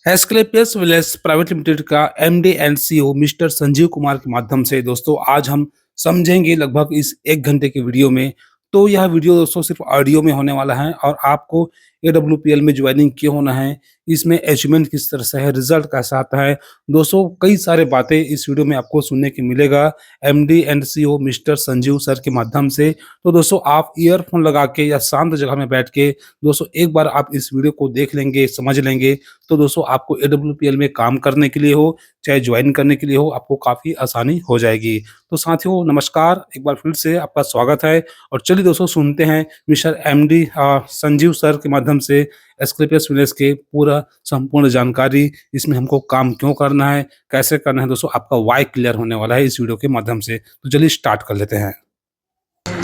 Asclepius village private limited का MD and CEO mister Sanjeev Kumar के माध्यम से दोस्तों आज हम समझेंगे लगभग इस 1 घंटे की वीडियो में। तो यह वीडियो दोस्तों सिर्फ ऑडियो में होने वाला है और आपको एडब्ल्यूपीएल में ज्वाइनिंग क्यों होना है, इसमें अचीवमेंट किस तरह से है, रिजल्ट कैसा आता है, दोस्तों कई सारे बातें इस वीडियो में आपको सुनने की मिलेगा MD and CEO mister Sanjeev sir के माध्यम से। तो दोस्तों आप ईयरफोन लगा के या शांत जगह में बैठ के दोस्तों एक बार आप इस वीडियो को देख लेंगे, समझ लेंगे तो दोस्तों आपको एडब्ल्यूपीएल में काम करने के लिए हो चाहे ज्वाइन करने के लिए हो, आपको काफी आसानी हो जाएगी। तो साथियों नमस्कार, एक बार फिर से आपका स्वागत है और चलिए दोस्तों सुनते हैं मिस्टर एमडी संजीव सर के माध्यम से एस्क्लेपियस विलेज के पूरा संपूर्ण जानकारी, इसमें हमको काम क्यों करना है, कैसे करना है, दोस्तों आपका वाई क्लियर होने वाला है इस वीडियो के माध्यम से। तो चलिए स्टार्ट कर लेते हैं।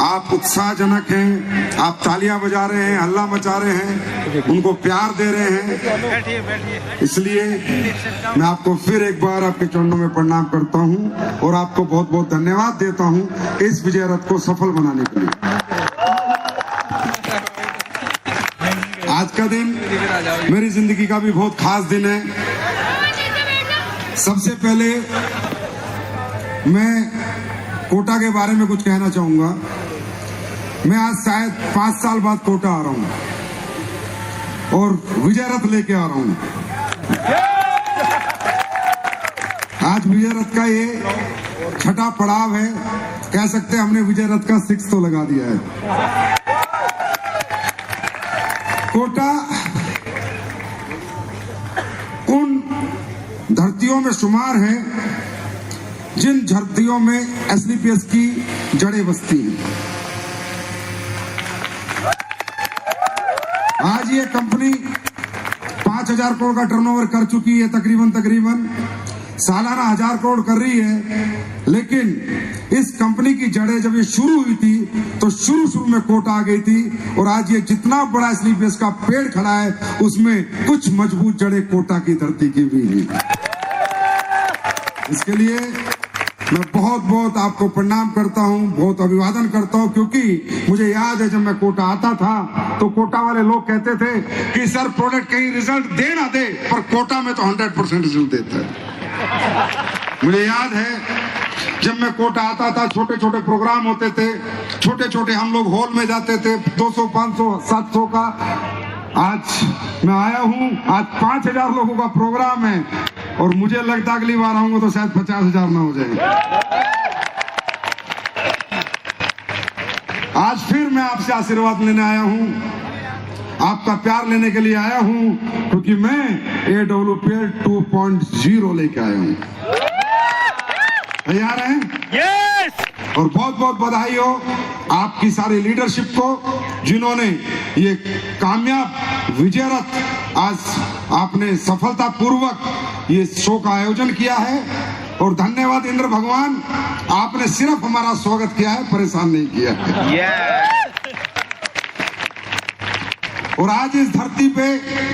आप उत्साहजनक हैं, आप तालियां बजा रहे हैं, हल्ला मचा रहे हैं, उनको प्यार दे रहे हैं, इसलिए मैं आपको फिर एक बार आपके चरणों में प्रणाम करता हूं और आपको बहुत बहुत धन्यवाद देता हूं इस विजय रथ को सफल बनाने के लिए। आज का दिन मेरी जिंदगी का भी बहुत खास दिन है। सबसे पहले मैं कोटा के बारे में कुछ कहना चाहूंगा। मैं आज शायद 5 साल बाद कोटा आ रहा हूं और विजय रथ लेके आ रहा हूं। आज विजय रथ का ये छठा पड़ाव है, कह सकते हैं हमने विजय रथ का 6 तो लगा दिया है। कोटा उन धरतियों में शुमार है जिन धरतियों में एसलीपीएस की जड़ें बसती हैं। आज ये कंपनी 5,000 करोड़ का टर्नओवर कर चुकी है, तकरीबन सालाना 1,000 करोड़ कर रही है। लेकिन इस कंपनी की जड़ें जब ये शुरू हुई थी तो शुरू में कोटा आ गई थी और आज ये जितना बड़ा एसलीपीएस का पेड़ खड़ा है उसमें कुछ मजबूत जड़ें कोटा की धरती की भी हैं। इसके लिए मैं बहुत बहुत आपको प्रणाम करता हूं, बहुत अभिवादन करता हूं, क्योंकि मुझे याद है जब मैं कोटा आता था तो कोटा वाले लोग कहते थे कि सर प्रोडक्ट कहीं रिजल्ट दे ना दे पर कोटा में तो 100% रिजल्ट देता है। मुझे याद है जब मैं कोटा आता था छोटे छोटे प्रोग्राम होते थे, छोटे हम लोग हॉल में जाते थे 200, 500, 700 का। आज मैं आया हूं, आज 5,000 लोगों का प्रोग्राम है और मुझे लगता अगली बार आऊंगा तो शायद 50,000 ना हो जाए। आज फिर मैं आपसे आशीर्वाद लेने आया हूं, आपका प्यार लेने के लिए आया हूं, क्योंकि मैं एडब्ल्यूपीएल 2.0 लेके आया हूं। तैयार हैं? यस। और बहुत बहुत बधाई हो आपकी सारी लीडरशिप को जिन्होंने ये कामयाब विजय रथ आज आपने सफलतापूर्वक ये शो का आयोजन किया है। और धन्यवाद इंद्र भगवान, आपने सिर्फ हमारा स्वागत किया है, परेशान नहीं किया है। और आज इस धरती पे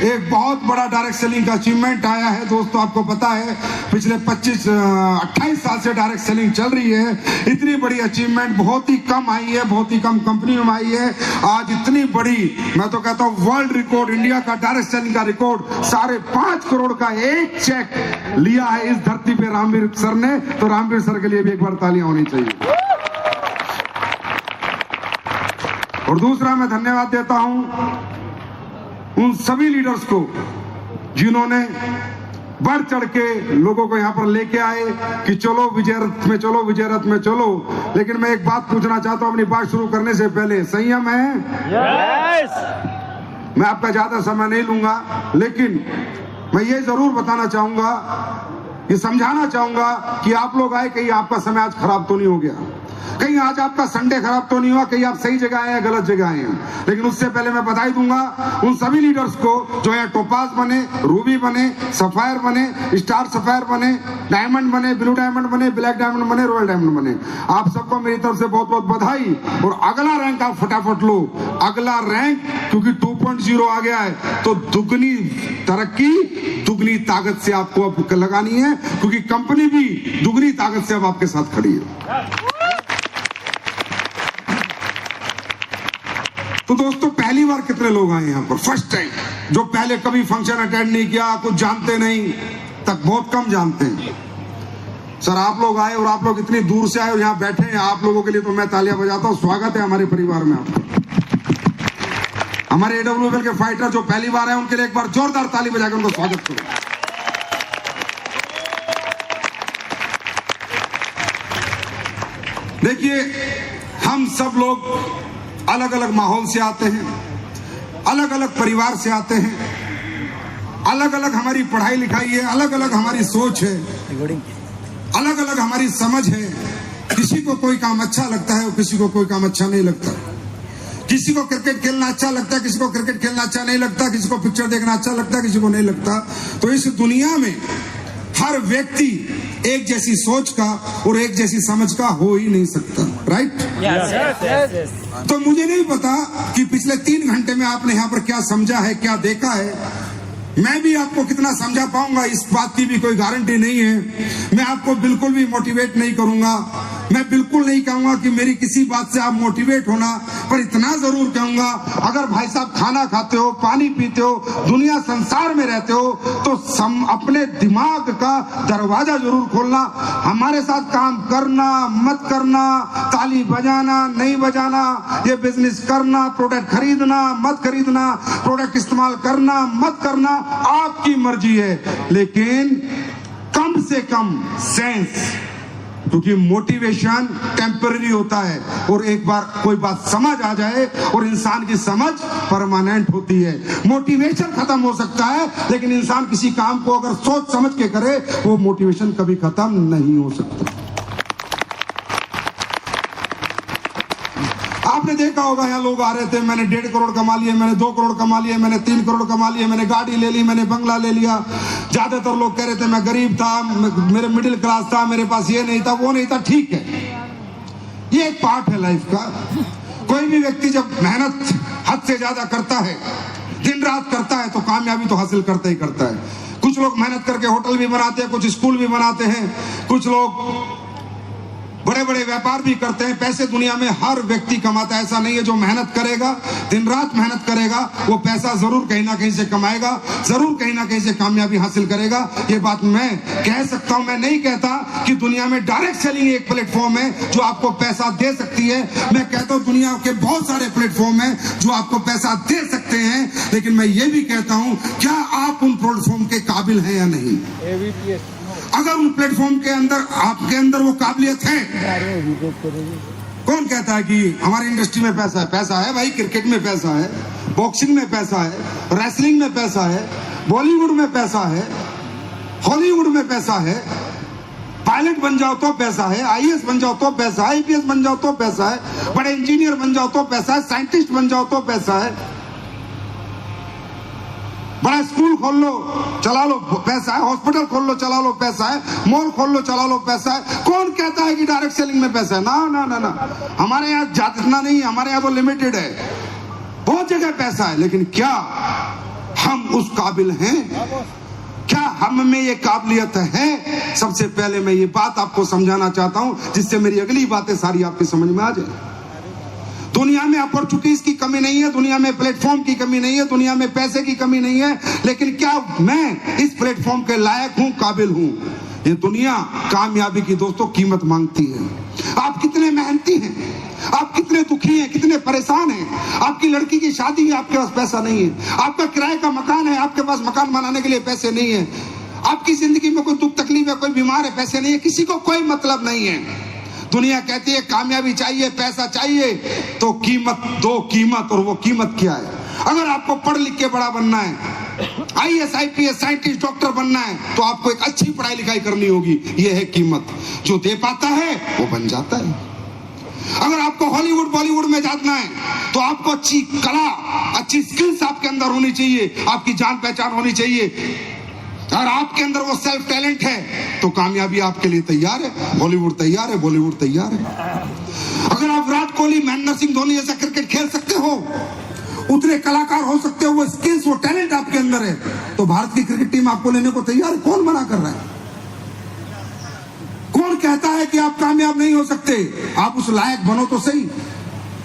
एक बहुत बड़ा डायरेक्ट सेलिंग का अचीवमेंट आया है। दोस्तों आपको पता है पिछले 28 साल से डायरेक्ट सेलिंग चल रही है। इतनी बड़ी अचीवमेंट बहुत ही कम आई है, बहुत ही कम कंपनियों में आई है। आज इतनी बड़ी, मैं तो कहता हूँ वर्ल्ड रिकॉर्ड, इंडिया का डायरेक्ट सेलिंग का रिकॉर्ड 5.5 करोड़ का एक चेक लिया है इस धरती पे रामवीर सर ने। तो रामवीर सर के लिए भी एक बार तालियां होनी चाहिए। और दूसरा मैं धन्यवाद देता हूं उन सभी लीडर्स को जिन्होंने बढ़ चढ़ के लोगों को यहाँ पर लेके आए कि चलो विजय रथ में चलो, विजय रथ में चलो। लेकिन मैं एक बात पूछना चाहता हूँ अपनी बात शुरू करने से पहले, संयम है? यस। मैं आपका ज्यादा समय नहीं लूंगा, लेकिन मैं ये जरूर बताना चाहूंगा, ये समझाना चाहूंगा कि आप लोग आए, कहीं आपका समय आज खराब तो नहीं हो गया, कहीं आज आपका संडे खराब तो नहीं हुआ, कहीं आप सही जगह आए हैं गलत जगह आए हैं। लेकिन उससे पहले मैं बधाई दूंगा उन सभी लीडर्स को जो यहाँ टोपाज बने, रूबी बने, सफायर बने, स्टार सफायर बने, डायमंड बने, ब्लू डायमंड बने, ब्लैक डायमंड बने, रॉयल डायमंड बने। आप सबको मेरी तरफ से बहुत बहुत बधाई। और अगला रैंक आप फटाफट लो, अगला रैंक, क्योंकि 2.0 आ गया है तो दुगनी तरक्की, दुगनी ताकत से आपको अब लगानी है, क्योंकि कंपनी भी दुगनी ताकत से अब आपके साथ खड़ी है। तो दोस्तों पहली बार कितने लोग आए यहाँ पर, फर्स्ट टाइम, जो पहले कभी फंक्शन अटेंड नहीं किया, कुछ जानते नहीं, तक बहुत कम जानते हैं। सर आप लोग आए और आप लोग इतनी दूर से आए और यहाँ बैठे हैं, आप लोगों के लिए तो मैं तालियां बजाता हूँ। स्वागत है हमारे परिवार में आपका। हमारे AWL के फाइटर जो पहली बार आए उनके लिए एक बार जोरदार ताली बजाकर उनको स्वागत करो। देखिए हम सब लोग अलग अलग माहौल से आते हैं, अलग अलग परिवार से आते हैं, अलग अलग हमारी पढ़ाई लिखाई है, अलग अलग हमारी सोच है, अलग अलग हमारी समझ है। किसी को कोई काम अच्छा लगता है और किसी को कोई काम अच्छा नहीं लगता। किसी को क्रिकेट खेलना अच्छा लगता है, किसी को क्रिकेट खेलना अच्छा नहीं लगता, किसी को पिक्चर देखना अच्छा लगता है, किसी को नहीं लगता। तो इस दुनिया में हर व्यक्ति एक जैसी सोच का और एक जैसी समझ का हो ही नहीं सकता, राइट? yes. तो मुझे नहीं पता कि पिछले 3 घंटे में आपने यहाँ पर क्या समझा है, क्या देखा है। मैं भी आपको कितना समझा पाऊंगा इस बात की भी कोई गारंटी नहीं है। मैं आपको बिल्कुल भी मोटिवेट नहीं करूंगा, मैं बिल्कुल नहीं कहूंगा कि मेरी किसी बात से आप मोटिवेट होना, पर इतना जरूर कहूंगा, अगर भाई साहब खाना खाते हो, पानी पीते हो, दुनिया संसार में रहते हो, तो अपने दिमाग का दरवाजा जरूर खोलना। हमारे साथ काम करना मत करना, ताली बजाना नहीं बजाना, ये बिजनेस करना, प्रोडक्ट खरीदना मत खरीदना, प्रोडक्ट इस्तेमाल करना मत करना, आपकी मर्जी है। लेकिन कम से कम सेंस, क्योंकि मोटिवेशन टेम्पररी होता है और एक बार कोई बात समझ आ जाए और इंसान की समझ परमानेंट होती है। मोटिवेशन खत्म हो सकता है, लेकिन इंसान किसी काम को अगर सोच समझ के करे, वो मोटिवेशन कभी खत्म नहीं हो सकता। आपने देखा होगा यहाँ लोग आ रहे थे, मैंने 1.5 करोड़ कमा लिए, मैंने 2 करोड़ कमा लिए, मैंने 3 करोड़ कमा लिए, मैंने गाड़ी ले ली, मैंने बंगला ले लिया। ज्यादातर लोग कह रहे थे मैं गरीब था, मेरे मिडिल क्लास था, मेरे पास ये नहीं था, वो नहीं था। ठीक है, ये एक पार्ट है लाइफ का। कोई भी व्यक्ति जब मेहनत हद से ज्यादा करता है, दिन रात करता है, तो कामयाबी तो हासिल करता ही करता है। कुछ लोग मेहनत करके होटल भी बनाते हैं, कुछ स्कूल भी बनाते हैं, कुछ लोग बड़े बड़े व्यापार भी करते हैं। पैसे दुनिया में हर व्यक्ति कमाता है, ऐसा नहीं है। जो मेहनत करेगा, दिन रात मेहनत करेगा, वो पैसा जरूर कहीं ना कहीं से कमाएगा, जरूर कहीं ना कहीं से कामयाबी हासिल करेगा। ये बात मैं कह सकता हूं। मैं नहीं कहता कि दुनिया में डायरेक्ट सेलिंग एक प्लेटफॉर्म है जो आपको पैसा दे सकती है। मैं कहता हूं दुनिया के बहुत सारे प्लेटफॉर्म है जो आपको पैसा दे सकते हैं, लेकिन मैं ये भी कहता हूं, क्या आप उन प्लेटफॉर्म के काबिल हैं या नहीं? अगर उन प्लेटफॉर्म के अंदर आपके अंदर वो काबिलियत है। कौन कहता है कि हमारी इंडस्ट्री में पैसा है? पैसा है भाई, क्रिकेट में पैसा है, बॉक्सिंग में पैसा है, रेसलिंग में पैसा है, बॉलीवुड में पैसा है, हॉलीवुड में पैसा है। पायलट बन जाओ तो पैसा है, IAS बन जाओ तो पैसा है, IPS बन जाओ तो पैसा है, बड़े इंजीनियर बन जाओ तो पैसा है, साइंटिस्ट बन जाओ तो पैसा है, बड़ा स्कूल खोल लो चला लो पैसा है, हॉस्पिटल खोल लो चला लो पैसा है, मॉल खोल लो चला लो पैसा है। कौन कहता है कि डायरेक्ट सेलिंग में पैसा है? ना ना ना ना, हमारे यहाँ इतना नहीं है, हमारे यहाँ तो लिमिटेड है, बहुत जगह पैसा है। लेकिन क्या हम उस काबिल हैं? क्या हम में ये काबिलियत है? सबसे पहले मैं ये बात आपको समझाना चाहता हूं, जिससे मेरी अगली बातें सारी आपकी समझ में आ जाए। दुनिया में अपॉर्चुनिटीज की कमी नहीं है, दुनिया में प्लेटफॉर्म की कमी नहीं है, दुनिया में पैसे की कमी नहीं है, लेकिन क्या मैं इस प्लेटफॉर्म के लायक हूं, काबिल हूं? ये दुनिया कामयाबी की दोस्तों कीमत मांगती है। आप कितने मेहनती हैं, आप कितने दुखी हैं, कितने परेशान हैं। आपकी लड़की की शादी है, आपके पास पैसा नहीं है। आपका किराए का मकान है, आपके पास मकान बनाने के लिए पैसे नहीं है। आपकी जिंदगी में कोई दुख तकलीफ है, कोई बीमार है, पैसे नहीं है। किसी को कोई मतलब नहीं है। दुनिया कहती है कामयाबी चाहिए, पैसा चाहिए, तो कीमत दो, कीमत। और वो कीमत क्या है? अगर आपको पढ़ लिख के बड़ा बनना है, IAS IPS साइंटिस्ट डॉक्टर बनना है, तो आपको एक अच्छी पढ़ाई लिखाई करनी होगी। ये है कीमत। जो दे पाता है वो बन जाता है। अगर आपको हॉलीवुड बॉलीवुड में जाना है, तो आपको अच्छी कला, अच्छी स्किल्स आपके अंदर होनी चाहिए, आपकी जान पहचान होनी चाहिए। और आपके अंदर वो सेल्फ टैलेंट है, तो कामयाबी आपके लिए तैयार है। हॉलीवुड तैयार है, बॉलीवुड तैयार है। अगर आप विराट कोहली, महेंद्र सिंह धोनी जैसा क्रिकेट खेल सकते हो, उतने कलाकार हो सकते हो, वो स्किल्स, वो टैलेंट आपके अंदर है, तो भारत की क्रिकेट टीम आपको लेने को तैयार है। कौन मना कर रहा है? कौन कहता है कि आप कामयाब नहीं हो सकते? आप उस लायक बनो तो सही।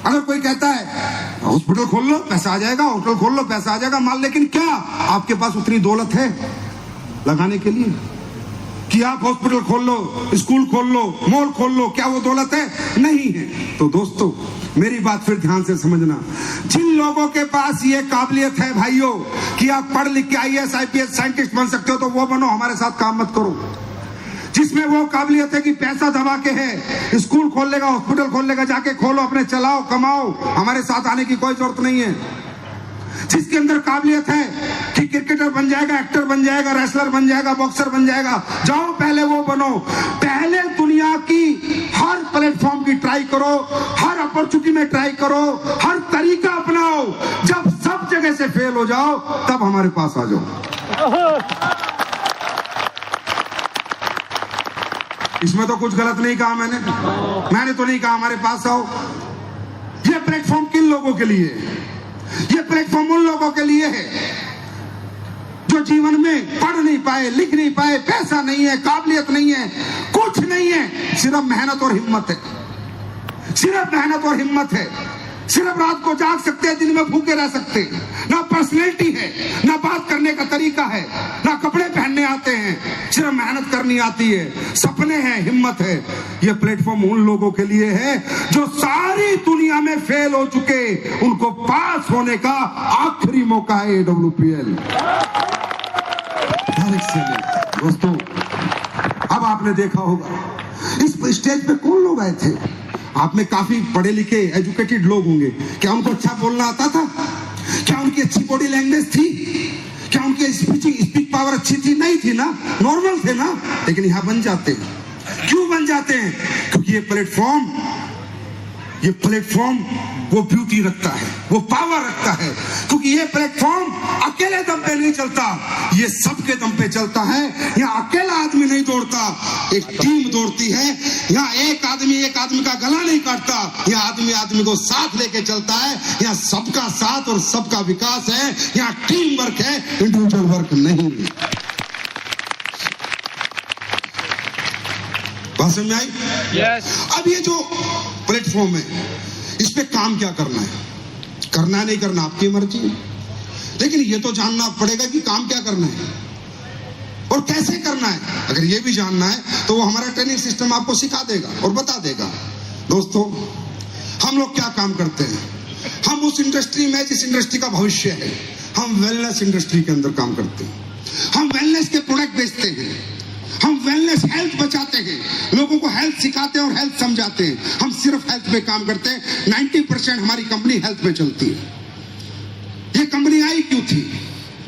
अगर कोई कहता है हॉस्पिटल खोल लो पैसा आ जाएगा, होटल खोल लो पैसा आ जाएगा, माल। लेकिन क्या आपके पास उतनी दौलत है लगाने के लिए कि आप हॉस्पिटल खोल लो, स्कूल खोल लो, मॉल खोल लो? क्या वो दौलत है? नहीं है। तो दोस्तों मेरी बात फिर ध्यान से समझना, जिन लोगों के पास ये काबिलियत है भाइयों कि आप पढ़ लिख के IAS IPS साइंटिस्ट बन सकते हो, तो वो बनो, हमारे साथ काम मत करो। जिसमें वो काबिलियत है कि पैसा दबा के है, स्कूल खोल लेगा, हॉस्पिटल खोल लेगा, जाके खोलो, अपने चलाओ, कमाओ, हमारे साथ आने की कोई जरूरत नहीं है। जिसके अंदर काबिलियत है कि क्रिकेटर बन जाएगा, एक्टर बन जाएगा, रेसलर बन जाएगा, बॉक्सर बन जाएगा, जाओ पहले वो बनो। पहले दुनिया की हर प्लेटफॉर्म की ट्राई करो, हर अपॉर्चुनिटी में ट्राई करो, हर तरीका अपनाओ। जब सब जगह से फेल हो जाओ तब हमारे पास आ जाओ। इसमें तो कुछ गलत नहीं कहा मैंने तो नहीं कहा हमारे पास आओ। ये प्लेटफॉर्म किन लोगों के लिए है? ये प्लेटफॉर्म उन लोगों के लिए है जो जीवन में पढ़ नहीं पाए, लिख नहीं पाए, पैसा नहीं है, काबिलियत नहीं है, कुछ नहीं है, सिर्फ मेहनत और हिम्मत है। सिर्फ मेहनत और हिम्मत है। सिर्फ रात को जाग सकते हैं, दिन में भूखे रह सकते हैं। ना पर्सनैलिटी है, ना बात करने का तरीका है, ना कपड़े पहनने आते हैं, सिर्फ मेहनत करनी आती है, सपने हैं, हिम्मत है। ये प्लेटफॉर्म उन लोगों के लिए है जो सारी दुनिया में फेल हो चुके, उनको पास होने का आखिरी मौका है AWPL। दोस्तों अब आपने देखा होगा इस स्टेज पे कौन लोग आए थे? आप में काफी पढ़े लिखे एजुकेटेड लोग होंगे। क्या उनको अच्छा बोलना आता था? क्या उनकी अच्छी बॉडी लैंग्वेज थी? क्या उनकी स्पीक पावर अच्छी थी? नहीं थी ना, नॉर्मल थे ना। लेकिन यहां बन जाते हैं। क्यों बन जाते हैं? क्योंकि ये प्लेटफॉर्म वो ब्यूटी रखता है, वो पावर रखता है। क्योंकि ये प्लेटफॉर्म अकेले दम पे नहीं चलता, ये सबके दम पे चलता है। यहाँ अकेला आदमी नहीं दौड़ता, एक टीम दौड़ती है। यहाँ एक आदमी का गला नहीं काटता, यहाँ आदमी को साथ लेके चलता है। यहाँ सबका साथ और सबका विकास है। यहाँ टीम वर्क है, इंडिविजुअल वर्क नहीं। बात समझ में आई? अब ये जो प्लेटफॉर्म है, इस पे काम क्या करना है? करना नहीं करना आपकी मर्जी है, लेकिन ये तो जानना पड़ेगा कि काम क्या करना है और कैसे करना है। अगर ये भी जानना है तो वो हमारा ट्रेनिंग सिस्टम आपको सिखा देगा और बता देगा। दोस्तों हम लोग क्या काम करते हैं? हम उस इंडस्ट्री में जिस इंडस्ट्री का भविष्य है, हम वेलनेस इंडस्ट्री के अंदर काम करते हैं। हम वेलनेस के प्रोडक्ट बेचते हैं, हम वेलनेस हेल्थ बचाते हैं, लोगों को हेल्थ सिखाते हैं और हेल्थ समझाते हैं। हम सिर्फ हेल्थ पे काम करते हैं। 90% हमारी कंपनी हेल्थ पे चलती है। ये कंपनी आई क्यों थी?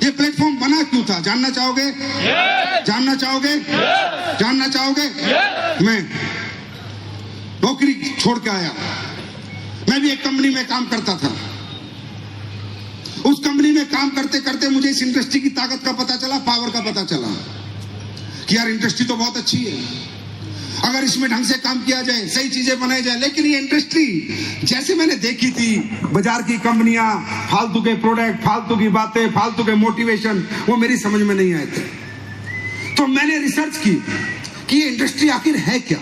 ये प्लेटफॉर्म बना क्यों था? जानना चाहोगे? जानना चाहोगे? जानना चाहोगे? मैं नौकरी छोड़ के आया, मैं भी एक कंपनी में काम करता था। उस कंपनी में काम करते करते मुझे इस इंडस्ट्री की ताकत का पता चला, पावर का पता चला कि यार इंडस्ट्री तो बहुत अच्छी है, अगर इसमें ढंग से काम किया जाए, सही चीजें बनाई जाए। लेकिन ये इंडस्ट्री जैसे मैंने देखी थी, बाजार की कंपनियां, फालतू के प्रोडक्ट, फालतू की बातें, फालतू के मोटिवेशन, वो मेरी समझ में नहीं आए थे। तो मैंने रिसर्च की कि ये इंडस्ट्री आखिर है क्या,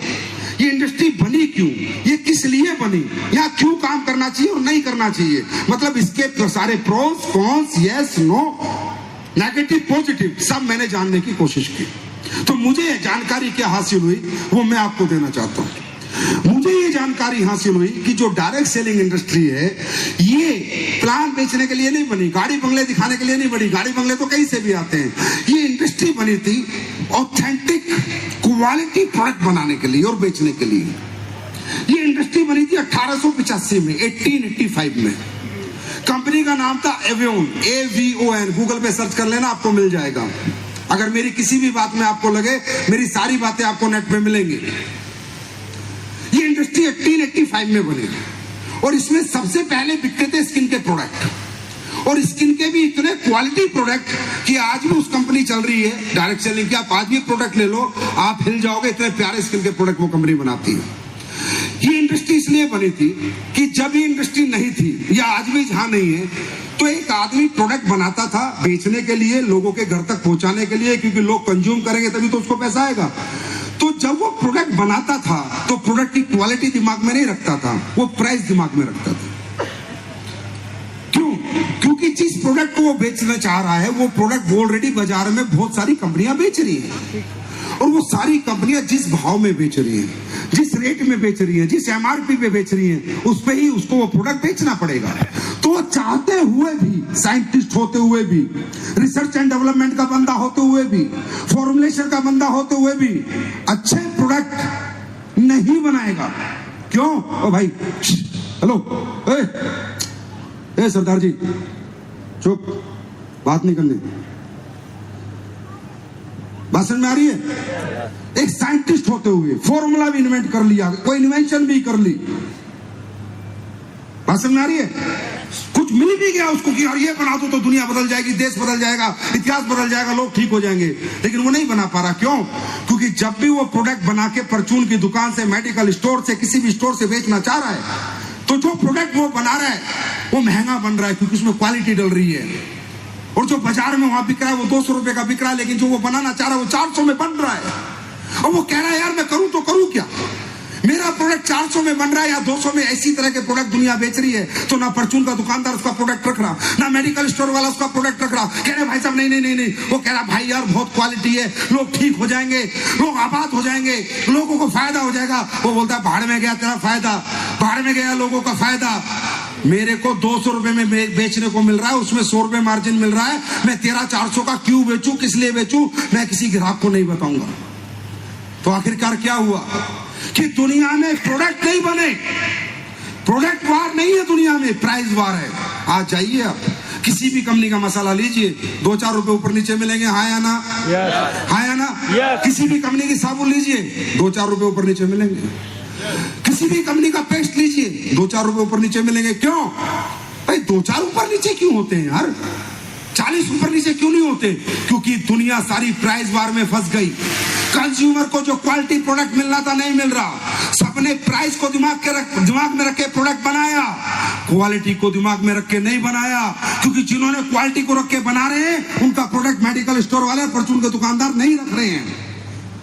ये इंडस्ट्री बनी क्यों, ये किस लिए बनी, यहाँ क्यों काम करना चाहिए और नहीं करना चाहिए। मतलब इसके सारे pros cons, yes no, negative positive, सब मैंने जानने की कोशिश की। तो मुझे जानकारी क्या हासिल हुई वो मैं आपको देना चाहता हूं। मुझे ये जानकारी हासिल हुई कि जो डायरेक्ट सेलिंग इंडस्ट्री है, ये प्लान बेचने के लिए नहीं बनी, गाड़ी बंगले दिखाने के लिए नहीं बनी। गाड़ी बंगले तो कहीं से भी आते हैं। ये इंडस्ट्री बनी थी ऑथेंटिक क्वालिटी प्रोडक्ट बनाने के लिए और बेचने के लिए। ये इंडस्ट्री बनी थी 1885 में, 1885 में। कंपनी का नाम था एवियोन, AVON। गूगल पे सर्च कर लेना, आपको मिल जाएगा। अगर मेरी किसी भी बात में आपको लगे, मेरी सारी बातें आपको नेट पे मिलेंगी। ये इंडस्ट्री 1885 में बनी और इसमें सबसे पहले बिकते थे स्किन के प्रोडक्ट, और स्किन के भी इतने क्वालिटी प्रोडक्ट कि आज भी उस कंपनी चल रही है डायरेक्ट सेलिंग की। आप आज भी प्रोडक्ट ले लो, आप हिल जाओगे, इतने प्यारे स्किन के प्रोडक्ट वो कंपनी बनाती है। ये इंडस्ट्री इसलिए बनी थी कि जब ये इंडस्ट्री नहीं थी या आज भी जहां नहीं है, तो एक आदमी प्रोडक्ट बनाता था बेचने के लिए, लोगों के घर तक पहुंचाने के लिए, क्योंकि लोग कंज्यूम करेंगे तभी तो उसको पैसा आएगा। तो जब वो प्रोडक्ट बनाता था तो प्रोडक्ट की क्वालिटी दिमाग में नहीं रखता था, वो प्राइस दिमाग में रखता था। जिस प्रोडक्ट को वो बेचना चाह रहा है वो प्रोडक्ट ऑलरेडी बाजार में बहुत सारी कंपनियां बेच रही हैं, और वो सारी कंपनियां जिस भाव में बेच रही हैं, जिस रेट में बेच रही हैं, जिस एमआरपी पे बेच रही हैं, उस पे ही उसको वो प्रोडक्ट बेचना पड़ेगा। तो वो चाहते हुए भी, साइंटिस्ट होते हुए भी, रिसर्च एंड डेवलपमेंट का बंदा होते हुए भी, फॉर्मुलेशन का बंदा होते हुए भी अच्छे प्रोडक्ट नहीं बनाएगा। क्यों? ओ भाई, हेलो, ए सरदार जी, चुप, बात नहीं करनी। भाषण में आ रही है? एक साइंटिस्ट होते हुए फॉर्मूला भी इन्वेंट कर लिया, कोई इन्वेंशन भी कर ली, भाषण में आ रही है? कुछ मिल भी गया उसको कि यार ये बना दो तो दुनिया बदल जाएगी, देश बदल जाएगा, इतिहास बदल जाएगा, लोग ठीक हो जाएंगे, लेकिन वो नहीं बना पा रहा। क्यों? क्योंकि जब भी वो प्रोडक्ट बना के परचून की दुकान से, मेडिकल स्टोर से, किसी भी स्टोर से बेचना चाह रहा है, तो जो प्रोडक्ट वो बना रहा है वो महंगा बन रहा है, क्योंकि उसमें क्वालिटी डल रही है। और जो बाजार में वहां बिक रहा है वो 200 रुपए का बिक रहा है, लेकिन जो वो बनाना चाह रहा है वो 400 में बन रहा है। और वो कह रहा है यार मैं करूं तो करूं क्या, मेरा प्रोडक्ट 400 में बन रहा है या 200 में, ऐसी तरह के प्रोडक्ट दुनिया बेच रही है, तो ना परचून का दुकानदार उसका प्रोडक्ट रख रहा, ना मेडिकल स्टोर वाला उसका प्रोडक्ट रख रहा। कह रहे भाई साहब नहीं नहीं नहीं नहीं, वो कह रहा भाई यार बहुत क्वालिटी है, लोग ठीक हो जाएंगे, लोग आबाद हो जाएंगे, लोगों को फायदा हो जाएगा। वो बोलता है भाड़ में गया तेरा फायदा, भाड़ में गया लोगों का फायदा। मेरे को 200 रुपए में बेचने को मिल रहा है, उसमें 100 रुपए मार्जिन मिल रहा है, मैं तेरा 400 का क्यों बेचूं, किस लिए बेचूं, मैं किसी ग्राहक को नहीं बताऊंगा। तो आखिरकार क्या हुआ कि दुनिया में प्रोडक्ट नहीं बने, प्रोडक्ट वार नहीं है दुनिया में, प्राइस वार है। आज जाइए आप किसी भी कंपनी का मसाला लीजिए, 2-4 रुपए ऊपर नीचे मिलेंगे, हाँ या ना? हाँ या ना? किसी भी कंपनी की साबुन लीजिए, 2-4 रुपए ऊपर नीचे मिलेंगे। किसी भी कंपनी का पेस्ट लीजिए, 2-4 रुपए ऊपर नीचे मिलेंगे। क्यों भाई 2-4 ऊपर नीचे क्यों होते हैं यार, 40 ऊपर नीचे क्यों नहीं होते? क्योंकि दुनिया सारी प्राइस वार में फंस गई। कंज्यूमर को जो क्वालिटी प्रोडक्ट मिलना था नहीं मिल रहा, सबने प्राइस को दिमाग में रख के प्रोडक्ट बनाया, क्वालिटी को दिमाग में रख के नहीं बनाया। क्योंकि जिन्होंने क्वालिटी को रख के बना रहे हैं उनका प्रोडक्ट मेडिकल स्टोर वाले, परचून के दुकानदार नहीं रख रहे हैं।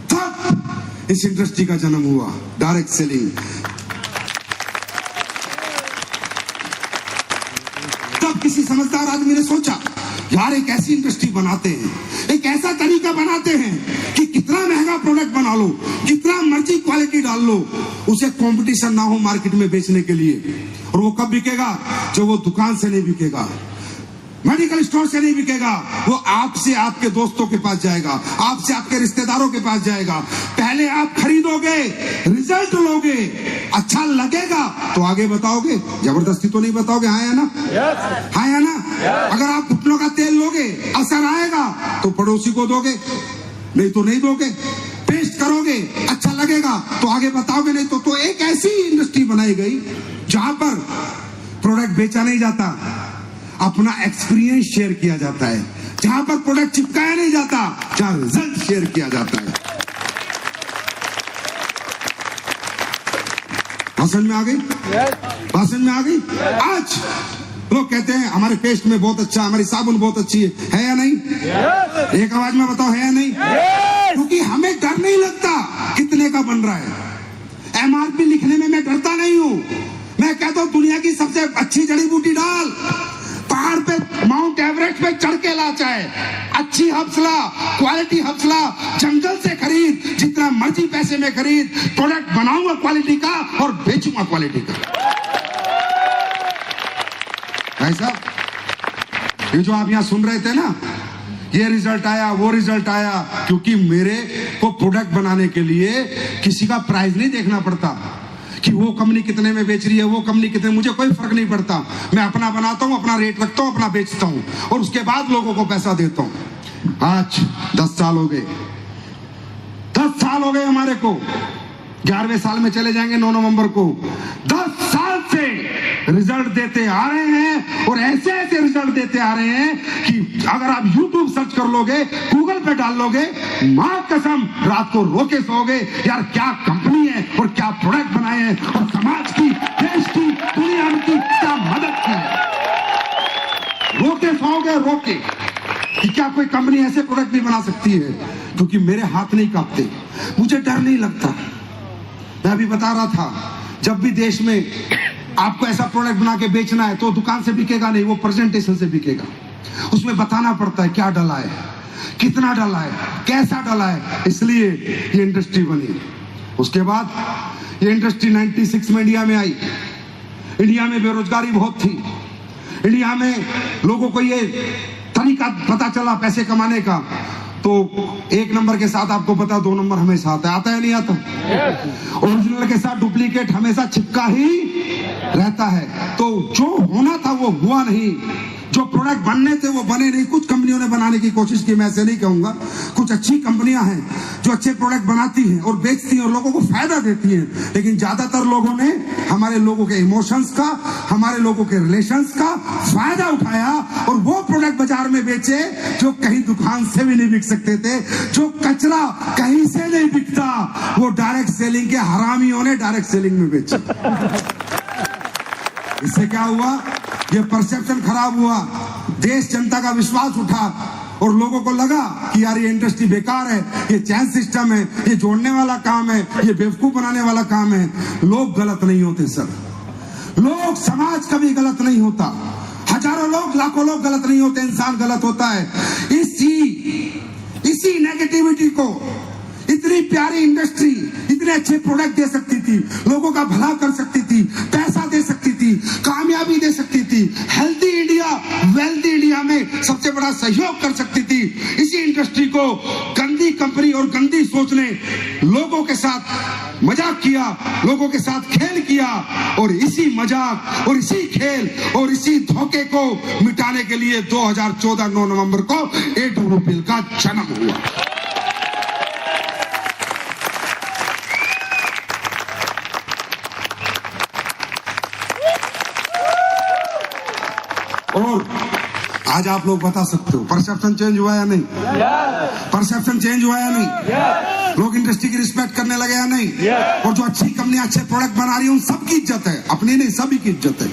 तब इस इंडस्ट्री का जन्म हुआ, डायरेक्ट सेलिंग। तब किसी समझदार आदमी ने सोचा यार एक ऐसी इंडस्ट्री बनाते हैं, एक ऐसा तरीका बनाते हैं कि कितना महंगा प्रोडक्ट बना लो, कितना मर्जी क्वालिटी डाल लो, उसे कंपटीशन ना हो मार्केट में बेचने के लिए। और वो कब बिकेगा? जब वो दुकान से नहीं बिकेगा, मेडिकल स्टोर से नहीं बिकेगा, वो आपसे आपके दोस्तों के पास जाएगा, आपसे आपके रिश्तेदारों के पास जाएगा। पहले आप खरीदोगे, रिजल्ट लोगे, अच्छा लगेगा तो आगे बताओगे, जबरदस्ती तो नहीं बताओगे। हाँ या ना? हाँ या ना? अगर आप घुटनों का तेल लोगे, असर आएगा तो पड़ोसी को दोगे, नहीं तो नहीं दोगे। पेस्ट करोगे, अच्छा लगेगा तो आगे बताओगे, नहीं तो एक ऐसी इंडस्ट्री बनाई गई जहां पर प्रोडक्ट बेचा नहीं जाता, अपना एक्सपीरियंस शेयर किया जाता है, जहां पर प्रोडक्ट चिपकाया नहीं जाता, जहां रिजल्ट शेयर किया जाता है। भाषण में आ गई? भाषण में आ गई? आज लोग कहते हैं हमारे पेस्ट में बहुत अच्छा, हमारी साबुन बहुत अच्छी है या नहीं? एक आवाज में बताओ, है या नहीं? क्योंकि हमें डर नहीं लगता कितने का बन रहा है। एमआरपी लिखने में मैं डरता नहीं हूं। मैं कहता हूं दुनिया की सबसे अच्छी जड़ी बूटी डाल, पहाड़ पे माउंट एवरेस्ट पे चढ़ के ला, चाहे अच्छी हब्सला, क्वालिटी हब्सला जंगल से खरीद, जितना मर्जी पैसे में खरीद, प्रोडक्ट बनाऊंगा क्वालिटी का और बेचूंगा क्वालिटी का। भाई साहब ये जो आप यहाँ सुन रहे थे ना, ये रिजल्ट आया, वो रिजल्ट आया, क्योंकि मेरे को प्रोडक्ट बनाने के लिए किसी का प्राइस नहीं देखना पड़ता कि वो कंपनी कितने में बेच रही है, वो कंपनी कितने, मुझे कोई फर्क नहीं पड़ता। मैं अपना बनाता हूं, अपना रेट रखता हूं, अपना बेचता हूं और उसके बाद लोगों को पैसा देता हूं। आज 10 साल हो गए, 10 साल हो गए हमारे को, 11वें साल में चले जाएंगे 9 नवंबर को। 10 साल से रिजल्ट देते आ रहे हैं और ऐसे ऐसे रिजल्ट देते आ रहे हैं कि अगर आप YouTube सर्च कर लोगे, गूगल पे डाल लोगे, मां कसम रात को रो के सोओगे यार क्या कंपनी है और क्या प्रोडक्ट बनाए हैं और समाज की, देश की, दुनिया की क्या मदद की है। रो के सोओगे, रो के कि क्या कोई कंपनी ऐसे प्रोडक्ट नहीं बना सकती है। क्योंकि मेरे हाथ नहीं कांपते, मुझे डर नहीं लगता। मैं अभी बता रहा था, जब भी देश में आपको ऐसा प्रोडक्ट बना के बेचना है तो दुकान से बिकेगा नहीं, वो प्रेजेंटेशन से बिकेगा। उसमें बताना पड़ता है क्या डाला है, कितना डाला है, कैसा डाला है, इसलिए ये इंडस्ट्री बनी। उसके बाद ये इंडस्ट्री 96 में इंडिया में आई। इंडिया में बेरोजगारी बहुत थी, इंडिया में लोगों को ये तरीका पता चला पैसे कमाने का, तो एक नंबर के साथ आपको पता 2 नंबर हमेशा आता है नहीं आता? ओरिजिनल के साथ डुप्लीकेट हमेशा चिपका ही रहता है। तो जो होना था वो हुआ नहीं, जो प्रोडक्ट बनने थे वो बने नहीं। कुछ कंपनियों ने बनाने की कोशिश की, मैं ऐसे नहीं कहूंगा, कुछ अच्छी कंपनियां हैं जो अच्छे प्रोडक्ट बनाती हैं और बेचती हैं और लोगों को फायदा देती हैं, लेकिन ज्यादातर लोगों ने हमारे लोगों के इमोशंस का, हमारे लोगों के रिलेशंस का फायदा उठाया और वो प्रोडक्ट बाजार में बेचे जो कहीं दुकान से भी नहीं बिक सकते थे। जो कचरा कहीं से नहीं बिकता वो डायरेक्ट सेलिंग के हरामियों ने डायरेक्ट सेलिंग में बेचा। इससे क्या हुआ? ये परसेप्शन खराब हुआ, देश जनता का विश्वास उठा और लोगों को लगा कि यार ये इंडस्ट्री बेकार है, ये चैन सिस्टम है, ये जोड़ने वाला काम है, ये बेवकूफ बनाने वाला काम है। लोग गलत नहीं होते सर, लोग, समाज कभी गलत नहीं होता, हजारों लोग, लाखों लोग गलत नहीं होते, इंसान गलत होता है। इसी नेगेटिविटी को इतनी प्यारी इंडस्ट्री इतने अच्छे प्रोडक्ट दे सकती थी, लोगों का भला कर सकती थी, पैसा दे सकती थी, कामयाबी दे सकती थी, हेल्दी इंडिया, वेल्दी इंडिया में सबसे बड़ा सहयोग कर सकती थी। इसी इंडस्ट्री को गंदी कंपनी और गंदी सोच ने लोगों के साथ मजाक किया, लोगों के साथ खेल किया और इसी मजाक और इसी खेल और इसी धोखे को मिटाने के लिए 2014 9 नवंबर को AWPL का जन्म हुआ। और आज आप लोग बता सकते हो परसेप्शन चेंज हुआ या नहीं? परसेप्शन चेंज हुआ या नहीं? लोग इंडस्ट्री की रिस्पेक्ट करने लगे या नहीं? और जो अच्छी कंपनियां अच्छे प्रोडक्ट बना रही है उन सबकी इज्जत है, अपनी नहीं सभी की इज्जत है।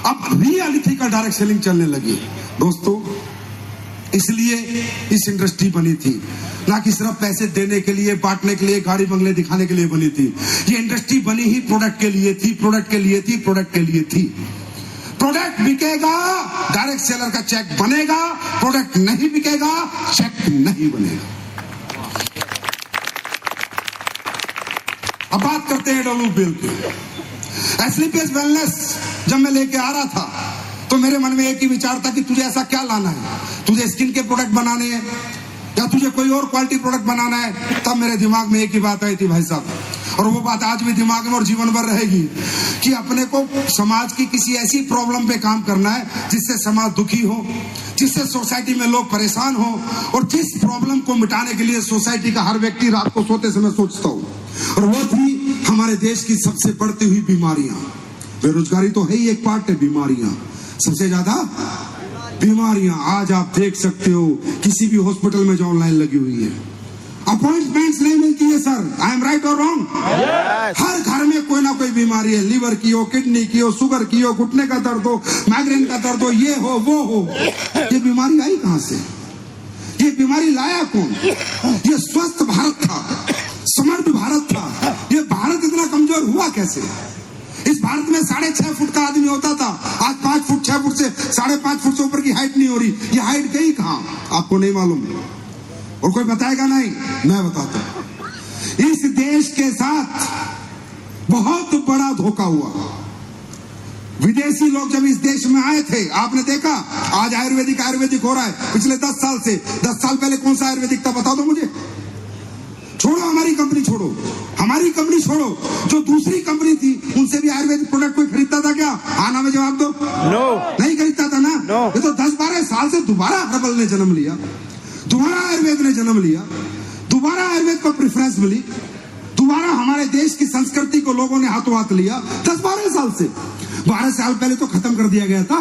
अब रियल इथिकल डायरेक्ट सेलिंग चलने लगी दोस्तों। इसलिए इस इंडस्ट्री बनी थी, ना कि सिर्फ पैसे देने के लिए, बांटने के लिए, गाड़ी बंगले दिखाने के लिए बनी थी। ये इंडस्ट्री बनी ही प्रोडक्ट के लिए थी, प्रोडक्ट के लिए थी, प्रोडक्ट के लिए थी। प्रोडक्ट बिकेगा, डायरेक्ट सेलर का चेक बनेगा, प्रोडक्ट नहीं बिकेगा, चेक नहीं बनेगा। अब बात करते हैं AWPL की। SLPS वेलनेस जब मैं लेके आ रहा था तो मेरे मन में एक ही विचार था कि तुझे ऐसा क्या लाना है, तुझे स्किन के प्रोडक्ट बनाने हैं या तुझे कोई और क्वालिटी प्रोडक्ट बनाना है? तब मेरे दिमाग में एक ही बात आई थी भाई साहब, और वो बात आज भी दिमाग में और जीवन भर रहेगी कि अपने को समाज की किसी ऐसी प्रॉब्लम पे काम करना है जिससे समाज दुखी हो, जिससे सोसाइटी में लोग परेशान हो, और जिस प्रॉब्लम को मिटाने के लिए सोसाइटी का हर व्यक्ति रात को सोते समय सोचता हो, और वो थी हमारे देश की सबसे बढ़ती हुई बीमारियां। बेरोजगारी तो है ही एक पार्ट है, बीमारियां सबसे ज्यादा बीमारियां आज आप देख सकते हो, किसी भी हॉस्पिटल में जो लाइन लगी हुई है, अपॉइंटमेंट्स नहीं मिलती है सर। आई एम राइट और रॉन्ग? हर घर में कोई ना कोई बीमारी है, लीवर की हो, किडनी की हो, शुगर की हो, घुटने का दर्द हो, माइग्रेन का दर्द हो, ये हो वो हो। ये बीमारी आई कहां से? ये बीमारी लाया कौन? ये स्वस्थ भारत था, समर्थ भारत था, ये भारत इतना कमजोर हुआ कैसे? इस भारत में 6.5 फुट का आदमी होता था, आज 5 फुट 6 फुट से 5.5 फुट से ऊपर की हाइट नहीं हो रही। ये हाइट गई कहां? आपको नहीं मालूम और कोई बताएगा नहीं, मैं बताता हूं। इस देश के साथ बहुत बड़ा धोखा हुआ। विदेशी लोग जब इस देश में आए थे, आपने देखा आज आयुर्वेदिक हो रहा है पिछले 10 साल से। 10 साल पहले कौन सा आयुर्वेदिक था बता दो मुझे। छोड़ो हमारी कंपनी, छोड़ो हमारी कंपनी, छोड़ो जो दूसरी कंपनी थी उनसे भी आयुर्वेदिक प्रोडक्ट कोई खरीदता था क्या? आना में जवाब दो। नो, नहीं खरीदता था ना। ये तो 10-12 साल से दोबारा हर्बल ने जन्म लिया, दोबारा आयुर्वेद ने जन्म लिया, दोबारा आयुर्वेद को प्रेफरेंस मिली, दोबारा हमारे देश की संस्कृति को लोगों ने हाथों हाथ लिया। 10-12 साल से, 12 साल पहले तो खत्म कर दिया गया था।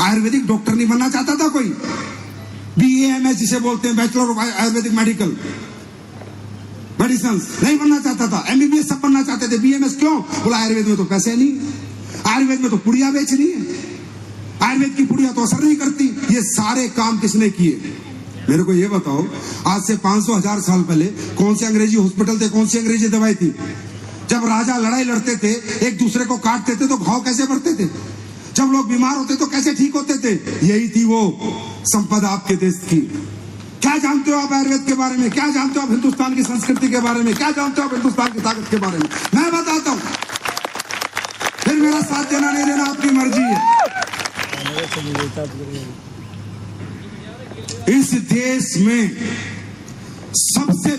आयुर्वेदिक डॉक्टर नहीं बनना चाहता था कोई, BAMS जिसे बोलते हैं, bachelor of Ayurvedic medical medicine, नहीं बनना चाहता था। MBBS सब बनना चाहते थे, BMS क्यों? बोला आयुर्वेद में तो पैसे नहीं, आयुर्वेद में तो पुड़िया बेचनी है, आयुर्वेद की पुड़िया तो असर नहीं करती। ये सारे काम किसने किए? मेरे को ये बताओ, आज से 500-1000 साल पहले कौन से अंग्रेजी हॉस्पिटल थे, कौन सी अंग्रेजी दवाई थी? जब जब राजा लड़ाई लड़ते थे, एक दूसरे को काटते थे, तो घाव कैसे बढ़ते थे? जब लोग बीमार होते तो कैसे ठीक होते थे? यही थी वो संपदा आपके देश की। क्या जानते हो आप आयुर्वेद के बारे में? क्या जानते हो आप हिंदुस्तान की संस्कृति के बारे में? क्या जानते हो आप हिंदुस्तान की ताकत के बारे में? मैं बताता हूं, फिर मेरा साथ देना नहीं देना आपकी मर्जी है। इस देश में सबसे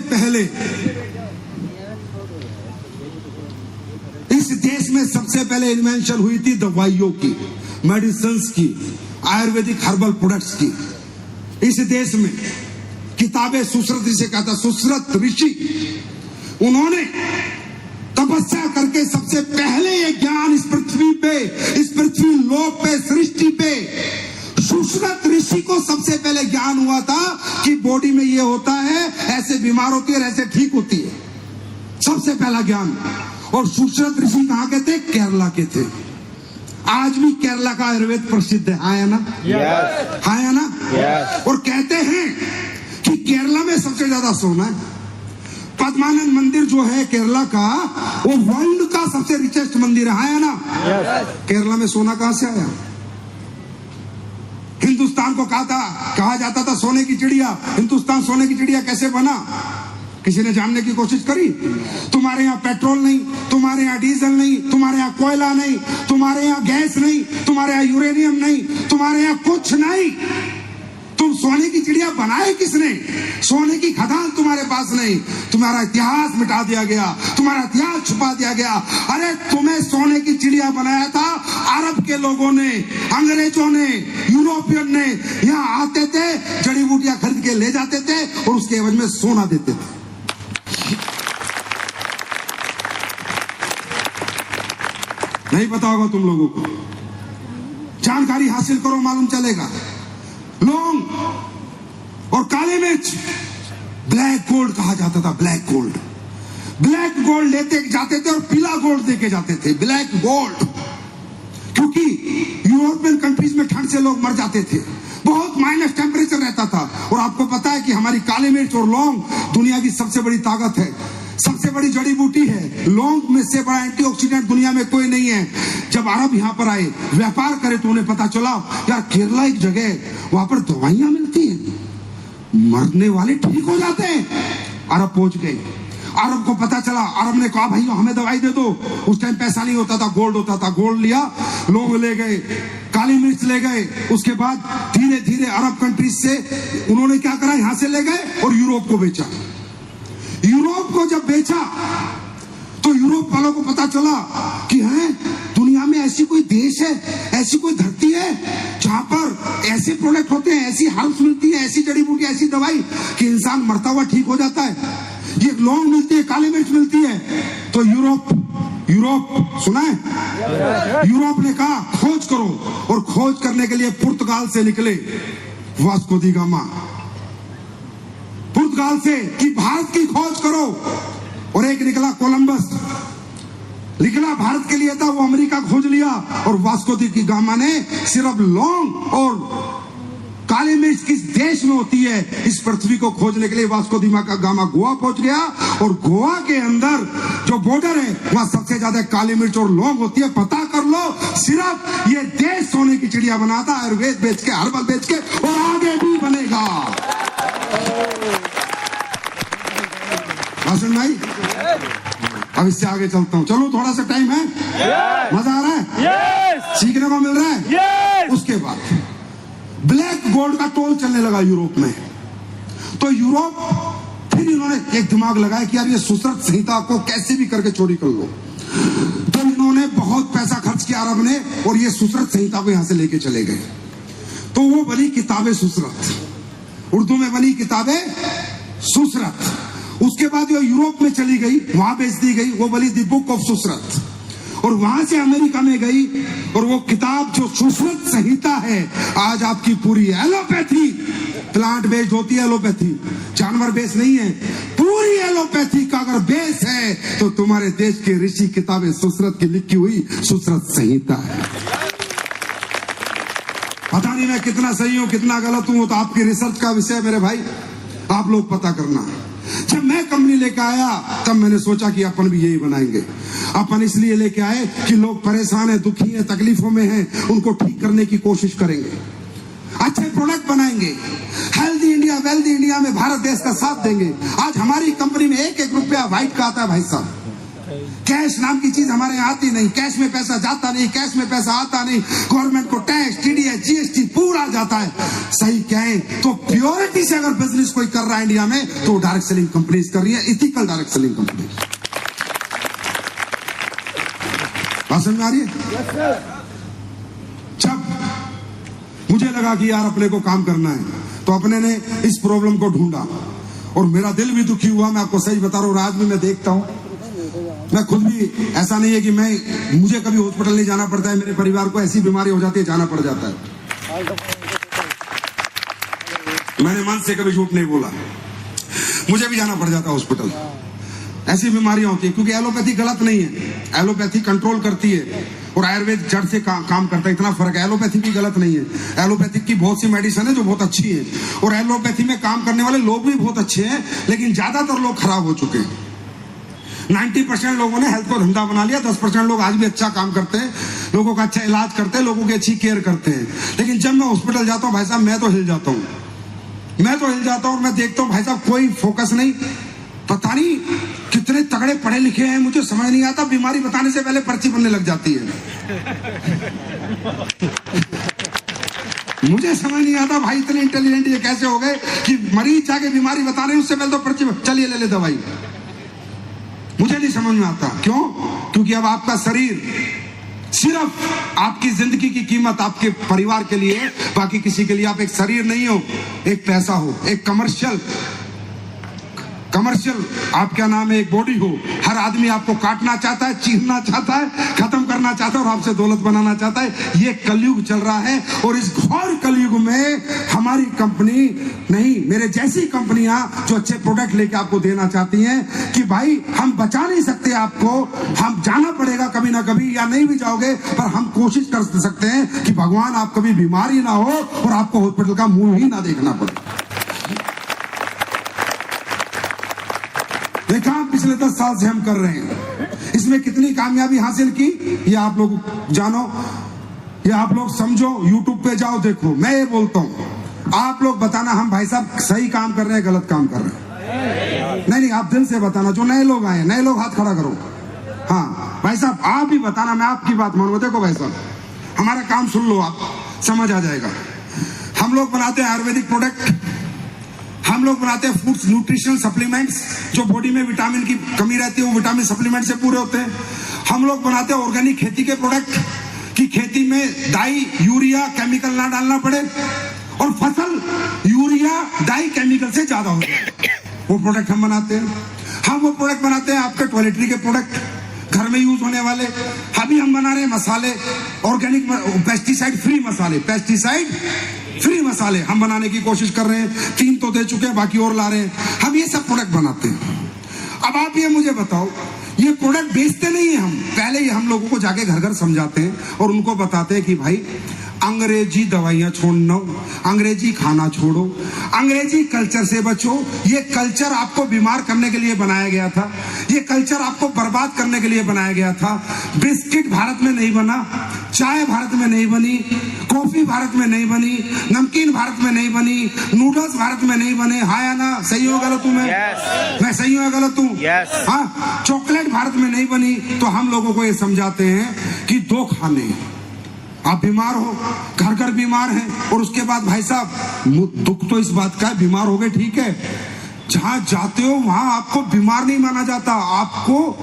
पहले इन्वेंशन हुई थी दवाइयों की, मेडिसिन्स की, आयुर्वेदिक हर्बल प्रोडक्ट्स की। इस देश में किताबें सुश्रुत जिसे कहता, सुश्रुत ऋषि, उन्होंने तपस्या करके सबसे पहले ये ज्ञान इस पृथ्वी पे, इस पृथ्वी लोक पे, सृष्टि पे, सुश्रुत ऋषि को सबसे पहले ज्ञान हुआ था कि बॉडी में ये होता है, ऐसे बीमार होती है और ऐसे ठीक होती है। सबसे पहला ज्ञान। और सुश्रुत ऋषि कहाँ के थे? केरला के थे। आज भी केरला का आयुर्वेद प्रसिद्ध है, हाँ या ना? yes. हाँ या ना? yes. और कहते हैं कि केरला में सबसे ज्यादा सोना है। पद्मानंद मंदिर जो है केरला का, वो वर्ल्ड का सबसे रिचेस्ट मंदिर है, हाँ या ना? yes. केरला में सोना कहां से आया? हिंदुस्तान को कहा जाता था सोने की चिड़िया। हिंदुस्तान सोने की चिड़िया कैसे बना? किसी ने जानने की कोशिश करी? तुम्हारे यहाँ पेट्रोल नहीं, तुम्हारे यहाँ डीजल नहीं, तुम्हारे यहाँ कोयला नहीं, तुम्हारे यहाँ गैस नहीं, तुम्हारे यहाँ यूरेनियम नहीं, तुम्हारे यहाँ कुछ नहीं। तुम सोने की चिड़िया बनाए किसने? सोने की खदान तुम्हारे पास नहीं। तुम्हारा इतिहास मिटा दिया गया, तुम्हारा इतिहास छुपा दिया गया। अरे तुम्हें सोने की चिड़िया बनाया था अरब के लोगों ने, अंग्रेजों ने, यूरोपियन ने। यहाँ आते थे, जड़ी बूटियां खरीद के ले जाते थे और उसके एवज में सोना देते थे। नहीं पता होगा तुम लोगों को, जानकारी हासिल करो, मालूम चलेगा। लौंग और काली मिर्च ब्लैक गोल्ड कहा जाता था। ब्लैक गोल्ड, ब्लैक गोल्ड लेते जाते थे और पीला गोल्ड देके जाते थे। ब्लैक गोल्ड, क्योंकि यूरोपियन कंट्रीज में ठंड से लोग मर जाते थे, बहुत माइनस टेम्परेचर रहता था। और आपको पता है कि हमारी काली मिर्च और लौंग दुनिया की सबसे बड़ी ताकत है, सबसे बड़ी जड़ी बूटी है। लौंग में से बड़ा एंटीऑक्सीडेंट दुनिया में कोई नहीं है। जब अरब यहाँ पर आए, व्यापार करे, तो उन्हें पता चला यार केरला एक जगह, वहां पर दवाइयां मिलती हैं, मरने वाले ठीक हो जाते हैं। अरब पहुंच गए। अरब को पता चला, अरब ने कहा भाई हमें दवाई दे दो। उस टाइम पैसा नहीं होता था, गोल्ड होता था। गोल्ड लिया, लौंग ले गए, काली मिर्च ले गए। उसके बाद धीरे धीरे अरब कंट्रीज से उन्होंने क्या करा, यहां से ले गए और यूरोप को बेचा। यूरोप को जब बेचा तो यूरोप वालों को पता चला कि है दुनिया में ऐसी कोई देश है, ऐसी कोई धरती है जहां पर ऐसे प्रोडक्ट होते हैं, ऐसी हर्ब्स मिलती है, ऐसी जड़ी बूटी, ऐसी दवाई कि इंसान मरता हुआ ठीक हो जाता है। ये लौंग मिलती है, काली मिर्च मिलती है। तो यूरोप सुना है? यूरोप ने कहा खोज करो, और खोज करने के लिए पुर्तगाल से निकले वास्को दी गामा, पुर्तगाल से कि भारत की खोज करो। और एक निकला कोलंबस, निकला भारत के लिए था, वो अमेरिका खोज लिया। और वास्को दी गामा ने सिर्फ लौंग और काली मिर्च किस देश में होती है, इस पृथ्वी को खोजने के लिए वास्को दी गामा गोवा पहुंच गया। और गोवा के अंदर जो बॉर्डर है, वहां सबसे ज्यादा काली मिर्च और लौंग होती है। पता कर लो, सिर्फ ये देश सोने की चिड़िया बनाता, आयुर्वेद बेच के, हर्बल बेच के, और आगे भी बनेगा। भाषण भाई, अब इससे आगे चलता हूं। चलो, थोड़ा सा टाइम है, मजा आ रहा है, सीखने को मिल रहा है। उसके बाद ब्लैक गोल्ड का टोल चलने लगा यूरोप में। तो यूरोप फिर इन्होंने एक दिमाग लगाया कि यार ये सुश्रुत संहिता को कैसे भी करके चोरी कर लो। तो इन्होंने बहुत पैसा खर्च किया अरब ने, और ये सुश्रुत संहिता को यहां से लेके चले गए। तो वो बनी किताबे सुश्रुत, उर्दू में बनी किताबे सुश्रुत। उसके बाद वो यूरोप में चली गई, वहां बेच दी गई, वो बनी द बुक ऑफ सुश्रुत। और वहां से अमेरिका में गई, और वो किताब जो सुश्रुत संहिता है, आज आपकी पूरी एलोपैथी, प्लांट बेस्ड होती है एलोपैथी, जानवर बेस नहीं है, पूरी एलोपैथी का अगर बेस है तो तुम्हारे देश के ऋषि किताबें सुश्रुत की लिखी हुई सुश्रुत संहिता है। पता नहीं मैं कितना सही हूं, कितना गलत हूं, तो आपकी रिसर्च का विषय मेरे भाई, आप लोग पता करना। जब मैं कंपनी लेकर आया, तब मैंने सोचा कि अपन भी यही बनाएंगे। अपन इसलिए लेके आए कि लोग परेशान हैं, दुखी हैं, तकलीफों में हैं, उनको ठीक करने की कोशिश करेंगे, अच्छे प्रोडक्ट बनाएंगे, हेल्दी इंडिया वेल्दी इंडिया में भारत देश का साथ देंगे। आज हमारी कंपनी में एक एक रुपया व्हाइट का आता है भाई साहब। कैश नाम की चीज हमारे यहाँ आती नहीं, कैश में पैसा जाता नहीं, कैश में पैसा आता नहीं, गवर्नमेंट को टैक्स, टीडीएस, जीएसटी पूरा जाता है। सही कहें तो प्योरिटी से अगर बिजनेस कोई कर रहा है इंडिया में तो डायरेक्ट सेलिंग कंपनीज कर रही है, इथिकल डायरेक्ट सेलिंग कंपनी। बात समझ में आ रही है? जब मुझे लगा कि यार अपने को काम करना है तो अपने ने इस प्रॉब्लम को ढूंढा और मेरा दिल भी दुखी हुआ। मैं आपको सही बता रहा हूँ, आज भी मैं देखता हूँ, मैं खुद भी, ऐसा नहीं है कि मुझे कभी हॉस्पिटल नहीं जाना पड़ता है, मेरे परिवार को ऐसी बीमारी हो जाती है जाना पड़ जाता है। मैंने मन से कभी झूठ नहीं बोला, मुझे भी जाना पड़ जाता है हॉस्पिटल। ऐसी बीमारियां होती है क्योंकि एलोपैथी गलत नहीं है, एलोपैथी कंट्रोल करती है और आयुर्वेद जड़ से काम करता है, इतना फर्क है। एलोपैथी भी गलत नहीं है, एलोपैथिक की बहुत सी मेडिसिन है जो बहुत अच्छी है और एलोपैथी में काम करने वाले लोग भी बहुत अच्छे हैं, लेकिन ज्यादातर लोग खराब हो चुके हैं। 90% लोगों ने हेल्थ को धंधा बना लिया, 10% लोग आज भी अच्छा काम करते हैं, लोगों का अच्छा इलाज करते हैं, लोगों की अच्छी केयर करते हैं। लेकिन जब मैं हॉस्पिटल जाता हूँ भाई साहब, मैं तो हिल जाता हूँ और मैं देखता हूँ भाई साहब कोई फोकस नहीं, पता नहीं कितने तगड़े पढ़े लिखे हैं, मुझे समझ नहीं आता, बीमारी बताने से पहले पर्ची बनने लग जाती है। मुझे समझ नहीं आता भाई इतने इंटेलिजेंट ये कैसे हो गए कि मरीज जाके बीमारी बता रहे हैं उससे पहले तो पर्ची, चलिए ले ले दवाई। मुझे नहीं समझ में आता, क्यों? क्योंकि अब आपका शरीर सिर्फ आपकी जिंदगी की कीमत आपके परिवार के लिए, बाकी किसी के लिए आप एक शरीर नहीं हो, एक पैसा हो, एक कमर्शियल आप क्या नाम है, एक बॉडी हो। हर आदमी आपको काटना चाहता है, चीरना चाहता है, खत्म करना चाहता है और आपसे दौलत बनाना चाहता है। ये कलयुग चल रहा है और इस घोर कलयुग में हमारी कंपनी नहीं, मेरे जैसी कंपनियां जो अच्छे प्रोडक्ट लेके आपको देना चाहती हैं कि भाई हम बचा नहीं सकते आपको, हम जाना पड़ेगा कभी ना कभी, या नहीं भी जाओगे पर हम कोशिश कर सकते हैं कि भगवान आप कभी बीमारी ना हो और आपको हॉस्पिटल का मुंह ही ना देखना पड़े। देखा पिछले 10 साल से हम कर रहे हैं, इसमें कितनी कामयाबी हासिल की ये आप लोग जानो, ये आप लोग समझो, यूट्यूब पे जाओ देखो। मैं ये बोलता हूँ, आप लोग बताना हम भाई साहब सही काम कर रहे हैं गलत काम कर रहे हैं। नहीं, आप दिल से बताना। जो नए लोग आए, नए लोग हाथ खड़ा करो। हाँ भाई साहब आप भी बताना, मैं आपकी बात मानूंगा। देखो भाई साहब हमारा काम सुन लो, आप समझ आ जाएगा। हम लोग बनाते हैं आयुर्वेदिक प्रोडक्ट, हम लोग बनाते हैं फूड्स न्यूट्रिशनल सप्लीमेंट्स, जो बॉडी में विटामिन की कमी रहती है वो विटामिन सप्लीमेंट से पूरे होते हैं। हम लोग बनाते हैं ऑर्गेनिक खेती के प्रोडक्ट, कि खेती में डाई यूरिया केमिकल ना डालना पड़े और फसल यूरिया डाई केमिकल से ज्यादा हो जाए, वो प्रोडक्ट हम बनाते हैं। हम वो प्रोडक्ट बनाते हैं आपके टॉयलेटरी के प्रोडक्ट, घर में यूज होने वाले। अभी हम बना रहे हैं मसाले, ऑर्गेनिक पेस्टिसाइड फ्री मसाले हम बनाने की कोशिश कर रहे हैं। 3 तो दे चुके हैं, बाकी और ला रहे हैं। हम ये सब प्रोडक्ट बनाते हैं। अब आप ये मुझे बताओ, ये प्रोडक्ट बेचते नहीं है हम, पहले ही हम लोगों को जाके घर घर समझाते हैं और उनको बताते हैं कि भाई अंग्रेजी दवाइयां छोड़ना, अंग्रेजी खाना छोड़ो, अंग्रेजी कल्चर से बचो। ये कल्चर आपको बीमार करने के लिए बनाया गया था, ये कल्चर आपको बर्बाद करने के लिए बनाया गया था। बिस्किट भारत में नहीं बना, चाय भारत में नहीं बनी, कॉफी भारत में नहीं बनी, नमकीन भारत में नहीं बनी, नूडल्स भारत में नहीं बने। हाँ या ना? सही हो गलत हूं मैं सही हूं या गलत हूं? हाँ, चॉकलेट भारत में नहीं बनी। तो हम लोगों को ये समझाते हैं कि 2 खाने, आप बीमार हो, घर घर बीमार हैं, और उसके बाद भाई साहब दुख तो इस बात का है, बीमार हो गए ठीक है, जहां जाते हो वहां आपको बीमार नहीं माना जाता, आपको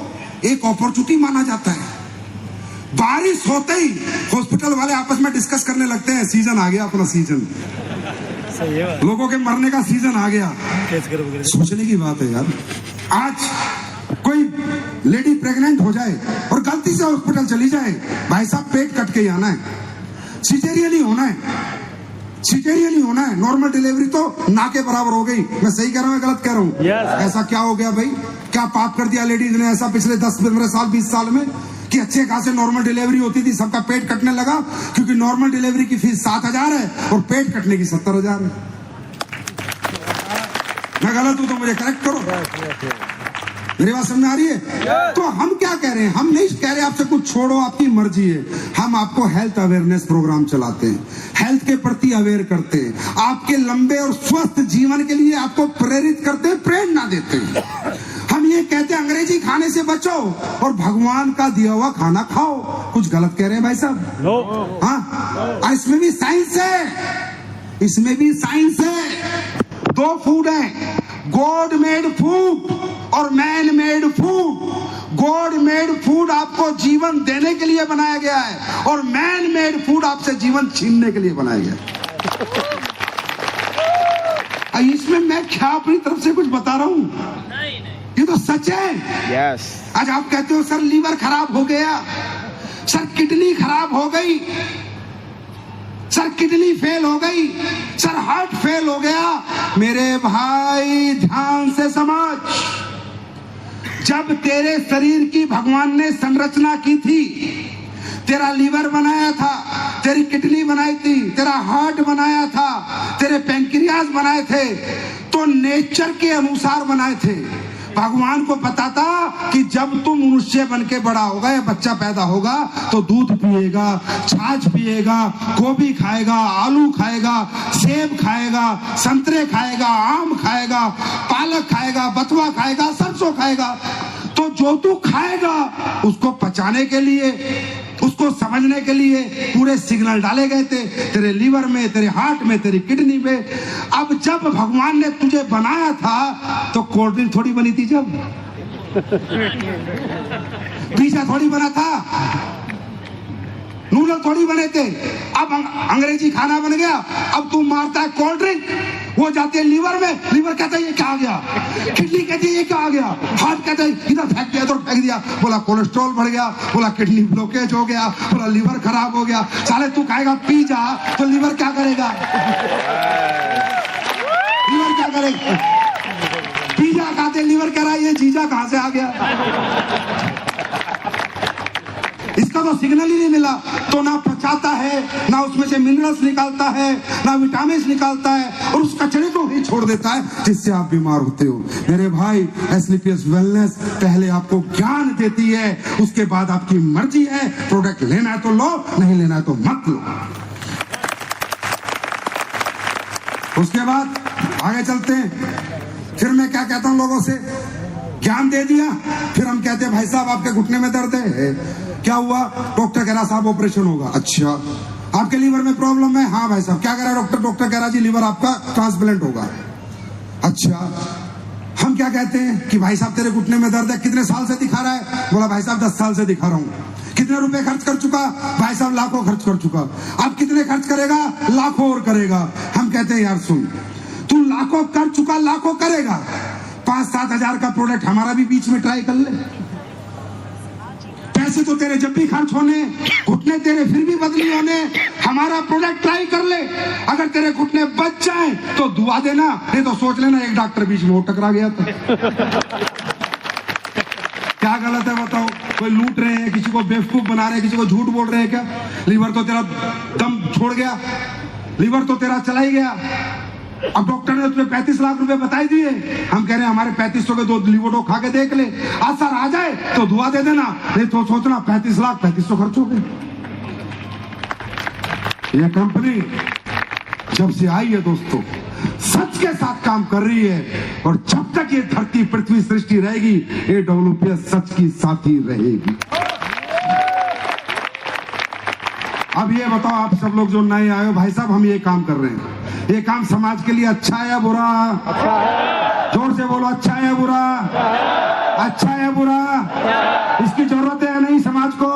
एक अपॉर्चुनिटी माना जाता है। बारिश होते ही हॉस्पिटल वाले आपस में डिस्कस करने लगते हैं, सीजन आ गया, अपना सीजन, लोगों के मरने का सीजन आ गया। सोचने की बात है यार, आज कोई लेडी प्रेग्नेंट हो जाए और गलती से हॉस्पिटल चली जाए, भाई साहब पेट कट के ही आना है, सिजेरियन ही होना है। नॉर्मल डिलीवरी तो ना के बराबर हो गई। मैं सही कह रहा हूँ गलत कह रहा हूँ? ऐसा क्या हो गया भाई, क्या पाप कर दिया लेडीज ने ऐसा पिछले 10-15 साल 20 साल में, कि अच्छे खासे नॉर्मल डिलीवरी होती थी, सबका पेट कटने लगा, क्योंकि नॉर्मल डिलीवरी की फीस 7,000 है और पेट कटने की 70,000 है। मैं गलत हूं तो मुझे करेक्ट करो। मेरी बात समझ में आ रही है? तो हम क्या कह रहे हैं, हम नहीं कह रहे आपसे कुछ छोड़ो, आपकी मर्जी है। हम आपको हेल्थ अवेयरनेस प्रोग्राम चलाते हैं, हेल्थ के प्रति अवेयर करते हैं, आपके लंबे और स्वस्थ जीवन के लिए आपको प्रेरित करते हैं, प्रेरणा देते हैं। हम ये कहते हैं अंग्रेजी खाने से बचो और भगवान का दिया हुआ खाना खाओ। कुछ गलत कह रहे हैं भाई साहब? हाँ, इसमें भी साइंस है, इसमें भी साइंस है। दो फूड है, गॉड मेड फूड और man made food. God made food आपको जीवन देने के लिए बनाया गया है और मैन मेड फूड आपसे जीवन छीनने के लिए बनाया गया है। इसमें मैं क्या अपनी तरफ से कुछ बता रहा हूं, ये तो सच है। यस। आज आप कहते हो सर लीवर खराब हो गया, सर किडनी खराब हो गई, सर किडनी फेल हो गई, सर हार्ट फेल हो गया। मेरे भाई ध्यान से समझ, जब तेरे शरीर की भगवान ने संरचना की थी, तेरा लीवर बनाया था, तेरी किडनी बनाई थी, तेरा हार्ट बनाया था, तेरे पैंक्रियाज बनाए थे, तो नेचर के अनुसार बनाए थे। भगवान को पता था कि जब तुम मनुष्य बन के बड़ा होगा या बच्चा पैदा होगा तो दूध पिएगा, छाछ पिएगा, गोभी खाएगा, आलू खाएगा, सेब खाएगा, संतरे खाएगा, आम खाएगा, पालक खाएगा, बथुआ खाएगा, सरसों खाएगा। तो जो तू खाएगा उसको पचाने के लिए, उसको समझने के लिए पूरे सिग्नल डाले गए थे तेरे लीवर में, तेरे हार्ट में, तेरी किडनी में। अब जब भगवान ने तुझे बनाया था तो कोल्ड ड्रिंक थोड़ी बनी थी, जब पिज्जा थोड़ी बना था, नूडल थोड़ी बने थे। अब अंग्रेजी खाना बन गया, अब तू मारता है कोल्ड ड्रिंक, वो जाती है लीवर में, लीवर कहता है ये क्या आ गया, किडनी कहती है ये क्या आ गया, हार्ट कहता है इधर फेंक दिया, इधर फेंक दिया, बोला कोलेस्ट्रॉल बढ़ गया, बोला किडनी ब्लॉकेज हो गया, बोला लीवर खराब हो गया। साले तू खाएगा पिज्जा तो लीवर क्या करेगा, लीवर क्या करेगा? पिज्जा खाते लीवर कह रहा है ये जीजा कहां से आ गया, इसका तो सिग्नल ही नहीं मिला। तो ना पचाता है, ना उसमें से मिनरल्स निकालता है, ना विटामिन निकालता है, और उस कचरे को ही छोड़ देता है जिससे आप बीमार होते हो। मेरे भाई एसलीपीएस वेलनेस पहले आपको ज्ञान देती है, उसके बाद आपकी मर्जी है। प्रोडक्ट लेना है तो लो, नहीं लेना है तो मत लो। उसके बाद आगे चलते हैं। फिर मैं क्या कहता हूं लोगों से, ज्ञान दे दिया, फिर हम कहते हैं भाई साहब आपके घुटने में दर्द है, क्या हुआ? डॉक्टर कह रहा साहब ऑपरेशन होगा। अच्छा, आपके लीवर में प्रॉब्लम है? हाँ भाई साहब। क्या कह रहा है डॉक्टर? डॉक्टर कह रहा जी लीवर आपका ट्रांसप्लांट होगा। अच्छा, हम क्या कहते हैं कि भाई साहब तेरे घुटने में दर्द है, कितने साल से दिखा रहा है? बोला भाई साहब 10 साल से दिखा रहा हूँ। कितने रुपए खर्च कर चुका? भाई साहब लाखों खर्च कर चुका। अब कितने खर्च करेगा? लाखों और करेगा। हम कहते हैं यार सुन, तू लाखों कर चुका, लाखों करेगा, 5-7 हजार का प्रोडक्ट हमारा भी बीच में ट्राई कर ले। पैसे तो तेरे जब भी खर्च होने, घुटने तेरे फिर भी बदली होने, हमारा प्रोडक्ट ट्राई कर ले। अगर तेरे घुटने बच जाए तो दुआ देना, नहीं तो सोच लेना एक डॉक्टर बीच में वो टकरा गया था। क्या गलत है बताओ? कोई लूट रहे हैं, किसी को बेवकूफ बना रहे हैं, किसी को झूठ बोल रहे हैं क्या? लीवर तो तेरा दम छोड़ गया, लीवर तो तेरा चला ही गया। अब डॉक्टर ने तुम्हें 35 लाख रुपए बता ही दिए, हम कह रहे हैं हमारे 3500 के 2 लीवोडो खा के देख ले, आज सर आ जाए तो दुआ दे देना, नहीं तो सोचना 35 लाख 3500 खर्च हो गए। ये कंपनी जब से आई है दोस्तों, सच के साथ काम कर रही है, और जब तक ये धरती पृथ्वी सृष्टि रहेगी, ये AWS सच की साथी रहेगी। अब ये बताओ आप सब लोग जो नए आए हो, भाई साहब हम ये काम कर रहे हैं, ये काम समाज के लिए अच्छा है या बुरा? अच्छा है। जोर से बोलो, अच्छा है या बुरा? अच्छा है या बुरा? इसकी जरूरत है या नहीं समाज को?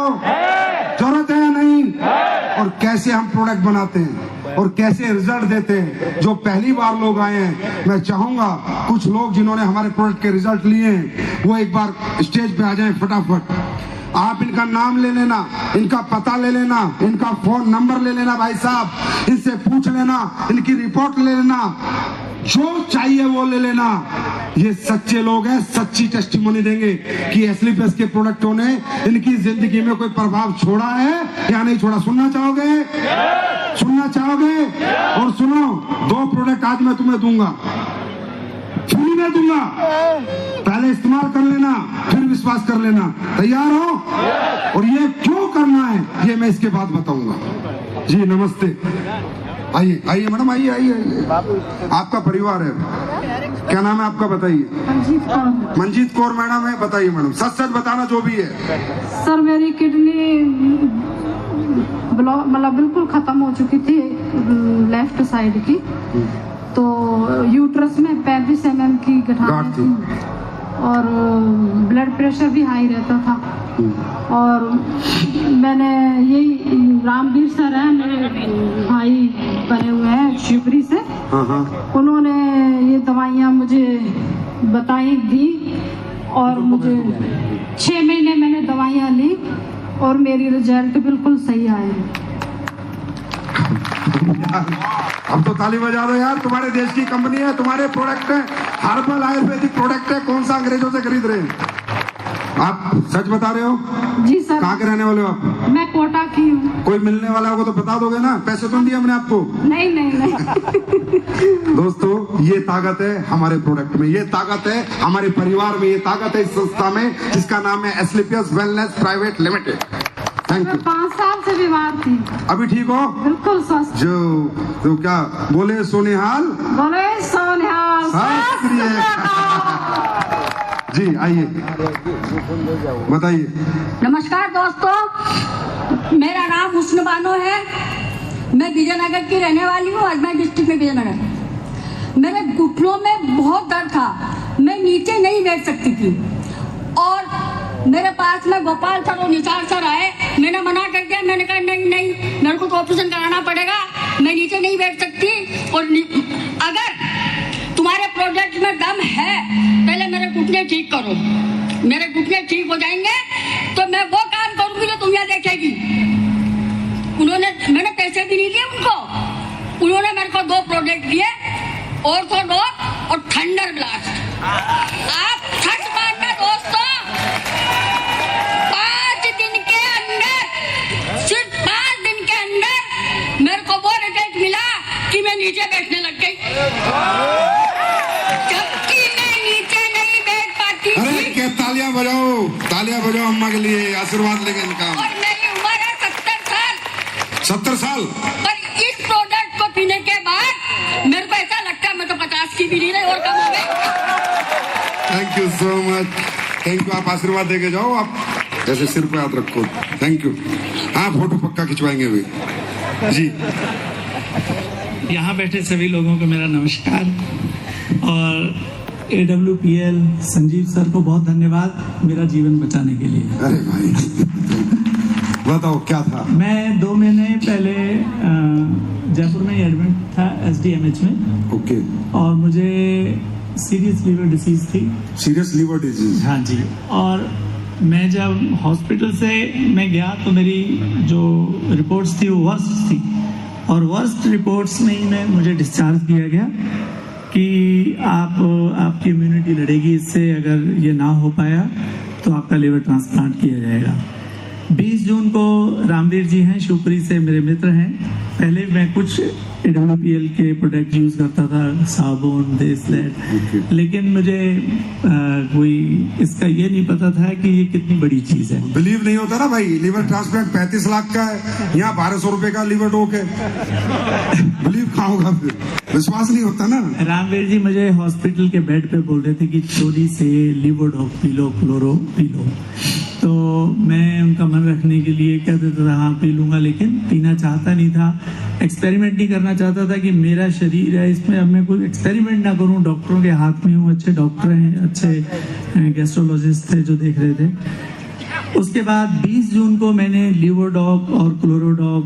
जरूरत है या नहीं? और कैसे हम प्रोडक्ट बनाते हैं और कैसे रिजल्ट देते हैं। जो पहली बार लोग आए हैं, मैं चाहूंगा कुछ लोग जिन्होंने हमारे प्रोडक्ट के रिजल्ट लिए हैं वो एक बार स्टेज पे आ जाएं फटाफट। आप इनका नाम ले लेना, इनका पता ले लेना, इनका फोन नंबर ले लेना, भाई साहब इनसे पूछ लेना, इनकी रिपोर्ट ले लेना, जो चाहिए वो ले लेना। ये सच्चे लोग हैं, सच्ची टेस्टिमोनी देंगे कि एसलीपीएस के प्रोडक्टों ने इनकी जिंदगी में कोई प्रभाव छोड़ा है या नहीं छोड़ा। सुनना चाहोगे? सुनना चाहोगे? और सुनो, 2 प्रोडक्ट आज मैं तुम्हें दूंगा, फ्री में दूंगा, पहले इस्तेमाल कर लेना। विश्वास कर लेना। तैयार हो? और ये क्यों करना है ये मैं इसके बाद बताऊंगा। जी नमस्ते, आइए आइए मैडम, आइए आइए आइए। आपका परिवार है, क्या नाम है आपका बताइए? मंजीत कौर। मंजीत कौर मैडम है, बताइए मैडम, सच सच बताना जो भी है। सर मेरी किडनी ब्लॉक मतलब बिल्कुल खत्म हो चुकी थी लेफ्ट साइड की, तो यूट्रस में 35 mm की गांठ थी और ब्लड प्रेशर भी हाई रहता था। और मैंने यही रामवीर सर है मेरे भाई बने हुए हैं शिवपुरी से, उन्होंने ये दवाइयाँ मुझे बताई दी और मुझे 6 महीने मैंने दवाइयाँ ली और मेरी रिजल्ट बिल्कुल सही आए। अब तो ताली बजा दो यार, तुम्हारे देश की कंपनी है, तुम्हारे प्रोडक्ट है, हर्बल आयुर्वेदिक प्रोडक्ट है, कौन सा अंग्रेजों से खरीद रहे हैं? आप सच बता रहे हो? जी सर। कहाँ के रहने वाले हो आप? मैं कोटा की हूँ। कोई मिलने वाला होगा तो बता दोगे ना, पैसे तो दिए हमने आपको? नहीं नहीं नहीं। दोस्तों ये ताकत है हमारे प्रोडक्ट में, ये ताकत है हमारे परिवार में, ये ताकत है इस संस्था में जिसका नाम है Asclepius wellness private limited. Thank मैं यू। 5 साल से बीमार थी। अभी ठीक हो? बिल्कुल स्वस्थ। जो क्या बोले सोनिहाल, बोले सोनिहाल। शास्त्रीय। जी आइए बताइए। नमस्कार दोस्तों, मेरा नाम हुस्न बानो है, मैं विजयनगर की रहने वाली हूँ, अजमेर डिस्ट्रिक्ट में विजयनगर। मेरे घुटनों में बहुत दर्द था, मैं नीचे नहीं बैठ सकती थी और मेरे पास में गोपाल सर और निसार सर आए, मैंने मना कर दिया, मैंने कहा नहीं नहीं मेरे को तो ऑपरेशन कराना पड़ेगा, मैं नीचे नहीं बैठ सकती और अगर तुम्हारे प्रोजेक्ट में दम है पहले मेरे घुटने ठीक करो, मेरे घुटने ठीक हो जाएंगे तो मैं वो काम करूंगी जो दुनिया देखेगी। मैंने पैसे भी नहीं दिए उनको, उन्होंने मेरे को 2 प्रोजेक्ट दिए, ऑर्थोडॉक और थंडर ब्लास्ट। आप सच मानना दोस्तों, 5 दिन के अंदर, सिर्फ 5 दिन के अंदर मेरे को वो रिजल्ट मिला कि मैं नीचे बैठने लग गई, जबकि मैं नीचे नहीं बैठ पाती अरे थी। क्या तालियां बजाओ, तालियां बजाओ अम्मा के लिए, आशीर्वाद लेंगे इनका। और मेरी उम्र है 70 साल। 70 साल। पर इस प्रोडक्ट को पीने के बाद मेरे को ऐसा लगता है मैं तो 50 की भी नहीं रही और कम हो गई। Thank you so much, thank you. आप आशीर्वाद देके जाओ, आप जैसे सिर पे हाथ रखो। Thank you. हाँ फोटो पक्का खिंचवाएंगे अभी। जी यहाँ बैठे सभी लोगों को मेरा नमस्कार और AWPL संजीव सर को बहुत धन्यवाद मेरा जीवन बचाने के लिए। अरे भाई बताओ क्या था? मैं 2 महीने पहले जयपुर में एडमिट था SDMH में। ओके। और मुझे सीरियस लीवर डिसीज थी। Serious liver disease? हाँ जी। और मैं जब हॉस्पिटल से मैं गया तो मेरी जो रिपोर्ट्स थी वो वर्स्ट थी और वर्स्ट रिपोर्ट्स में ही मुझे डिस्चार्ज किया गया कि आपकी इम्यूनिटी लड़ेगी इससे, अगर ये ना हो पाया तो आपका लिवर ट्रांसप्लांट किया जाएगा। 20 जून को रामवीर जी हैं शिवपुरी से, मेरे मित्र हैं, पहले मैं कुछ AWPL के प्रोडक्ट यूज करता था, साबुन दिस दैट, लेकिन मुझे कोई इसका ये नहीं पता था कि ये कितनी बड़ी चीज है। बिलीव नहीं होता ना भाई, लिवर ट्रांसप्लांट 35 लाख का है, यहाँ 1200 रुपए का लिवर डोक है। बिलीव कहाँ होगा फिर, विश्वास नहीं होता ना। रामवीर जी मुझे हॉस्पिटल के बेड पे बोल रहे थे कि चोरी से लिवर डोक P low, chloro P low, तो मैं उनका मन रखने के लिए कह देता था हाँ पी लूंगा, लेकिन पीना चाहता नहीं था, एक्सपेरिमेंट नहीं करना चाहता था कि मेरा शरीर है इसमें अब मैं कोई एक्सपेरिमेंट ना करूं, डॉक्टरों के हाथ में हूँ, अच्छे डॉक्टर हैं, अच्छे गैस्ट्रोलॉजिस्ट थे जो देख रहे थे। उसके बाद 20 जून को मैंने लिवोडॉक और क्लोरोडॉक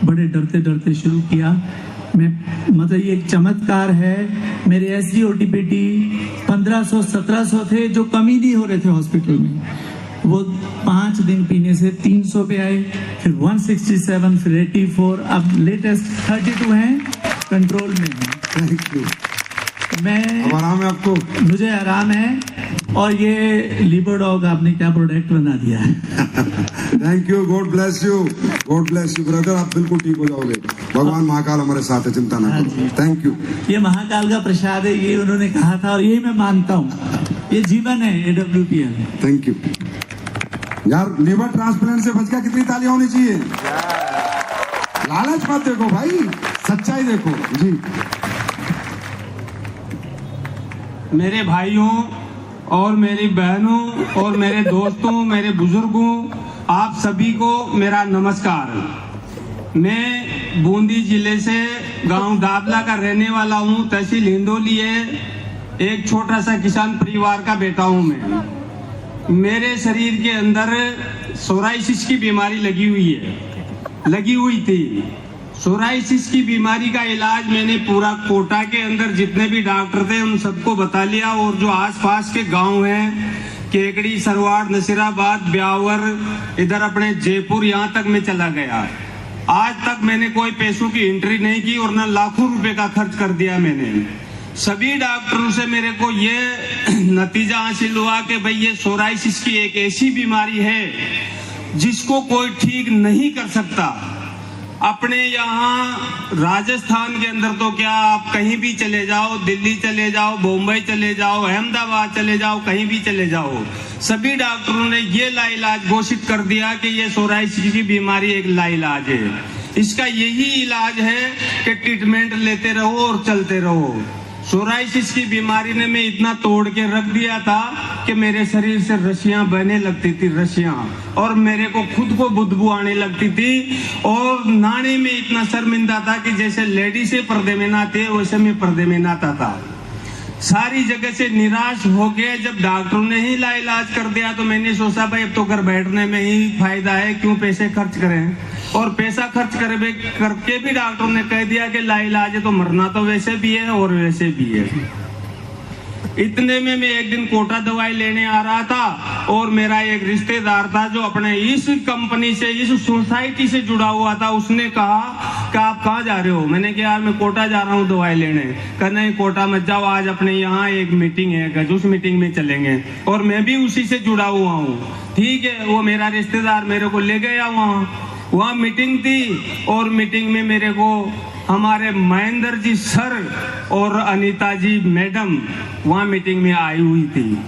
बड़े डरते डरते शुरू किया। मैं मतलब ये एक चमत्कार है, मेरे SGOTPT 1500-1700 थे जो कमी नहीं हो रहे थे हॉस्पिटल में, वो 5 दिन पीने से 300 पे आए, फिर 167, फिर 84, अब लेटेस्ट 32 हैं, कंट्रोल में है। Thank you. मैं आराम है आपको? मुझे आराम है। और ये लिवोडॉक आपने क्या प्रोडक्ट बना दिया है। Thank you, God bless you, God bless you brother, आप बिल्कुल ठीक हो जाओगे, भगवान महाकाल हमारे साथ है, चिंता ना करो। Thank you. ये महाकाल का प्रसाद है, ये उन्होंने कहा था और यही मैं मानता हूँ। ये जीवन है AWPL। थैंक यू यार। लीवर ट्रांसप्लांट से बच गया, कितनी तालियां होनी चाहिए। लालच मत देखो भाई, सच्चाई देखो जी। मेरे भाइयों और मेरी बहनों और मेरे दोस्तों, मेरे बुजुर्गों, आप सभी को मेरा नमस्कार। मैं बूंदी जिले से गांव दाबला का रहने वाला हूं। तहसील हिंदोली है। एक छोटा सा किसान परिवार का बेटा हूं मैं। मेरे शरीर के अंदर सोराइसिस की बीमारी लगी हुई थी। सोराइसिस की बीमारी का इलाज मैंने पूरा कोटा के अंदर जितने भी डॉक्टर थे उन सबको बता लिया, और जो आसपास के गांव हैं, केकड़ी, सरवाड़, नसीराबाद, ब्यावर, इधर अपने जयपुर, यहाँ तक मैं चला गया। आज तक मैंने कोई पैसों की एंट्री नहीं की और न लाखों रुपए का खर्च कर दिया मैंने। सभी डॉक्टरों से मेरे को ये नतीजा हासिल हुआ कि भाई ये सोराइसिस की एक ऐसी बीमारी है जिसको कोई ठीक नहीं कर सकता। अपने यहाँ राजस्थान के अंदर तो क्या, आप कहीं भी चले जाओ, दिल्ली चले जाओ, बम्बई चले जाओ, अहमदाबाद चले जाओ, कहीं भी चले जाओ, सभी डॉक्टरों ने ये लाइलाज घोषित कर दिया कि ये सोराइसिस की बीमारी एक लाइलाज है। इसका यही इलाज है कि ट्रीटमेंट लेते रहो और चलते रहो। सोराइसिस की बीमारी ने मैं इतना तोड़ के रख दिया था कि मेरे शरीर से रस्सियां बहने लगती थी, रस्सियां, और मेरे को खुद को बदबू आने लगती थी, और नहाने में इतना शर्मिंदा था कि जैसे लेडीज से पर्दे में नहाते हैं वैसे मैं पर्दे में नहाता था। सारी जगह से निराश हो गया। जब डॉक्टरों ने ही इलाज कर दिया तो मैंने सोचा भाई अब तो घर बैठने में ही फायदा है, क्यों पैसे खर्च करें। और पैसा खर्च करके भी डॉक्टरों ने कह दिया कि लाइलाज है तो मरना तो वैसे भी है और वैसे भी है। इतने में मैं एक दिन कोटा दवाई लेने आ रहा था, और मेरा एक रिश्तेदार था जो अपने इस कंपनी से, इस सोसाइटी से जुड़ा हुआ था। उसने कहा कि आप कहाँ जा रहे हो? मैंने कहा यार मैं कोटा जा रहा हूँ दवाई लेने। कहा नहीं कोटा मत जाओ, आज अपने यहाँ एक मीटिंग है, उस मीटिंग में चलेंगे, और मैं भी उसी से जुड़ा हुआ हूँ। ठीक है, वो मेरा रिश्तेदार मेरे को ले गया वहाँ मीटिंग थी, और मीटिंग में मेरे को हमारे महेंद्र जी सर और अनीता जी मैडम वहाँ मीटिंग में आई हुई थी।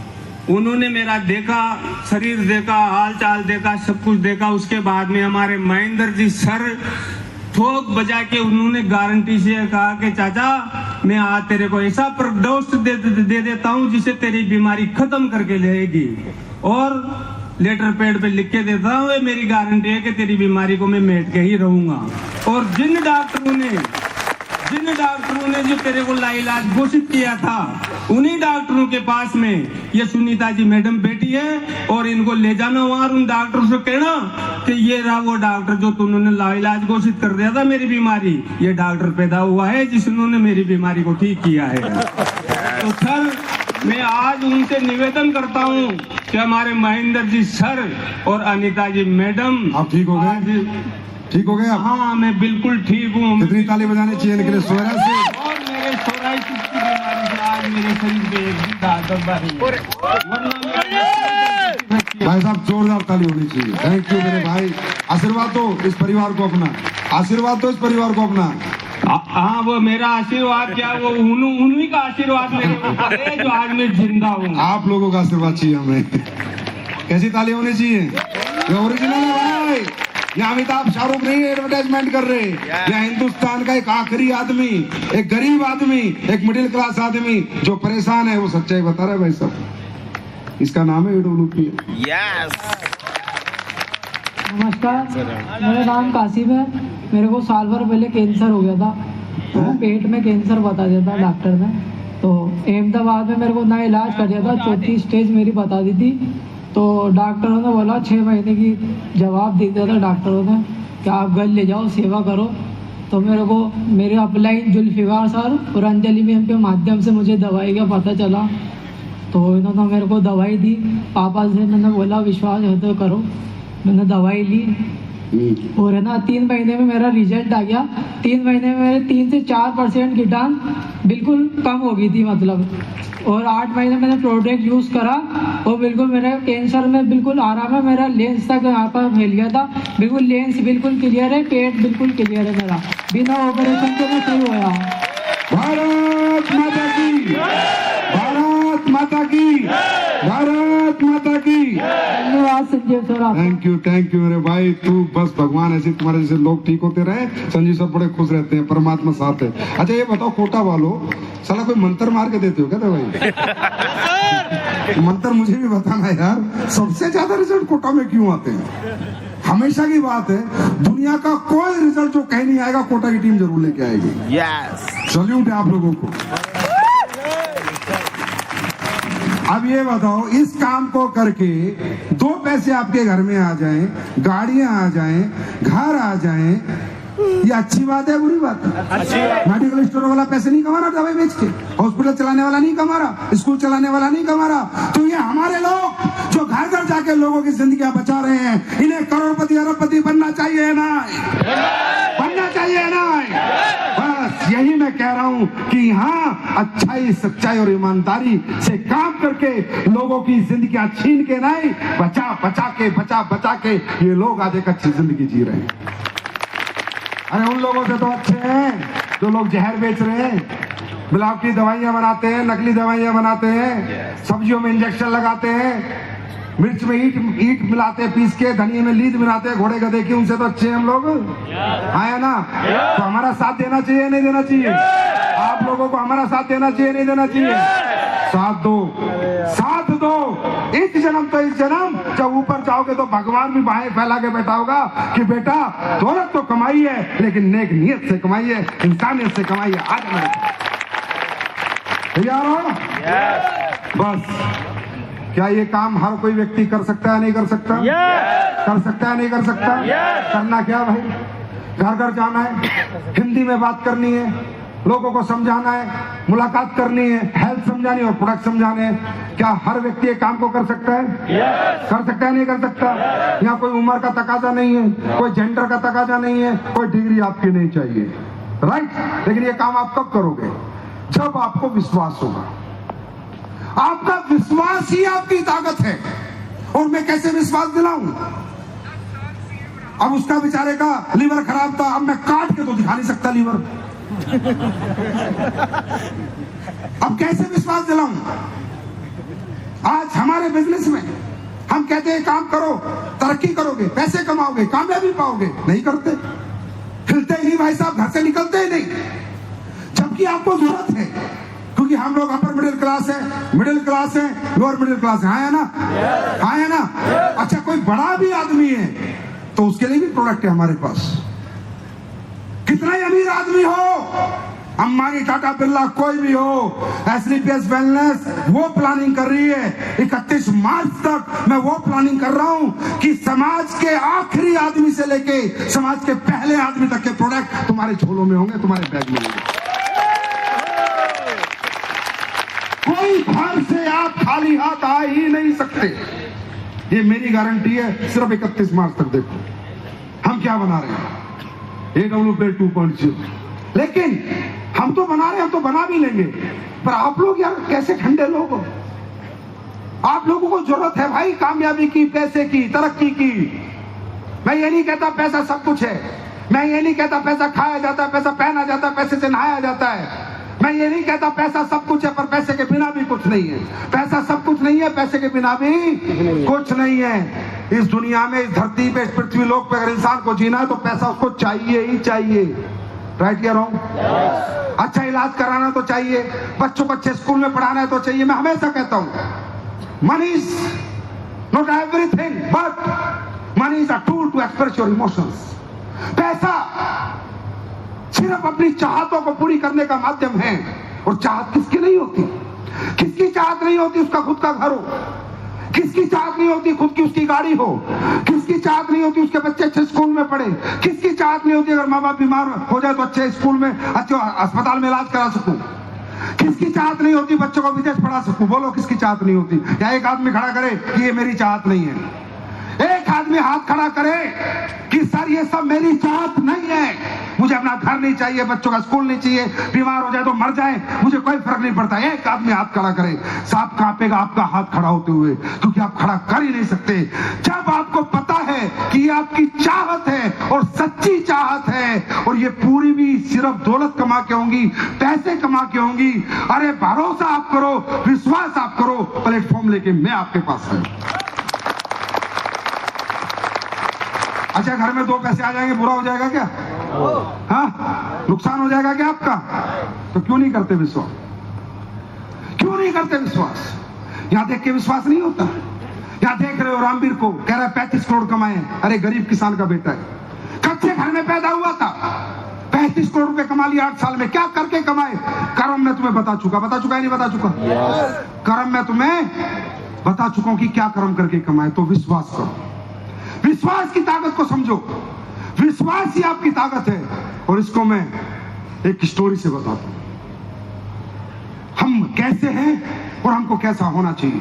उन्होंने मेरा देखा, शरीर देखा, हाल चाल देखा, सब कुछ देखा। उसके बाद में हमारे महेंद्र जी सर ठोक बजा के उन्होंने गारंटी से कहा कि चाचा मैं आज तेरे को ऐसा डोज दे देता हूँ जिससे तेरी बीमारी खत्म करके लेगी, और लेटर पैड पे लिख के देता हूँ, मेरी गारंटी है कि तेरी बीमारी को मैं मेट के ही रहूंगा। और जिन डॉक्टरों ने जो तेरे को लाइलाज घोषित किया था, उन्हीं डॉक्टरों के पास में ये सुनीता जी मैडम बैठी है, और इनको ले जाना वहां, उन डॉक्टरों से कहना कि ये रहा वो डॉक्टर जो तुमने लाइलाज घोषित कर दिया था मेरी बीमारी, ये डॉक्टर पैदा हुआ है जिसने मेरी बीमारी को ठीक किया है। तो सर मैं आज उनसे निवेदन करता हूँ कि हमारे महेंद्र जी सर और अनीता जी मैडम, आप ठीक हो गए? ठीक हो गए आप? हाँ मैं बिल्कुल ठीक हूँ। कितनी ताली बजानी चाहिए इनके लिए? सोराइसिस और मेरे सोराइसिस की बीमारी से आज मेरे शरीर पे एक भी दाग नहीं। भाई साहब जोरदार ताली होनी चाहिए। थैंक यू मेरे भाई। आशीर्वाद दो इस परिवार को अपना, आशीर्वाद दो इस परिवार को अपना। हाँ वो मेरा आशीर्वाद क्या, वो उन्हीं का आशीर्वाद मेरे ऊपर है जो आज मैं जिंदा हूँ। आप लोगों का आशीर्वाद चाहिए हमें। कैसी ताली होनी चाहिए? ये ओरिजिनल है भाई। ये अमिताभ शाहरुख नहीं एडवर्टाइजमेंट कर रहे। ये हिंदुस्तान का एक आखिरी आदमी, एक गरीब आदमी, एक मिडिल क्लास आदमी जो परेशान है, वो सच्चाई बता रहा है भाई साहब। इसका नाम है AWPL। नमस्कार, मेरा नाम कासिम है। मेरे को साल भर पहले कैंसर हो गया था, तो पेट में कैंसर बता दिया था डॉक्टर ने। तो अहमदाबाद में मेरे को ना इलाज कर दिया था, 4थी स्टेज मेरी बता दी थी। तो डॉक्टरों ने बोला 6 महीने की जवाब दे दिया था डॉक्टरों ने कि आप घर ले जाओ, सेवा करो। तो मेरे को मेरे अपलाइन जुल्फिकार सर और अंजलि मैम के माध्यम से मुझे दवाई का पता चला। तो इन्होंने मेरे को दवाई दी। पापा से मैंने बोला विश्वास है तो करो। मैंने दवाई ली, और है ना 3 महीने में मेरा रिजल्ट आ गया। 3 महीने में मेरे 3 से 4% कीटाणु बिल्कुल कम हो गई थी मतलब। और 8 महीने मैंने प्रोडक्ट यूज़ करा, और बिल्कुल मेरा कैंसर में बिल्कुल आराम है। मेरा लेंस तक यहाँ पर फैल गया था, बिल्कुल लेंस बिल्कुल क्लियर है, पेट बिल्कुल क्लियर है मेरा, बिना ऑपरेशन के मैं सही हुआ। भारत माता की, भारत माता की, भारत माता की। धन्यवाद संजीव सर आप। थैंक यू मेरे भाई। तू बस भगवान ऐसे तुम्हारे जैसे लोग ठीक होते रहे। संजीव सर बड़े खुश रहते हैं, परमात्मा साथ है। अच्छा ये बताओ कोटा वालों, साला कोई मंत्र मार के देते हो क्या भाई? मंत्र मुझे भी बताना यार, सबसे ज्यादा रिजल्ट कोटा में क्यों आते हैं? हमेशा की बात है, दुनिया का कोई रिजल्ट जो कहीं नहीं आएगा, कोटा की टीम जरूर लेके आएगी। सल्यूट है आप लोगों को। अब ये बताओ, इस काम को करके 2 पैसे आपके घर में आ जाएं, गाड़ियां आ जाएं, घर आ जाएं, ये अच्छी बात है बुरी बात है? मेडिकल स्टोर वाला पैसे नहीं कमा रहा दवाई बेच के, हॉस्पिटल चलाने वाला नहीं कमा रहा, स्कूल चलाने वाला नहीं कमा रहा, तो ये हमारे लोग जो घर घर जाके लोगों की जिंदगी बचा रहे हैं, इन्हें करोड़पति अरबपति बनना चाहिए ना? बनना चाहिए ना? बस यही मैं कह रहा हूं कि यहाँ अच्छाई, सच्चाई और ईमानदारी से काम करके लोगों की जिंदगी छीन के नहीं, बचा के ये लोग आज एक अच्छी जिंदगी जी रहे हैं। अरे उन लोगों से तो अच्छे हैं जो लोग जहर बेच रहे हैं, मिलावटी दवाइयां बनाते हैं, नकली दवाइयां बनाते हैं, सब्जियों में इंजेक्शन लगाते हैं, मिर्च में ईट मिलाते हैं पीस के, धनिया में लीद मिलाते हैं घोड़े गधे की। उनसे तो अच्छे हैं हम लोग, आया ना? तो हमारा साथ देना चाहिए नहीं देना चाहिए? आप लोगों को हमारा साथ देना चाहिए नहीं देना चाहिए? साथ दो। एक जन्म तो इस जन्म, जब ऊपर जाओगे तो भगवान भी बाहें फैला के बैठा होगा कि बेटा दौलत तो कमाई है, लेकिन नेक नियत से कमाई है, इंसानियत से कमाई है। आज मैं तैयार हो? बस क्या ये काम हर कोई व्यक्ति कर सकता है नहीं कर सकता? कर सकता है नहीं कर सकता? करना क्या भाई, घर घर जाना है, हिंदी में बात करनी है, लोगों को समझाना है, मुलाकात करनी है, हेल्थ समझानी और प्रोडक्ट समझाने हैं। क्या हर व्यक्ति ये काम को कर सकता है? कर सकता है नहीं कर सकता? यहाँ कोई उम्र का तकाजा नहीं है, कोई जेंडर का तकाजा नहीं है, कोई डिग्री आपकी नहीं चाहिए, राइट? लेकिन ये काम आप कब करोगे? जब आपको विश्वास होगा। आपका विश्वास ही आपकी ताकत है। और मैं कैसे विश्वास दिलाऊं? अब उसका बेचारे का लीवर खराब था, अब मैं काट के तो दिखा नहीं सकता लीवर। अब कैसे विश्वास दिलाऊं? आज हमारे बिजनेस में हम कहते हैं काम करो, तरक्की करोगे, पैसे कमाओगे, कामयाबी पाओगे, नहीं करते, हिलते ही नहीं भाई साहब, घर से निकलते ही नहीं, जबकि आपको जरूरत है। क्योंकि हम लोग अपर मिडिल क्लास है, लोअर मिडिल क्लास है, आया ना? अच्छा कोई बड़ा भी आदमी है तो उसके लिए भी प्रोडक्ट है हमारे पास। कितना ही अमीर आदमी हो, अंबानी, टाटा, बिरला, कोई भी हो, एसलीपीएस वेलनेस वो प्लानिंग कर रही है 31 मार्च तक। मैं वो प्लानिंग कर रहा हूं कि समाज के आखिरी आदमी से लेके समाज के पहले आदमी तक के प्रोडक्ट तुम्हारे झोलों में होंगे, तुम्हारे बैग में होंगे। कोई घर से आप खाली हाथ आ ही नहीं सकते, ये मेरी गारंटी है। सिर्फ 31 मार्च तक देखो हम क्या बना रहे हैं, AWPL 2.0। लेकिन हम तो बना रहे हैं, हम तो बना भी लेंगे, पर आप लोग यार कैसे ठंडे लोग हो? आप लोगों को जरूरत है भाई कामयाबी की, पैसे की, तरक्की की। मैं ये नहीं कहता पैसा सब कुछ है, मैं ये नहीं कहता पैसा खाया जाता है, पैसा पहना जाता है, पैसे से नहाया जाता है। मैं ये नहीं कहता पैसा सब कुछ है पर पैसे के बिना भी कुछ नहीं है। पैसा सब कुछ नहीं है, पैसे के बिना भी कुछ नहीं है। इस दुनिया में, इस धरती पे, इस पृथ्वी लोक पे अगर इंसान को जीना है तो पैसा उसको चाहिए ही चाहिए। राइट या रॉन्ग? अच्छा इलाज कराना तो चाहिए, बच्चे स्कूल में पढ़ाना है तो चाहिए। मैं हमेशा कहता हूं money is not everything but money is a tool to express your emotions. पैसा सिर्फ अपनी चाहतों को पूरी करने का माध्यम है। और चाहत किसकी नहीं होती? किसकी चाहत नहीं होती उसका खुद का घर हो? किसकी चाहत नहीं होती खुद की उसकी गाड़ी हो? किसकी चाहत नहीं होती उसके बच्चे अच्छे स्कूल में पढ़े? किसकी चाहत नहीं होती अगर माँ बाप बीमार हो जाए तो अच्छे स्कूल में, अच्छे अस्पताल में इलाज करा सकूं? किसकी चाहत नहीं होती बच्चों को विदेश पढ़ा सकूं? बोलो किसकी चाहत नहीं होती? या एक आदमी खड़ा करे कि ये मेरी चाहत नहीं है। एक आदमी हाथ खड़ा करे कि सर ये सब मेरी चाहत नहीं है, मुझे अपना घर नहीं चाहिए, बच्चों का स्कूल नहीं चाहिए, बीमार हो जाए तो मर जाए, मुझे कोई फर्क नहीं पड़ता। एक आदमी हाथ खड़ा करे, सांप कांपेगा आपका हाथ खड़ा होते हुए, क्योंकि आप खड़ा कर ही नहीं सकते। जब आपको पता है कि ये आपकी चाहत है और सच्ची चाहत है और ये पूरी भी सिर्फ दौलत कमा के होंगी, पैसे कमा के होंगी, अरे भरोसा आप करो, विश्वास आप करो, प्लेटफॉर्म लेके मैं आपके पास हूं। अच्छा, घर में 2 पैसे आ जाएंगे, बुरा हो जाएगा क्या? हाँ, नुकसान हो जाएगा क्या आपका? तो क्यों नहीं करते विश्वास? क्यों नहीं करते विश्वास? यहां देख के विश्वास नहीं होता। यहां देख रहे हो रामवीर को, कह रहा है 35 करोड़ कमाए। अरे गरीब किसान का बेटा है, कच्चे घर में पैदा हुआ था, 35 करोड़ रुपए कमा लिया 8 साल में। क्या करके कमाए? कर्म मैं तुम्हें बता चुका है, नहीं बता चुका? कर्म मैं तुम्हें बता चुका हूं कि क्या कर्म करके कमाए। तो विश्वास करो, विश्वास की ताकत को समझो। विश्वास ही आपकी ताकत है। और इसको मैं एक स्टोरी से बताता हूं, हम कैसे हैं और हमको कैसा होना चाहिए,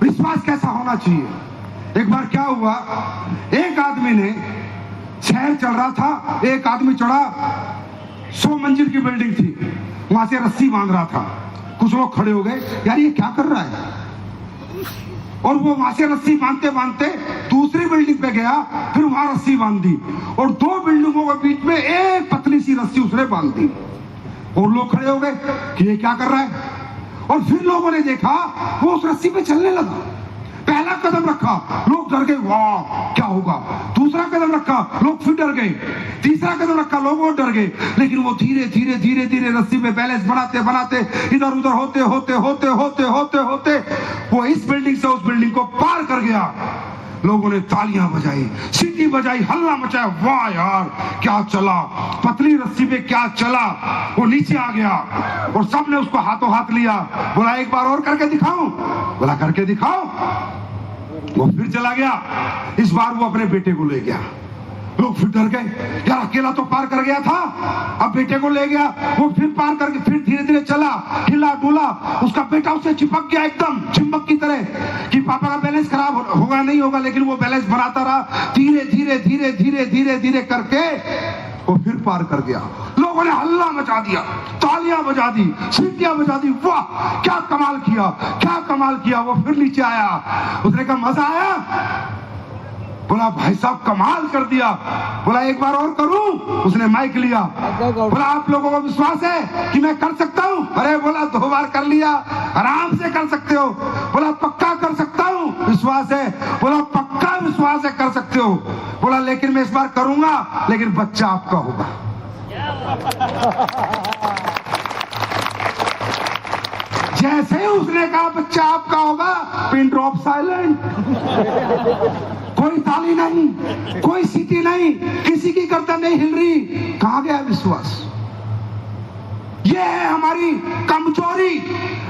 विश्वास कैसा होना चाहिए। एक बार क्या हुआ, एक आदमी ने, शहर चल रहा था, एक आदमी चढ़ा, 100 मंजिल की बिल्डिंग थी, वहां से रस्सी बांध रहा था। कुछ लोग खड़े हो गए, यार ये क्या कर रहा है? और वो वहां से रस्सी बांधते बांधते दूसरी बिल्डिंग पे गया, फिर वहां रस्सी बांध दी और 2 बिल्डिंगों के बीच में एक पतली सी रस्सी उसने बांध दी। और लोग खड़े हो गए कि ये क्या कर रहा है? और फिर लोगों ने देखा वो उस रस्सी पे चलने लगा। पहला कदम रखा, लोग डर गए, वाह क्या होगा। दूसरा कदम रखा, लोग फिर डर गए। तीसरा कदम रखा, लोग और डर गए। लेकिन वो धीरे धीरे धीरे धीरे रस्सी पे बैलेंस बनाते बनाते इधर उधर होते होते होते होते होते होते वो इस बिल्डिंग से उस बिल्डिंग को पार कर गया। लोगों ने तालियां बजाई, सीटी बजाई, हल्ला मचाया, वाह यार क्या चला, पतली रस्सी पे क्या चला। वो नीचे आ गया और सबने उसको हाथों हाथ लिया, बोला एक बार और करके दिखाऊं? बोला करके दिखाओ। वो फिर चला गया, इस बार वो अपने बेटे को ले गया। लोग फिर डर गए, यार अकेला तो पार कर गया था, अब बेटे को ले गया। वो फिर पार करके फिर धीरे धीरे चला, हिला डुला, उसका बेटा उससे चिपक गया एकदम चिंबक की तरह कि पापा का बैलेंस खराब होगा नहीं होगा, लेकिन वो बैलेंस बनाता रहा। धीरे धीरे धीरे धीरे धीरे धीरे करके वो फिर पार कर गया। लोगों ने हल्ला मचा दिया, तालियां बजा दी, सीटियां बजा दी, वाह क्या कमाल किया, क्या कमाल किया। वो फिर नीचे आया, उसने कहा मजा आया? बोला भाई साहब कमाल कर दिया। बोला एक बार और करूं? उसने माइक लिया, बोला आप लोगों को विश्वास है कि मैं कर सकता हूं? अरे बोला 2 बार कर लिया, आराम से कर सकते हो। बोला पक्का कर सकता हूं? विश्वास है? बोला पक्का विश्वास है, कर सकते हो। बोला लेकिन मैं इस बार करूंगा, लेकिन बच्चा आपका होगा। जैसे ही उसने कहा बच्चा आपका होगा, पिन ड्रॉप साइलेंट। कोई ताली नहीं, कोई सीटी नहीं, किसी की गर्दन नहीं हिल रही। कहां गया विश्वास? ये है हमारी कमजोरी।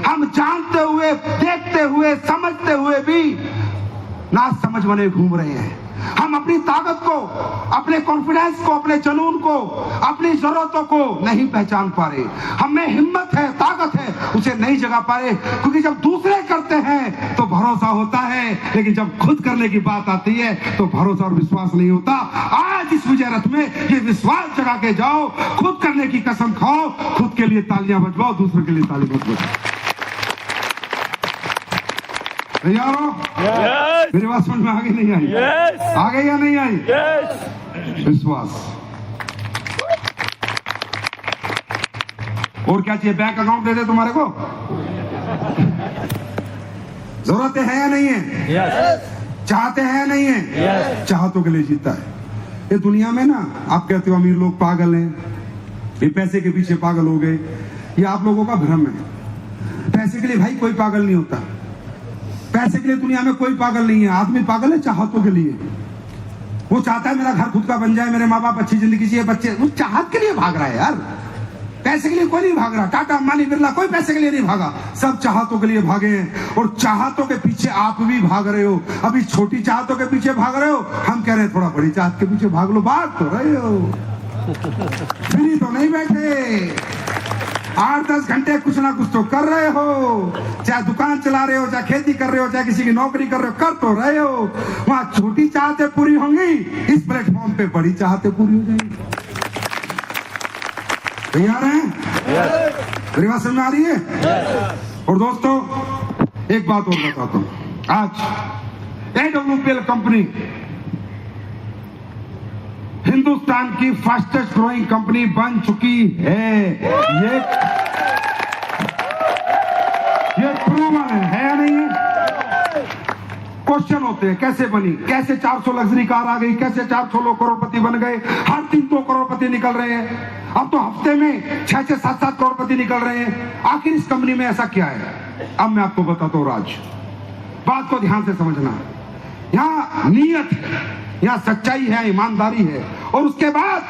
हम जानते हुए, देखते हुए, समझते हुए भी ना समझ बने घूम रहे हैं। हम अपनी ताकत को, अपने कॉन्फिडेंस को, अपने जुनून को, अपनी जरूरतों को नहीं पहचान पा रहे। हमें हिम्मत है, ताकत है, उसे नहीं जगा पा रहे, क्योंकि जब दूसरे करते हैं तो भरोसा होता है, लेकिन जब खुद करने की बात आती है तो भरोसा और विश्वास नहीं होता। आज इस विजय रथ में ये विश्वास जगा के जाओ, खुद करने की कसम खाओ, खुद के लिए तालियां बजवाओ, दूसरों के लिए ताली मत बजाओ। तैयार हो? मेरी बात समझ में आगे नहीं आई? आ गई या नहीं आई? विश्वास। और क्या चाहिए? बैंक अकाउंट दे दे तुम्हारे को? जरूरतें हैं या नहीं है? चाहते हैं या नहीं है? चाहतों के लिए जीता है। ये दुनिया में ना, आप कहते हो अमीर लोग पागल हैं, ये पैसे के पीछे पागल हो गए, ये आप लोगों का भ्रम है। पैसे के लिए भाई कोई पागल नहीं होता। पैसे के लिए दुनिया में कोई पागल नहीं है। आदमी पागल है चाहतों के लिए। वो चाहता है मेरा घर खुद का बन जाए, मेरे माँ बाप अच्छी जिंदगी जिए, बच्चे, वो चाहत के लिए भाग रहा है यार। पैसे के लिए कोई नहीं भाग रहा। टाटा, अंबानी, बिरला कोई पैसे के लिए नहीं भागा, सब चाहतों के लिए भागे हैं। और चाहतों के पीछे आप भी भाग रहे हो। अभी छोटी चाहतों के पीछे भाग रहे हो, हम कह रहे हैं थोड़ा बड़ी चाहत के पीछे भाग लो। भाग तो रहे हो, फ्री तो नहीं बैठे। 8-10 घंटे कुछ ना कुछ तो कर रहे हो, चाहे दुकान चला रहे हो, चाहे खेती कर रहे हो, चाहे किसी की नौकरी कर रहे हो, कर तो रहे हो। वहां छोटी चाहतें पूरी होंगी, इस प्लेटफॉर्म पे बड़ी चाहतें पूरी हो जाएंगी। तैयार हैं? मेरी बात समझ में आ रही है? और दोस्तों एक बात और बताता हूं, आज AWPL कंपनी हिंदुस्तान की फास्टेस्ट ग्रोइंग कंपनी बन चुकी है। ये प्रूवन है या नहीं है? क्वेश्चन होते हैं कैसे बनी, कैसे 400 लग्जरी कार आ गई, कैसे 400 लोग करोड़पति बन गए, हर दिन 2 करोड़पति निकल रहे हैं, अब तो हफ्ते में 6-6, 7-7 करोड़पति निकल रहे हैं। आखिर इस कंपनी में ऐसा क्या है? अब मैं आपको बताता हूं राज, बात को ध्यान से समझना। यहाँ नीयत है, यहाँ सच्चाई है, ईमानदारी है, और उसके बाद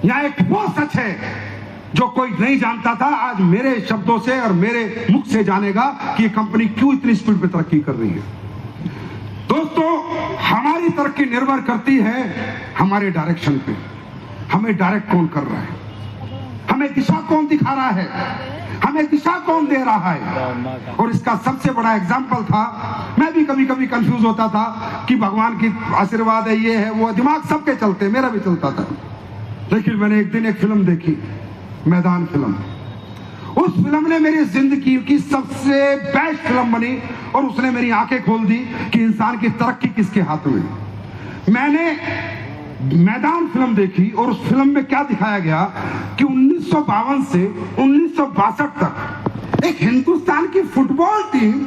यहाँ एक वो सच है जो कोई नहीं जानता था, आज मेरे शब्दों से और मेरे मुख से जानेगा कि ये कंपनी क्यों इतनी स्पीड पे तरक्की कर रही है। दोस्तों हमारी तरक्की निर्भर करती है हमारे डायरेक्शन पे, हमें डायरेक्ट कौन कर रहा है, हमें दिशा कौन दिखा रहा है, हमें दिशा कौन दे रहा है। और इसका सबसे बड़ा एग्जाम्पल था, मैं भी कभी कभी कंफ्यूज होता था कि भगवान की आशीर्वाद है, ये है वो, दिमाग सबके चलते, मेरा भी चलता था। लेकिन मैंने एक दिन एक फिल्म देखी, मैदान फिल्म। उस फिल्म ने मेरी जिंदगी की सबसे बेस्ट फिल्म बनी और उसने मेरी आंखें खोल दी कि इंसान की तरक्की किसके हाथ में। मैंने मैदान फिल्म देखी और उस फिल्म में क्या दिखाया गया कि 1952 से 1962 तक एक हिंदुस्तान की फुटबॉल टीम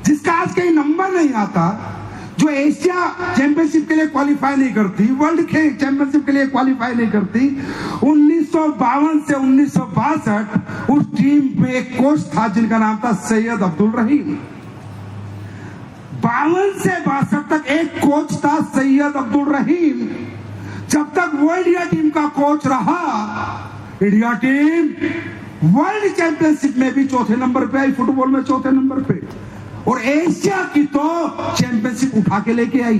जिसका आज कहीं नंबर नहीं आता, जो एशिया चैंपियनशिप के लिए क्वालिफाई नहीं करती, वर्ल्ड के चैंपियनशिप के लिए क्वालिफाई नहीं करती, 1952 से 1962 उस टीम में एक कोच था जिनका नाम था सैयद अब्दुल रहीम। 52 से 62 तक एक कोच था सैयद अब्दुल रहीम। जब तक वो इंडिया टीम का कोच रहा, इंडिया टीम वर्ल्ड चैंपियनशिप में भी चौथे नंबर पे आई, फुटबॉल में चौथे नंबर पे, और एशिया की तो चैंपियनशिप उठा के लेके आई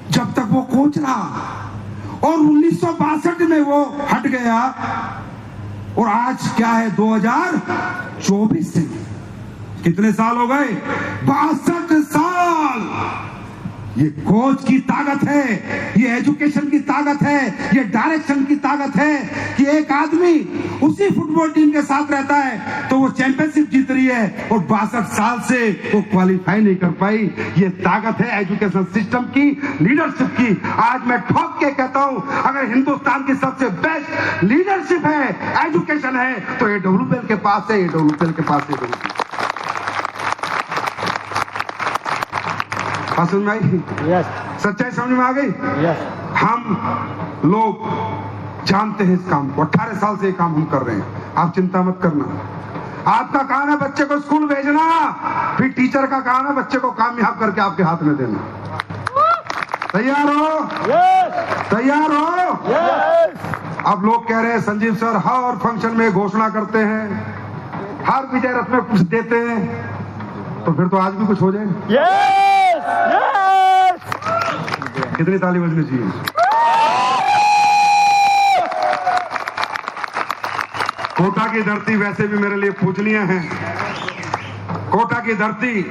जब तक वो कोच रहा। और 1962 में वो हट गया और आज क्या है 2024 से कितने साल हो गए? 62 साल। ये कोच की ताकत है, ये एजुकेशन की ताकत है, ये डायरेक्शन की ताकत है कि एक आदमी उसी फुटबॉल टीम के साथ रहता है तो वो चैंपियनशिप जीत रही है और 62 साल से वो क्वालिफाई नहीं कर पाई। ये ताकत है एजुकेशन सिस्टम की, लीडरशिप की। आज मैं ठोक के कहता हूं, अगर हिंदुस्तान की सबसे बेस्ट लीडरशिप है, एजुकेशन है, तो AWPL के पास है, AWPL के पास है। समझ में आई? सच्चाई समझ में आ गई? हम लोग जानते हैं इस काम को, 18 साल से ये काम हम कर रहे हैं। आप चिंता मत करना, आपका काम है बच्चे को स्कूल भेजना, फिर टीचर का काम है बच्चे को कामयाब करके आपके हाथ में देना। तैयार हो? तैयार हो? अब लोग कह रहे हैं संजीव सर हर फंक्शन में घोषणा करते हैं, हर विजय रथ में कुछ देते हैं, तो फिर तो आज भी कुछ हो जाए। कितनी ताली बजनी चाहिए? कोटा की धरती वैसे भी मेरे लिए पूजनीय है, कोटा की धरती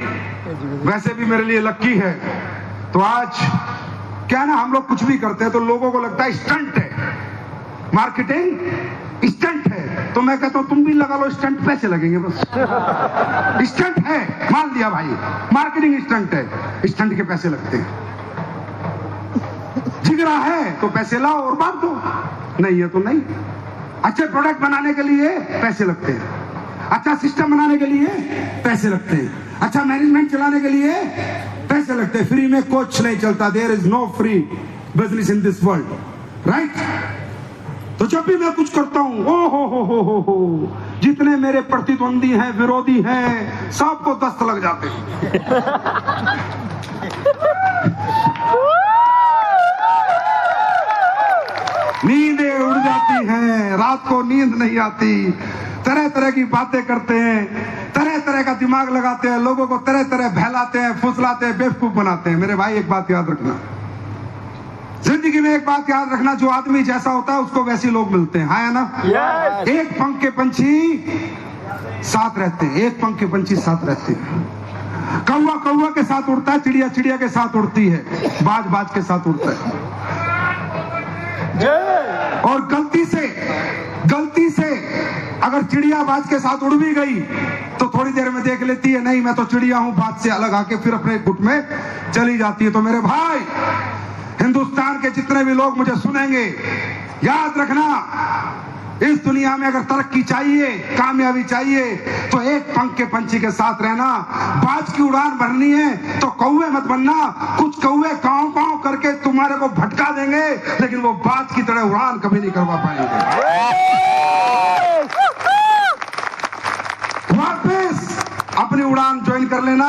वैसे भी मेरे लिए लक्की है। तो आज क्या ना, हम लोग कुछ भी करते हैं तो लोगों को लगता है स्टंट है, मार्केटिंग स्टंट है, तो मैं कहता हूं तुम भी लगा लो स्टंट, पैसे लगेंगे बस। स्टंट है, मान लिया भाई, मार्केटिंग स्टंट है, स्टंट के पैसे लगते हैं। जिगरा है तो पैसे लाओ और बांट दो, नहीं है तो नहीं। अच्छे प्रोडक्ट बनाने के लिए पैसे लगते हैं, अच्छा सिस्टम बनाने के लिए पैसे लगते हैं, अच्छा मैनेजमेंट चलाने के लिए पैसे लगते हैं। फ्री में कुछ नहीं चलता, there is no free business in this world, right? तो जब भी मैं कुछ करता हूं, ओ हो, जितने मेरे प्रतिद्वंदी हैं, विरोधी हैं, सबको दस्त लग जाते हैं। नींदें उड़ जाती हैं, रात को नींद नहीं आती, तरह तरह की बातें करते हैं, तरह तरह का दिमाग लगाते हैं, लोगों को तरह तरह बहलाते हैं, फुसलाते हैं, बेवकूफ बनाते हैं। मेरे भाई एक बात याद रखना, जिंदगी में एक बात याद रखना, जो आदमी जैसा होता है उसको वैसे लोग मिलते हैं, हाँ या ना? एक पंख के पंछी साथ रहते हैं, एक पंख के पंछी साथ रहते हैं। कौवा कौवा के साथ उड़ता है, चिड़िया चिड़िया के साथ उड़ती है, बाज बाज के साथ उड़ता है। और गलती से अगर चिड़िया बाज के साथ उड़ भी गई तो थोड़ी देर में देख लेती है, नहीं मैं तो चिड़िया हूं, बाज से अलग आके फिर अपने गुट में चली जाती है। तो मेरे भाई, हिंदुस्तान के जितने भी लोग मुझे सुनेंगे, याद रखना, इस दुनिया में अगर तरक्की चाहिए, कामयाबी चाहिए, तो एक पंख के पंछी के साथ रहना। बाज की उड़ान भरनी है तो कौवे मत बनना। कुछ कौवे काव काव करके तुम्हारे को भटका देंगे, लेकिन वो बाज की तरह उड़ान कभी नहीं करवा पाएंगे। वापस अपनी उड़ान ज्वाइन कर लेना,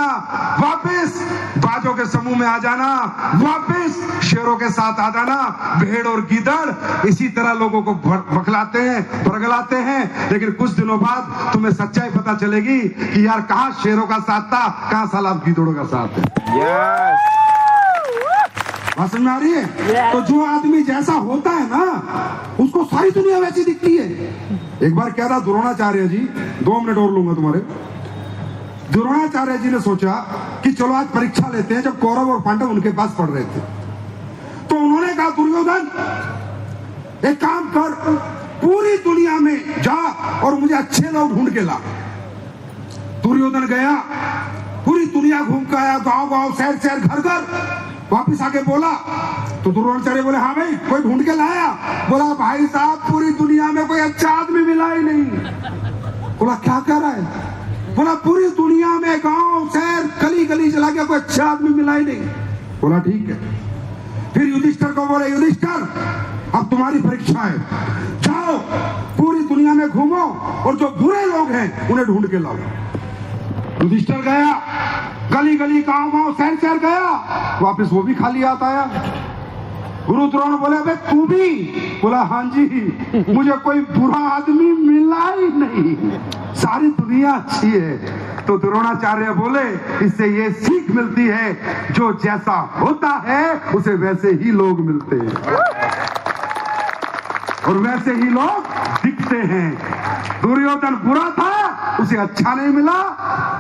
वापस बाजों के समूह में आ जाना, वापस शेरों के साथ आ जाना। भेड़ और गीदड़ इसी तरह लोगों को बखलाते हैं, बरगलाते हैं, लेकिन कुछ दिनों बाद तुम्हें सच्चाई पता चलेगी कि यार कहां शेरों का साथ था, कहां साला गीदड़ों का साथ है। बात समझ में आ रही है? तो जो आदमी जैसा होता है ना, उसको सारी दुनिया वैसी दिखती है। एक बार क्या था, द्रोणाचार्य जी, 2 मिनट और लूंगा तुम्हारे। द्रोणाचार्य जी ने सोचा कि चलो आज परीक्षा लेते हैं, जब कौरव और पांडव उनके पास पढ़ रहे थे। तो उन्होंने कहा, दुर्योधन एक काम कर, पूरी दुनिया में जा और मुझे अच्छे लोग ढूंढ के ला। दुर्योधन गया, पूरी दुनिया घूम के आया, गांव गांव, शहर शहर, घर घर, वापिस आके बोला। तो द्रोणाचार्य बोले, हाँ भाई कोई ढूंढ के लाया? बोला, भाई साहब पूरी दुनिया में कोई अच्छा आदमी मिला ही नहीं। बोला, क्या कह रहा है? बोला, पूरी दुनिया में गांव शहर गली गली चला गया, कोई अच्छा आदमी मिला ही नहीं। बोला, ठीक है। फिर युधिष्ठिर को बोले, युधिष्ठिर अब तुम्हारी परीक्षा है, जाओ पूरी दुनिया में घूमो और जो बुरे लोग हैं उन्हें ढूंढ के लाओ। युधिष्ठिर गया, गली गली, गांव गांव, शहर शहर गया, वापस वो भी खाली आता आया। गुरु द्रोण बोले, अबे तू भी? बोला, हाँ जी, मुझे कोई बुरा आदमी मिला ही नहीं, सारी दुनिया अच्छी है। तो द्रोणाचार्य बोले, इससे ये सीख मिलती है, जो जैसा होता है उसे वैसे ही लोग मिलते हैं और वैसे ही लोग दिखते हैं। दुर्योधन बुरा था, उसे अच्छा नहीं मिला,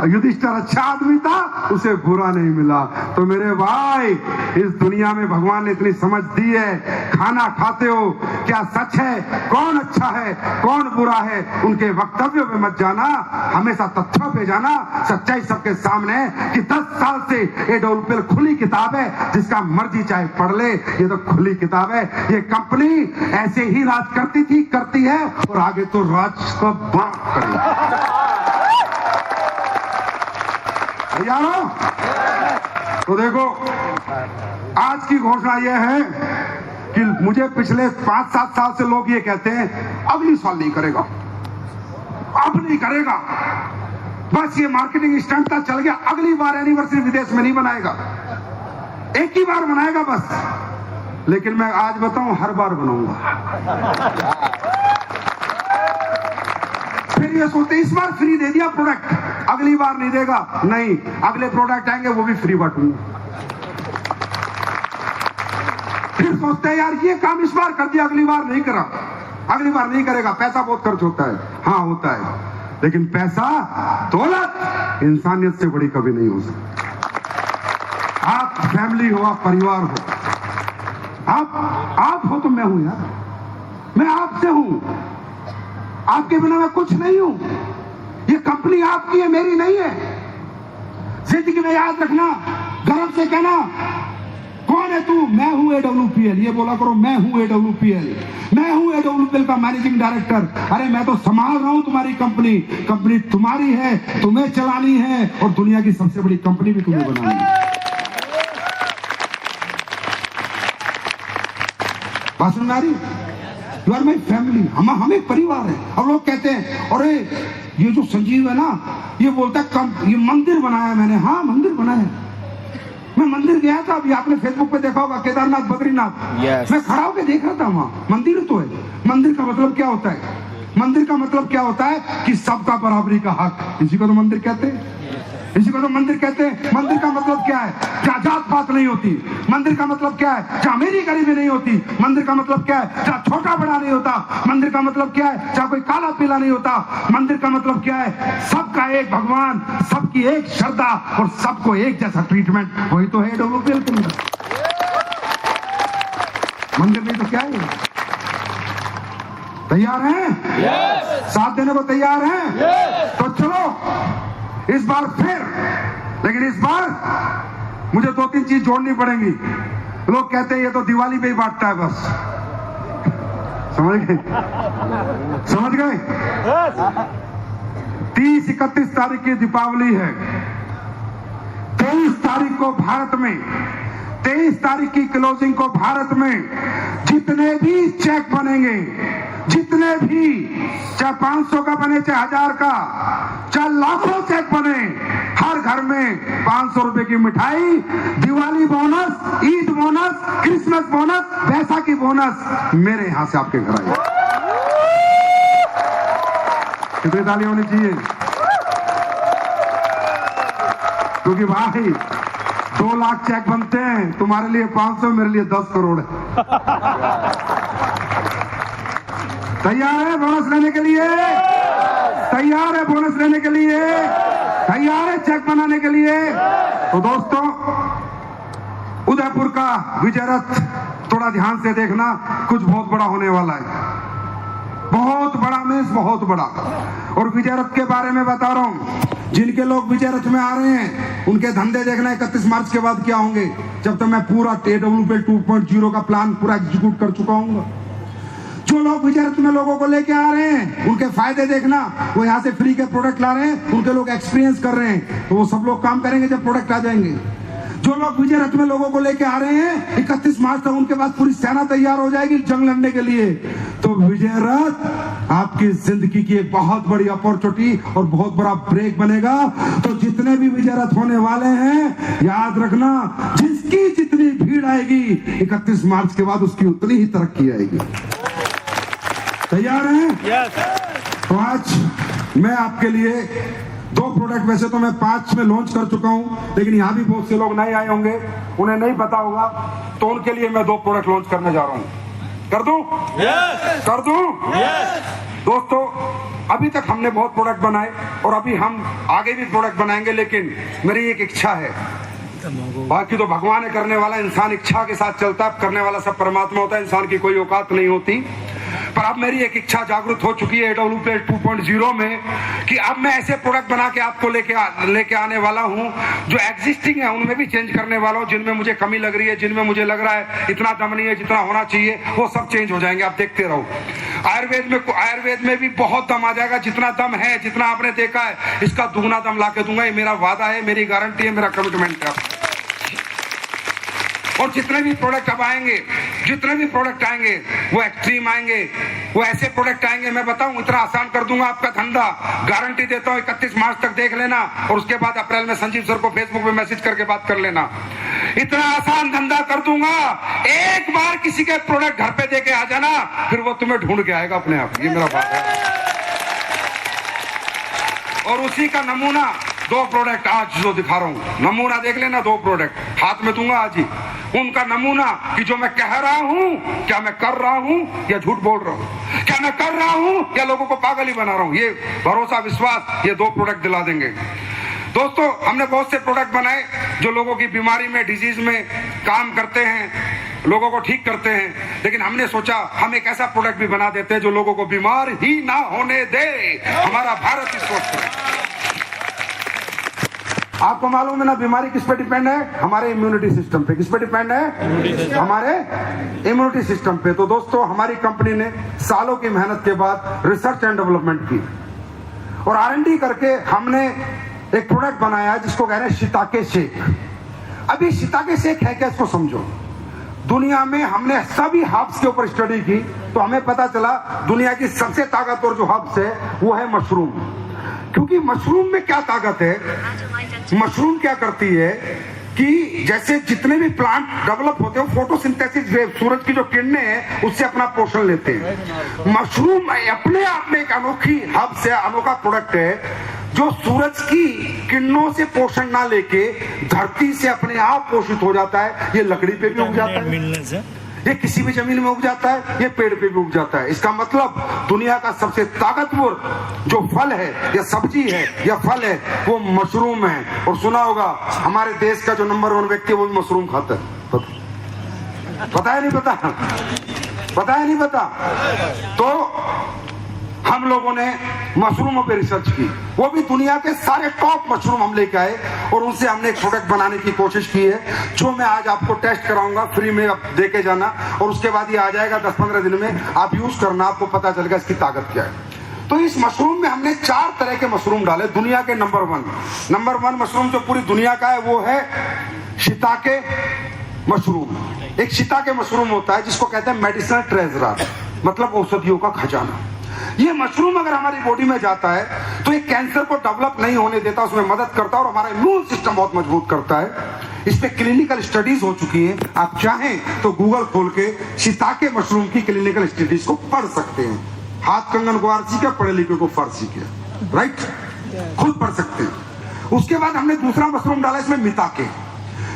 युधिष्ठिर अच्छा आदमी था, उसे बुरा नहीं मिला। तो मेरे भाई, इस दुनिया में भगवान ने इतनी समझ दी है, खाना खाते हो, क्या सच है, कौन अच्छा है, कौन बुरा है, उनके वक्तव्यों पे मत जाना, हमेशा तथ्यों पे जाना। सच्चाई सबके सामने है कि 10 साल से एडोल्फिन खुली किताब है, जिसका मर्जी चाहे पढ़ ले, ये तो खुली किताब है। ये कंपनी ऐसे ही राज करती थी, करती है, और आगे तो राज को बांट करेगी। यारों, तो देखो, आज की घोषणा यह है कि मुझे पिछले 5-7 साल से लोग ये कहते हैं, अगली साल नहीं करेगा, अब नहीं करेगा, बस ये मार्केटिंग स्टंट था, चल गया, अगली बार एनिवर्सरी विदेश में नहीं बनाएगा, एक ही बार बनाएगा बस। लेकिन मैं आज बताऊं, हर बार बनाऊंगा। फिर ये सोचते, इस बार फ्री दे दिया प्रोडक्ट, अगली बार नहीं देगा, नहीं, अगले प्रोडक्ट आएंगे वो भी फ्री बांटूंगा। फिर सोचते हैं, यार ये काम इस बार कर दिया, अगली बार नहीं करा, अगली बार नहीं करेगा, पैसा बहुत खर्च होता है। हाँ होता है, लेकिन पैसा, दौलत इंसानियत से बड़ी कभी नहीं हो सकती। आप फैमिली हो, आप परिवार हो, आप हो तो मैं हूं यार, मैं आपसे हूं, आपके बिना मैं कुछ नहीं हूं। ये कंपनी आपकी है, मेरी नहीं है। जिंदगी में याद रखना, गर्व से कहना, कौन है तू? मैं हूं AWPL। ये बोला करो, मैं हूं AWPL, मैं हूं AWPL का मैनेजिंग डायरेक्टर। अरे मैं तो संभाल रहा हूं तुम्हारी कंपनी, कंपनी तुम्हारी है, तुम्हें चलानी है, और दुनिया की सबसे बड़ी कंपनी भी तुम्हें बनानी है। बात सुन रही? यू आर माई फैमिली, हम एक परिवार है। अब लोग कहते हैं, अरे ये जो संजीव है ना, ये बोलता है ये मंदिर बनाया मैंने। हाँ मंदिर बनाया, मैं मंदिर गया था, अभी आपने फेसबुक पे देखा होगा, केदारनाथ, बद्रीनाथ। yes. मैं खड़ा होकर देख रहा था, वहां मंदिर तो है। मंदिर का मतलब क्या होता है? मंदिर का मतलब क्या होता है कि सबका बराबरी का हक, इसी को तो मंदिर कहते हैं, इसी को तो मंदिर कहते हैं। मंदिर का मतलब क्या है? जहाँ जात पात नहीं होती। मंदिर का मतलब क्या है? जहाँ मेरी गरीबी नहीं होती। मंदिर का मतलब क्या है? जहाँ छोटा बड़ा नहीं होता। मंदिर का मतलब क्या है? जहाँ कोई काला पीला नहीं होता। मंदिर का मतलब क्या है? सबका एक भगवान, सबकी एक श्रद्धा और सबको एक जैसा ट्रीटमेंट। वही तो है AWPL। मंदिर नहीं तो क्या है? तैयार हैं? साथ देने को तैयार हैं? तो चलो इस बार फिर, लेकिन इस बार मुझे 2-3 चीज जोड़नी पड़ेंगी। लोग कहते हैं ये तो दिवाली पे ही बांटता है बस, समझ गए? समझ गए? 30-31 तारीख की दीपावली है। 23 तारीख को भारत में, 23 तारीख की क्लोजिंग को भारत में जितने भी चेक बनेंगे, जितने भी, चाहे 500 का बने, चाहे 1000 का, चाहे लाखों चेक बने, हर घर में 500 रुपए की मिठाई, Diwali bonus, Eid bonus, Christmas bonus, Baisakhi bonus मेरे यहां से आपके घर आएगी। कितनी ताली होनी चाहिए? क्योंकि भाई 2 लाख चेक बनते हैं, तुम्हारे लिए 500, मेरे लिए 10 करोड़ है। तैयार है बोनस लेने के लिए? तैयार है बोनस लेने के लिए? तैयार है चेक बनाने के लिए? तो दोस्तों, उदयपुर का विजय रथ थोड़ा ध्यान से देखना, कुछ बहुत बड़ा होने वाला है, बहुत बड़ा, मीन्स बहुत बड़ा। और विजय रथ के बारे में बता रहा हूं, जिनके लोग विजय रथ में आ रहे हैं उनके धंधे देखना 31 मार्च के बाद क्या होंगे, जब तक मैं पूरा AWP 2.0 का प्लान पूरा एग्जीक्यूट कर चुका हूं। जो लोग विजय रथ में लोगों को लेके आ रहे हैं उनके फायदे देखना, वो यहाँ से फ्री के प्रोडक्ट ला रहे हैं, उनके लोग एक्सपीरियंस कर रहे हैं, तो वो सब लोग काम करेंगे जब प्रोडक्ट आ जाएंगे। जो लोग विजय रथ में लोगों को लेके आ रहे हैं 31 मार्च तक उनके पास पूरी सेना तैयार हो जाएगी जंग लड़ने के लिए। तो विजय रथ आपकी जिंदगी की एक बहुत बड़ी अपॉर्चुनिटी और बहुत बड़ा ब्रेक बनेगा। तो जितने भी विजय रथ होने वाले हैं, याद रखना, जिसकी जितनी भीड़ आएगी 31 मार्च के बाद उसकी उतनी ही तरक्की आएगी। तैयार हैं? तो आज मैं आपके लिए 2 प्रोडक्ट, वैसे तो मैं 5 में लॉन्च कर चुका हूं, लेकिन यहां भी बहुत से लोग नए आए होंगे, उन्हें नहीं पता होगा, तो उनके लिए मैं 2 प्रोडक्ट लॉन्च करने जा रहा हूं। कर दूं? कर दूं? दोस्तों, अभी तक हमने बहुत प्रोडक्ट बनाए और अभी हम आगे भी प्रोडक्ट बनाएंगे, लेकिन मेरी एक इच्छा है, बाकी तो भगवान है करने वाला, इंसान इच्छा के साथ चलता है, करने वाला सब परमात्मा होता है, इंसान की कोई औकात नहीं होती। पर अब मेरी एक इच्छा जागृत हो चुकी है AWP 2.0 में, कि अब मैं ऐसे प्रोडक्ट बना के आपको लेके आने वाला हूं जो एग्जिस्टिंग है उनमें भी चेंज करने वाला हूं, जिनमें मुझे कमी लग रही है, जिनमें मुझे लग रहा है इतना दम नहीं है जितना होना चाहिए, वो सब चेंज हो जाएंगे, आप देखते रहो। आयुर्वेद में भी बहुत दम आ जाएगा, जितना दम है, जितना आपने देखा है, इसका दुगना दम ला के दूंगा, ये मेरा वादा है, मेरी गारंटी है, मेरा कमिटमेंट है। और जितने भी प्रोडक्ट अब आएंगे, जितने भी प्रोडक्ट आएंगे, वो एक्सट्रीम आएंगे, वो ऐसे प्रोडक्ट आएंगे, मैं बताऊं, इतना आसान कर दूंगा आपका धंधा, गारंटी देता हूं। 31 मार्च तक देख लेना और उसके बाद अप्रैल में संजीव सर को फेसबुक पे मैसेज करके बात कर लेना। इतना आसान धंधा कर दूंगा, एक बार किसी के प्रोडक्ट घर पे दे के आ जाना, फिर वो तुम्हें ढूंढ के आएगा अपने आप, ये मेरा बात है। और उसी का नमूना 2 प्रोडक्ट आज जो दिखा रहा हूं, नमूना देख लेना, 2 प्रोडक्ट हाथ में दूंगा आज ही, उनका नमूना कि जो मैं कह रहा हूं, क्या मैं कर रहा हूं या झूठ बोल रहा हूं, क्या मैं कर रहा हूं या लोगों को पागल ही बना रहा हूं, ये भरोसा, विश्वास, ये 2 प्रोडक्ट दिला देंगे। दोस्तों, हमने बहुत से प्रोडक्ट बनाए जो लोगों की बीमारी में, डिजीज में काम करते हैं, लोगों को ठीक करते हैं, लेकिन हमने सोचा हम एक ऐसा प्रोडक्ट भी बना देते हैं जो लोगों को बीमार ही ना होने दे। हमारा भारत इस वक्त है। आपको मालूम है ना, बीमारी किस पे डिपेंड है? हमारे इम्यूनिटी सिस्टम पे। किस पे डिपेंड है? हमारे इम्यूनिटी सिस्टम पे। तो दोस्तों, हमारी कंपनी ने सालों की मेहनत के बाद रिसर्च एंड डेवलपमेंट की और R&D करके हमने एक प्रोडक्ट बनाया जिसको कह रहे हैं शिताके शेक। अभी शिताके शेक है क्या, इसको समझो। दुनिया में हमने सभी हर्ब्स के ऊपर स्टडी की तो हमें पता चला दुनिया की सबसे ताकतवर जो हर्ब्स है वो है मशरूम। क्योंकि मशरूम में क्या ताकत है, मशरूम क्या करती है कि जैसे जितने भी प्लांट डेवलप होते हैं, फोटोसिंथेसिस वेव, सूरज की जो किरणें हैं उससे अपना पोषण लेते हैं। मशरूम अपने आप में एक अनोखी हब से अनोखा प्रोडक्ट है जो सूरज की किरणों से पोषण ना लेके धरती से अपने आप पोषित हो जाता है। ये लकड़ी पे भी उग जाता है, ये किसी भी जमीन में उग जाता है, ये पेड़ पे भी उग जाता है। इसका मतलब दुनिया का सबसे ताकतवर जो फल है या सब्जी है या फल है वो मशरूम है। और सुना होगा हमारे देश का जो नंबर 1 व्यक्ति है वो भी मशरूम खाता है। पता है नहीं पता? पता है नहीं पता? तो हम लोगों ने मशरूमों पे रिसर्च की, वो भी दुनिया के सारे टॉप मशरूम हम लेके आए और उनसे हमने एक प्रोडक्ट बनाने की कोशिश की है, जो मैं आज आपको टेस्ट कराऊंगा फ्री में, अब दे के जाना और उसके बाद ये आ जाएगा 10-15 दिन में, आप यूज करना, आपको पता चलेगा इसकी ताकत क्या है। तो इस मशरूम में हमने 4 तरह के मशरूम डाले। दुनिया के नंबर वन मशरूम जो पूरी दुनिया का है वो है शिताके मशरूम। एक शिताके मशरूम होता है जिसको कहते हैं मेडिसिनल ट्रेजर, मतलब औषधियों का खजाना। ये मशरूम अगर हमारी बॉडी में जाता है तो ये कैंसर को डेवलप नहीं होने देता, उसमें मदद करता है और हमारा इम्यून सिस्टम बहुत मजबूत करता है। इस पे क्लिनिकल स्टडीज हो चुकी हैं, आप चाहें तो गूगल खोल के शिताके मशरूम की क्लिनिकल स्टडीज को पढ़ सकते हैं। हाथ कंगन को आरसी के, पढ़े लिखे को फारसी के, राइट, खुद पढ़ सकते हैं। उसके बाद हमने दूसरा मशरूम डाला इसमें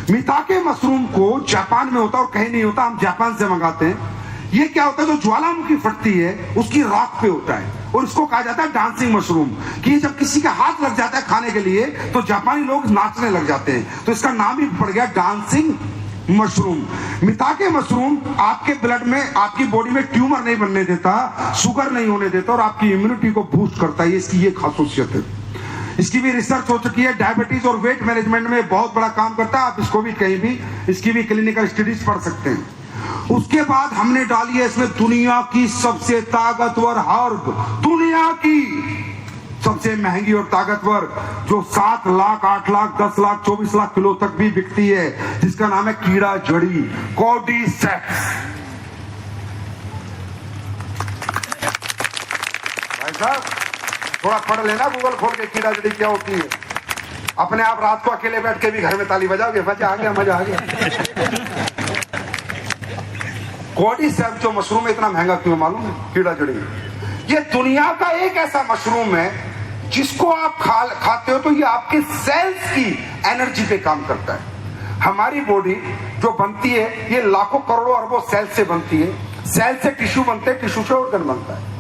मिताके मशरूम को जापान में होता और कहीं नहीं होता, हम जापान से मंगाते हैं। ये क्या होता है, जो ज्वालामुखी फटती है उसकी राख पे होता है और इसको कहा जाता है डांसिंग मशरूम। कि जब किसी का हाथ लग जाता है खाने के लिए तो जापानी लोग नाचने लग जाते हैं, तो इसका नाम ही पड़ गया डांसिंग मशरूम। मिताके मशरूम आपके ब्लड में, आपकी बॉडी में ट्यूमर नहीं बनने देता, शुगर नहीं होने देता और आपकी इम्यूनिटी को बूस्ट करता है, इसकी ये खासियत है। इसकी भी रिसर्च हो चुकी है, डायबिटीज और वेट मैनेजमेंट में बहुत बड़ा काम करता है। आप इसको भी कहीं भी, इसकी भी क्लिनिकल स्टडीज पढ़ सकते हैं। उसके बाद हमने डाली है इसमें दुनिया की सबसे ताकतवर हर्ब, दुनिया की सबसे महंगी और ताकतवर, जो 7 लाख, 8 लाख, 10 लाख, 24 लाख किलो तक भी बिकती है, जिसका नाम है कीड़ा जड़ी, कॉर्डिसेप्स। भाई साहब थोड़ा पढ़ लेना गूगल खोल के, कीड़ा जड़ी क्या होती है। अपने आप रात को अकेले बैठ के भी घर में ताली बजाओगे, मजा आ गया, मजा आ गया। कॉर्डिसेप्स जो मशरूम है इतना महंगा क्यों मालूम है? कीड़ा जड़ी। ये दुनिया का एक ऐसा मशरूम है जिसको आप खाते हो तो ये आपके सेल्स की एनर्जी पे काम करता है। हमारी बॉडी जो बनती है ये लाखों करोड़ों अरबों सेल से बनती है। सेल से टिश्यू बनते हैं, टिश्यू से ऑर्गन बनता है।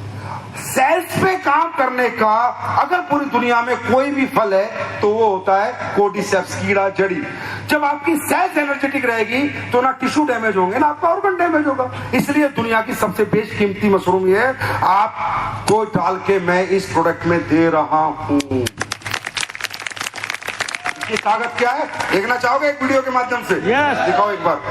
सेल्स पे काम करने का अगर पूरी दुनिया में कोई भी फल है तो वो होता है कॉर्डिसेप्स, कीड़ा जड़ी। जब आपकी सेल्स एनर्जेटिक रहेगी तो ना टिश्यू डैमेज होंगे ना आपका ऑर्गन डैमेज होगा। इसलिए दुनिया की सबसे बेशकीमती मशरूम ये है, आपको डाल के मैं इस प्रोडक्ट में दे रहा हूं। इसकी ताकत क्या है देखना चाहोगे एक वीडियो के माध्यम से? दिखाओ एक बार,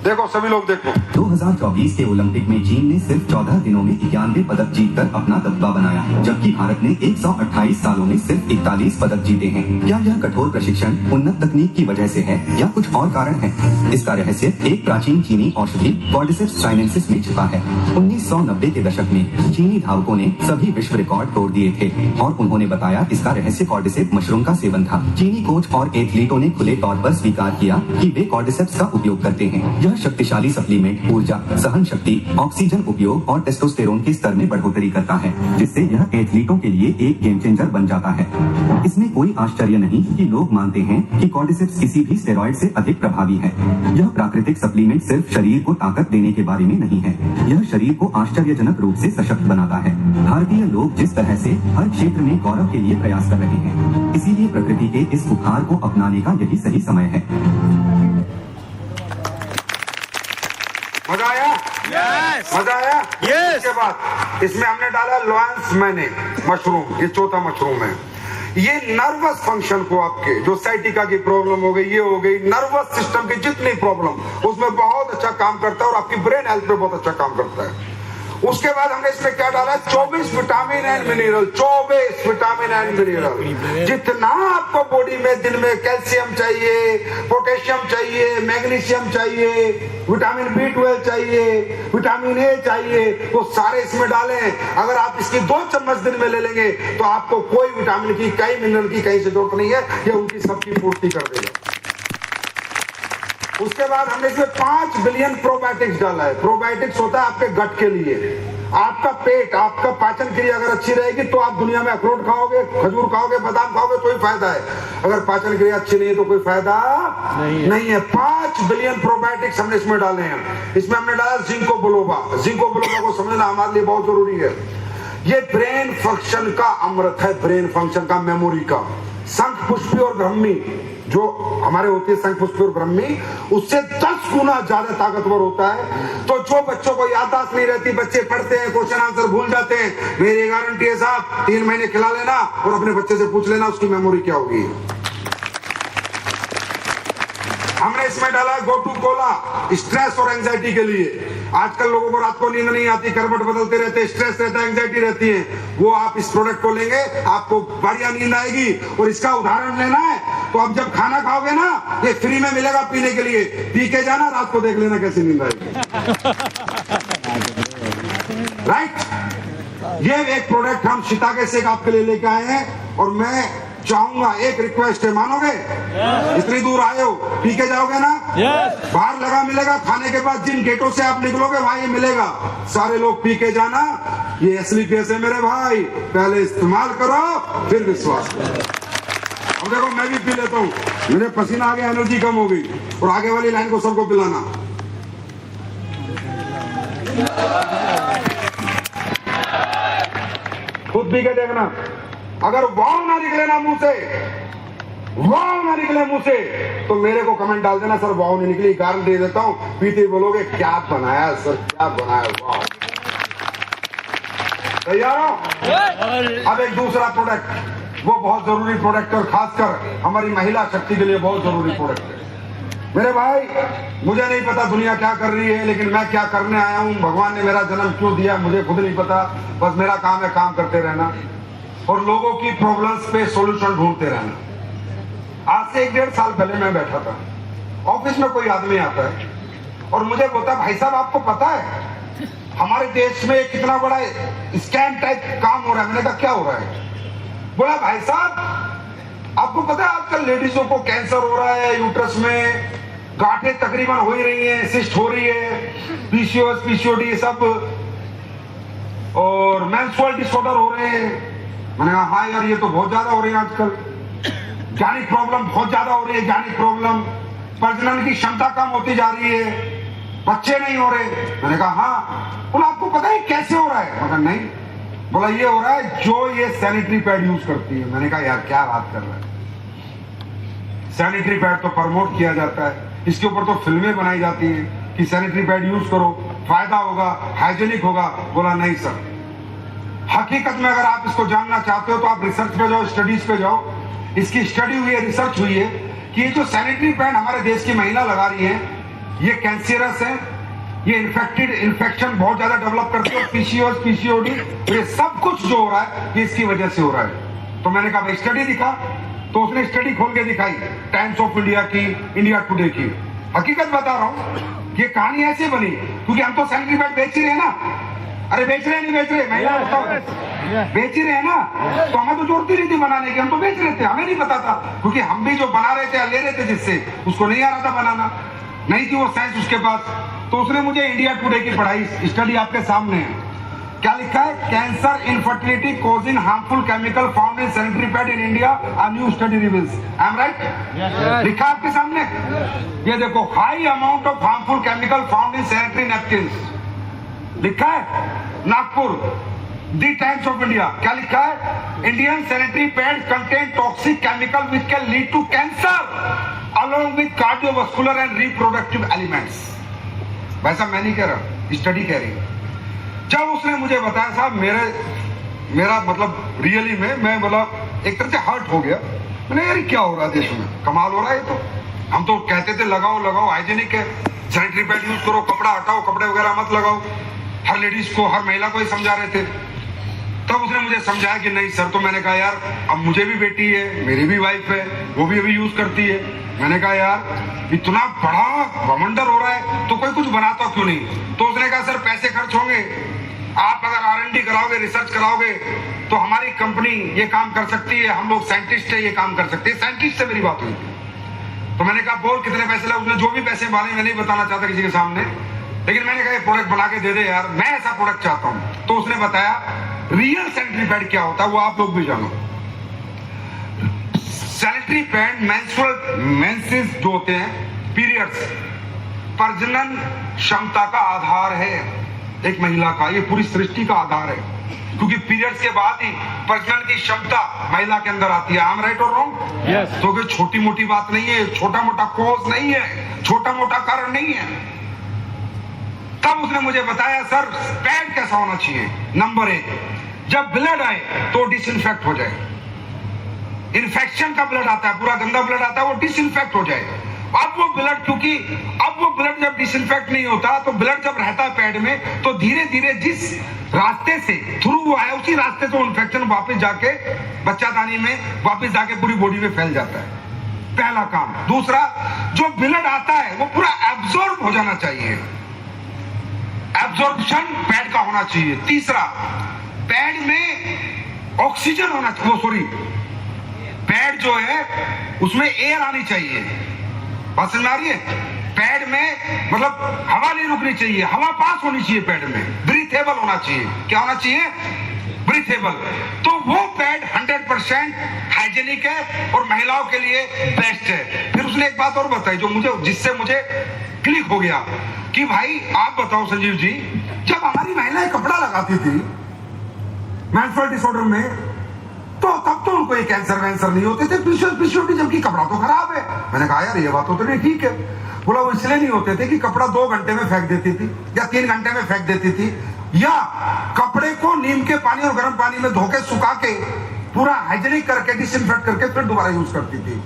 देखो सभी लोग देखो। 2024 के ओलंपिक में चीन ने सिर्फ 14 दिनों में 91 पदक जीतकर अपना दबदबा बनाया, जबकि भारत ने 128 सालों में सिर्फ 41 पदक जीते हैं। क्या यह कठोर प्रशिक्षण, उन्नत तकनीक की वजह से है या कुछ और कारण है? इसका रहस्य एक प्राचीन चीनी औषधि कॉर्डिसेप्स चाइनेंसिस में छिपा है। 1990 के दशक में चीनी धावकों ने सभी विश्व रिकॉर्ड तोड़ दिए थे और उन्होंने बताया इसका रहस्य कॉर्डिसेप्स मशरूम का सेवन था। चीनी कोच और एथलीटों ने खुले तौर पर स्वीकार किया कि वे कॉर्डिसेप्स का उपयोग करते हैं। यह शक्तिशाली सप्लीमेंट ऊर्जा, सहन शक्ति, ऑक्सीजन उपयोग और टेस्टोस्टेरोन के स्तर में बढ़ोतरी करता है, जिससे यह एथलीटों के लिए एक गेम चेंजर बन जाता है। इसमें कोई आश्चर्य नहीं कि लोग मानते हैं कि कॉर्डिसेप्स किसी भी स्टेरॉइड से अधिक प्रभावी है। यह प्राकृतिक सप्लीमेंट सिर्फ शरीर को ताकत देने के बारे में नहीं है, यह शरीर को आश्चर्यजनक रूप से सशक्त बनाता है। भारतीय लोग जिस तरह से हर क्षेत्र में गौरव के लिए प्रयास कर रहे हैं, इसीलिए प्रकृति के इस उपहार को अपनाने का यही सही समय है। मजा आया? मजा आया? इसके बाद इसमें हमने डाला लॉयंस मैने मशरूम, ये चौथा मशरूम है। ये नर्वस फंक्शन को, आपके जो साइटिका की प्रॉब्लम हो गई, ये हो गई, नर्वस सिस्टम की जितनी प्रॉब्लम उसमें बहुत अच्छा काम करता है और आपकी ब्रेन हेल्थ पे बहुत अच्छा काम करता है। उसके बाद हमने इसमें क्या डाला? 24 vitamin and mineral, 24 vitamin and mineral. जितना आपको बॉडी में दिन में कैल्शियम चाहिए, पोटेशियम चाहिए, मैग्नीशियम चाहिए, विटामिन B12 चाहिए, विटामिन A चाहिए, वो सारे इसमें डालें। अगर आप इसकी 2 चम्मच दिन में ले लेंगे तो आपको कोई विटामिन की, कई मिनरल की कहीं से जरूरत नहीं है, ये उनकी सबकी पूर्ति कर देगा। उसके बाद हमने इसमें 5 बिलियन प्रोबायोटिक्स डाला है। प्रोबायोटिक्स होता है आपके गट के लिए, आपका पेट, आपका पाचन क्रिया अगर अच्छी रहेगी तो आप दुनिया में अखरोट खाओगे, खजूर खाओगे, बादाम खाओगे तो ही फायदा है। अगर पाचन क्रिया अच्छी नहीं है तो कोई फायदा नहीं है। 5 बिलियन प्रोबायोटिक्स हमने इसमें डाले हैं। इसमें हमने डाला जिंको बिलोबा। जिंको बिलोबा को समझना हमारे लिए बहुत जरूरी है। ये ब्रेन फंक्शन का अमृत है, ब्रेन फंक्शन का, मेमोरी का। शंख पुष्पी और ब्रह्मी जो हमारे होती है शंख पुष्प और ब्रह्मी, उससे 10 गुना ज्यादा ताकतवर होता है। तो जो बच्चों को याददाश्त नहीं रहती, बच्चे पढ़ते हैं, क्वेश्चन आंसर भूल जाते हैं, मेरी गारंटी है साहब 3 महीने खिला लेना और अपने बच्चे से पूछ लेना उसकी मेमोरी क्या होगी। हमने इसमें डाला गो टू कोला स्ट्रेस और एंजाइटी के लिए। आजकल लोगों को रात को नींद नहीं आती, करवट बदलते रहते, स्ट्रेस रहता है, एंजाइटी रहती है। वो आप इस प्रोडक्ट को लेंगे, आपको बढ़िया नींद आएगी। और इसका उदाहरण लेना है तो आप जब खाना खाओगे ना, ये फ्री में मिलेगा पीने के लिए, पी के जाना, रात को देख लेना कैसी नींद आएगी। राइट, ये एक प्रोडक्ट हम शिताके से आपके लिए लेके आए हैं। और मैं चाहूंगा, एक रिक्वेस्ट है, मानोगे? इतनी दूर आए हो, पी के जाओगे ना? बाहर लगा मिलेगा, खाने के बाद जिन गेटों से आप निकलोगे वहां ये मिलेगा। सारे लोग पी के जाना। ये असली केस है मेरे भाई, पहले इस्तेमाल करो फिर विश्वास करो। अब देखो मैं भी पी लेता हूँ, मेरे पसीना आ गया, एनर्जी कम हो गई, और आगे वाली लाइन को सबको पिलाना। खुद पी के देखना, अगर वाव ना निकले ना मुंह से, वाव ना निकले मुंह से, तो मेरे को कमेंट डाल देना, सर वाव नहीं निकली, गारंटी दे देता हूं। पीते बोलोगे क्या बनाया सर, क्या बनाया, वाव। तैयार हो? अब एक दूसरा प्रोडक्ट, वो बहुत जरूरी प्रोडक्ट और खासकर हमारी महिला शक्ति के लिए बहुत जरूरी प्रोडक्ट है। मेरे भाई, मुझे नहीं पता दुनिया क्या कर रही है, लेकिन मैं क्या करने आया हूं, भगवान ने मेरा जन्म क्यों दिया मुझे खुद नहीं पता। बस मेरा काम है काम करते रहना और लोगों की प्रॉब्लम्स पे सॉल्यूशन ढूंढते रहना। आज से 1-1.5 साल पहले मैं बैठा था, ऑफिस में कोई आदमी आता है और मुझे बोलता, भाई साहब आपको पता है हमारे देश में कितना बड़ा स्कैम टाइप काम हो रहा है? मैंने कहा क्या हो रहा है? बोला, भाई साहब आपको पता है आजकल लेडीजों को कैंसर हो रहा है, यूट्रस में गांठें तकरीबन हो ही रही हैं, सिस्ट हो रही है, पीसीओएस पीसीओडी सब, और मेंस्ट्रुअल डिसऑर्डर हो रहे हैं। मैंने कहा हाँ यार, ये तो बहुत ज्यादा हो रही है आजकल। गैनिक प्रॉब्लम बहुत ज्यादा हो रही है, गैनिक प्रॉब्लम, प्रजनन की क्षमता कम होती जा रही है, बच्चे नहीं हो रहे। मैंने कहा हाँ। बोला आपको पता है कैसे हो रहा है? मैंने कहा नहीं। बोला ये हो रहा है जो ये सैनिटरी पैड यूज करती है। मैंने कहा यार क्या बात कर रहा है, सैनिटरी पैड तो प्रमोट किया जाता है, इसके ऊपर तो फिल्में बनाई जाती हैं कि सैनिटरी पैड यूज करो, फायदा होगा, हाइजीनिक होगा। बोला नहीं सर, हकीकत में अगर आप इसको जानना चाहते हो तो आप रिसर्च पे जाओ, स्टडीज पे जाओ। इसकी स्टडी हुई है, रिसर्च हुई है कि ये जो सैनिटरी पैड हमारे देश की महिला लगा रही है, ये कैंसरस है, ये इन्फेक्शन बहुत ज्यादा डेवलप करती है, पीसीओएस पीसीओडी, ये सब कुछ जो हो रहा है ये इसकी वजह से हो रहा है। तो मैंने कहा भाई स्टडी दिखा, तो उसने स्टडी खोल के दिखाई, टाइम्स ऑफ इंडिया की, इंडिया टुडे की। हकीकत बता रहा हूं, ये कहानी ऐसे बनी क्योंकि हम तो सैनिटरी पैड बेच ही रहे हैं ना। अरे बेच रहे नहीं बेच रहे, महिला बेच ही रहे हैं ना, तो हमें तो जरूरत ही नहीं थी बनाने की, हम तो बेच रहे थे, हमें नहीं पता था, क्योंकि हम भी जो बना रहे थे ले रहे थे जिससे, उसको नहीं आ रहा था बनाना, नहीं थी वो साइंस उसके पास। तो उसने मुझे इंडिया टुडे की पढ़ाई, स्टडी आपके सामने है, क्या लिखा है, cancer infertility causing harmful chemical found in sanitary pad in India, a new study reveals. I am right? लिखा आपके सामने, ये देखो, high amount of harmful chemical found in sanitary napkins, लिखा है Nagpur, the Times of India. क्या लिखा है, Indian sanitary pad contain toxic chemical which can lead to cancer along with cardiovascular and reproductive elements. वैसा मैं नहीं कह रहा, स्टडी कह रही है। जब उसने मुझे बताया साहब, मेरा मतलब रियली में मैं मतलब एक तरह से हर्ट हो गया। मैंने यार क्या हो रहा है देश में, कमाल हो रहा है। तो हम तो कहते थे लगाओ लगाओ, हाइजीनिक है, सैनिटरी पैड यूज करो, कपड़ा हटाओ, कपड़े वगैरह मत लगाओ, हर लेडीज को, हर महिला को ही समझा रहे थे। तब उसने मुझे समझाया कि नहीं सर। तो मैंने कहा यार अब मुझे भी बेटी है, मेरी भी वाइफ है, वो भी अभी यूज करती है। मैंने कहा यार इतना बड़ा वमंडर हो रहा है तो कोई कुछ बनाता क्यों नहीं? तो उसने कहा सर पैसे खर्च होंगे, आप अगर R&D कराओगे, रिसर्च कराओगे तो हमारी कंपनी ये काम कर सकती है, हम लोग साइंटिस्ट है, ये काम कर सकते हैं। साइंटिस्ट से मेरी बात हुई। तो मैंने कहा बोल कितने पैसे लगे? उसने जो भी पैसे मारे, मैं नहीं बताना चाहता किसी के सामने, लेकिन मैंने कहा ये प्रोडक्ट बना के दे दे यार, मैं ऐसा प्रोडक्ट चाहता हूं। तो उसने बताया रियल सैनिटरी पैड क्या होता है, वो आप लोग भी जानो। सैनिटरी पैड मेंसेस जो होते हैं, पीरियड्स, प्रजनन क्षमता का आधार है। एक महिला का, ये पूरी सृष्टि का आधार है, क्योंकि पीरियड्स के बाद ही प्रजनन की क्षमता महिला के अंदर आती है। आई एम राइट और रॉन्ग? यस। तो कोई छोटी मोटी बात नहीं है, छोटा मोटा कॉज नहीं है, छोटा मोटा कारण नहीं है। तब उसने मुझे बताया सर पैड कैसा होना चाहिए। नंबर 1, जब ब्लड आए तो डिसइंफेक्ट हो जाए। इन्फेक्शन का ब्लड आता है, पूरा गंदा ब्लड आता है, वो डिसइंफेक्ट हो जाए। अब वो ब्लड, क्योंकि अब वो ब्लड जब डिसइंफेक्ट नहीं होता, तो ब्लड जब रहता है पैड में, तो धीरे धीरे जिस रास्ते से थ्रू हुआ है उसी रास्ते से इन्फेक्शन वापस जाके बच्चादानी में वापस जाके पूरी बॉडी में फैल जाता है। पहला काम। दूसरा, जो ब्लड आता है वो पूरा एब्जॉर्ब हो जाना चाहिए, एब्जॉर्प्शन पैड का होना चाहिए। तीसरा, पैड में ऑक्सीजन होना चाहिए, सॉरी पैड जो है उसमें एयर आनी चाहिए। बात समझ आ रही है? पैड में मतलब हवा नहीं रुकनी चाहिए, हवा पास होनी चाहिए पैड में, ब्रीथेबल होना चाहिए। क्या होना चाहिए? ब्रीथेबल। तो वो पैड 100% हाइजेनिक है और महिलाओं के लिए बेस्ट है। फिर उसने एक बात और बताई जो जिससे मुझे क्लिक हो गया कि भाई आप बताओ संजीव जी, जब हमारी महिलाएं कपड़ा लगाती थी मेंस्ट्रुअल डिसऑर्डर में, तो तब तो उनको ये कैंसर वैंसर नहीं होते थे, पीसीओडी, जबकि कपड़ा तो खराब है। मैंने कहा यार ये बात तो नहीं ठीक है। बोला वो इसलिए नहीं होते थे कि कपड़ा 2 घंटे में फेंक देती थी या 3 घंटे में फेंक देती थी, या कपड़े को नीम के पानी और गर्म पानी में धो के सुखा के पूरा हाइजेनिक करके डिसइंफेक्ट करके फिर दोबारा यूज करती थी।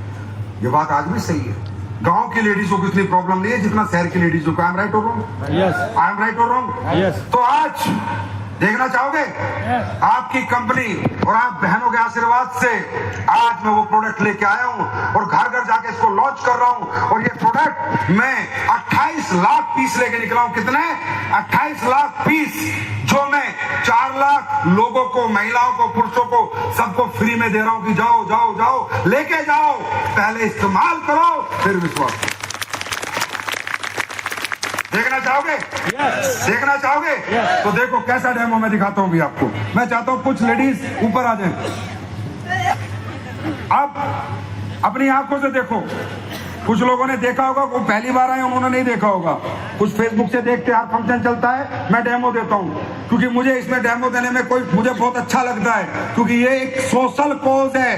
ये बात आज भी सही है। गांव की लेडीजों को इतनी प्रॉब्लम नहीं है जितना शहर की लेडीजों को। आई एम राइट और wrong? Yes. I am right और रॉन्ग? यस। तो आज देखना चाहोगे? आपकी कंपनी और आप बहनों के आशीर्वाद से आज मैं वो प्रोडक्ट लेके आया हूं और घर घर जाके इसको लॉन्च कर रहा हूं। और ये प्रोडक्ट मैं 28 लाख पीस लेके निकला हूं। कितने? 28 लाख पीस, जो मैं 4 लाख लोगों को, महिलाओं को, पुरुषों को, सबको फ्री में दे रहा हूं कि जाओ जाओ जाओ लेके जाओ, पहले इस्तेमाल करो फिर विश्वास। देखना चाहोगे? यस। देखना चाहोगे? Yes. तो देखो कैसा डेमो मैं दिखाता हूं भी आपको। मैं चाहता हूं कुछ लेडीज ऊपर आ जाएं। अब अपनी आंखों से देखो। कुछ लोगों ने देखा होगा, वो पहली बार आए उन्होंने नहीं देखा होगा, कुछ फेसबुक से देखते हर फंक्शन चलता है मैं डेमो देता हूं, क्योंकि मुझे इसमें डेमो देने में मुझे बहुत अच्छा लगता है, क्योंकि ये एक सोशल कोज है,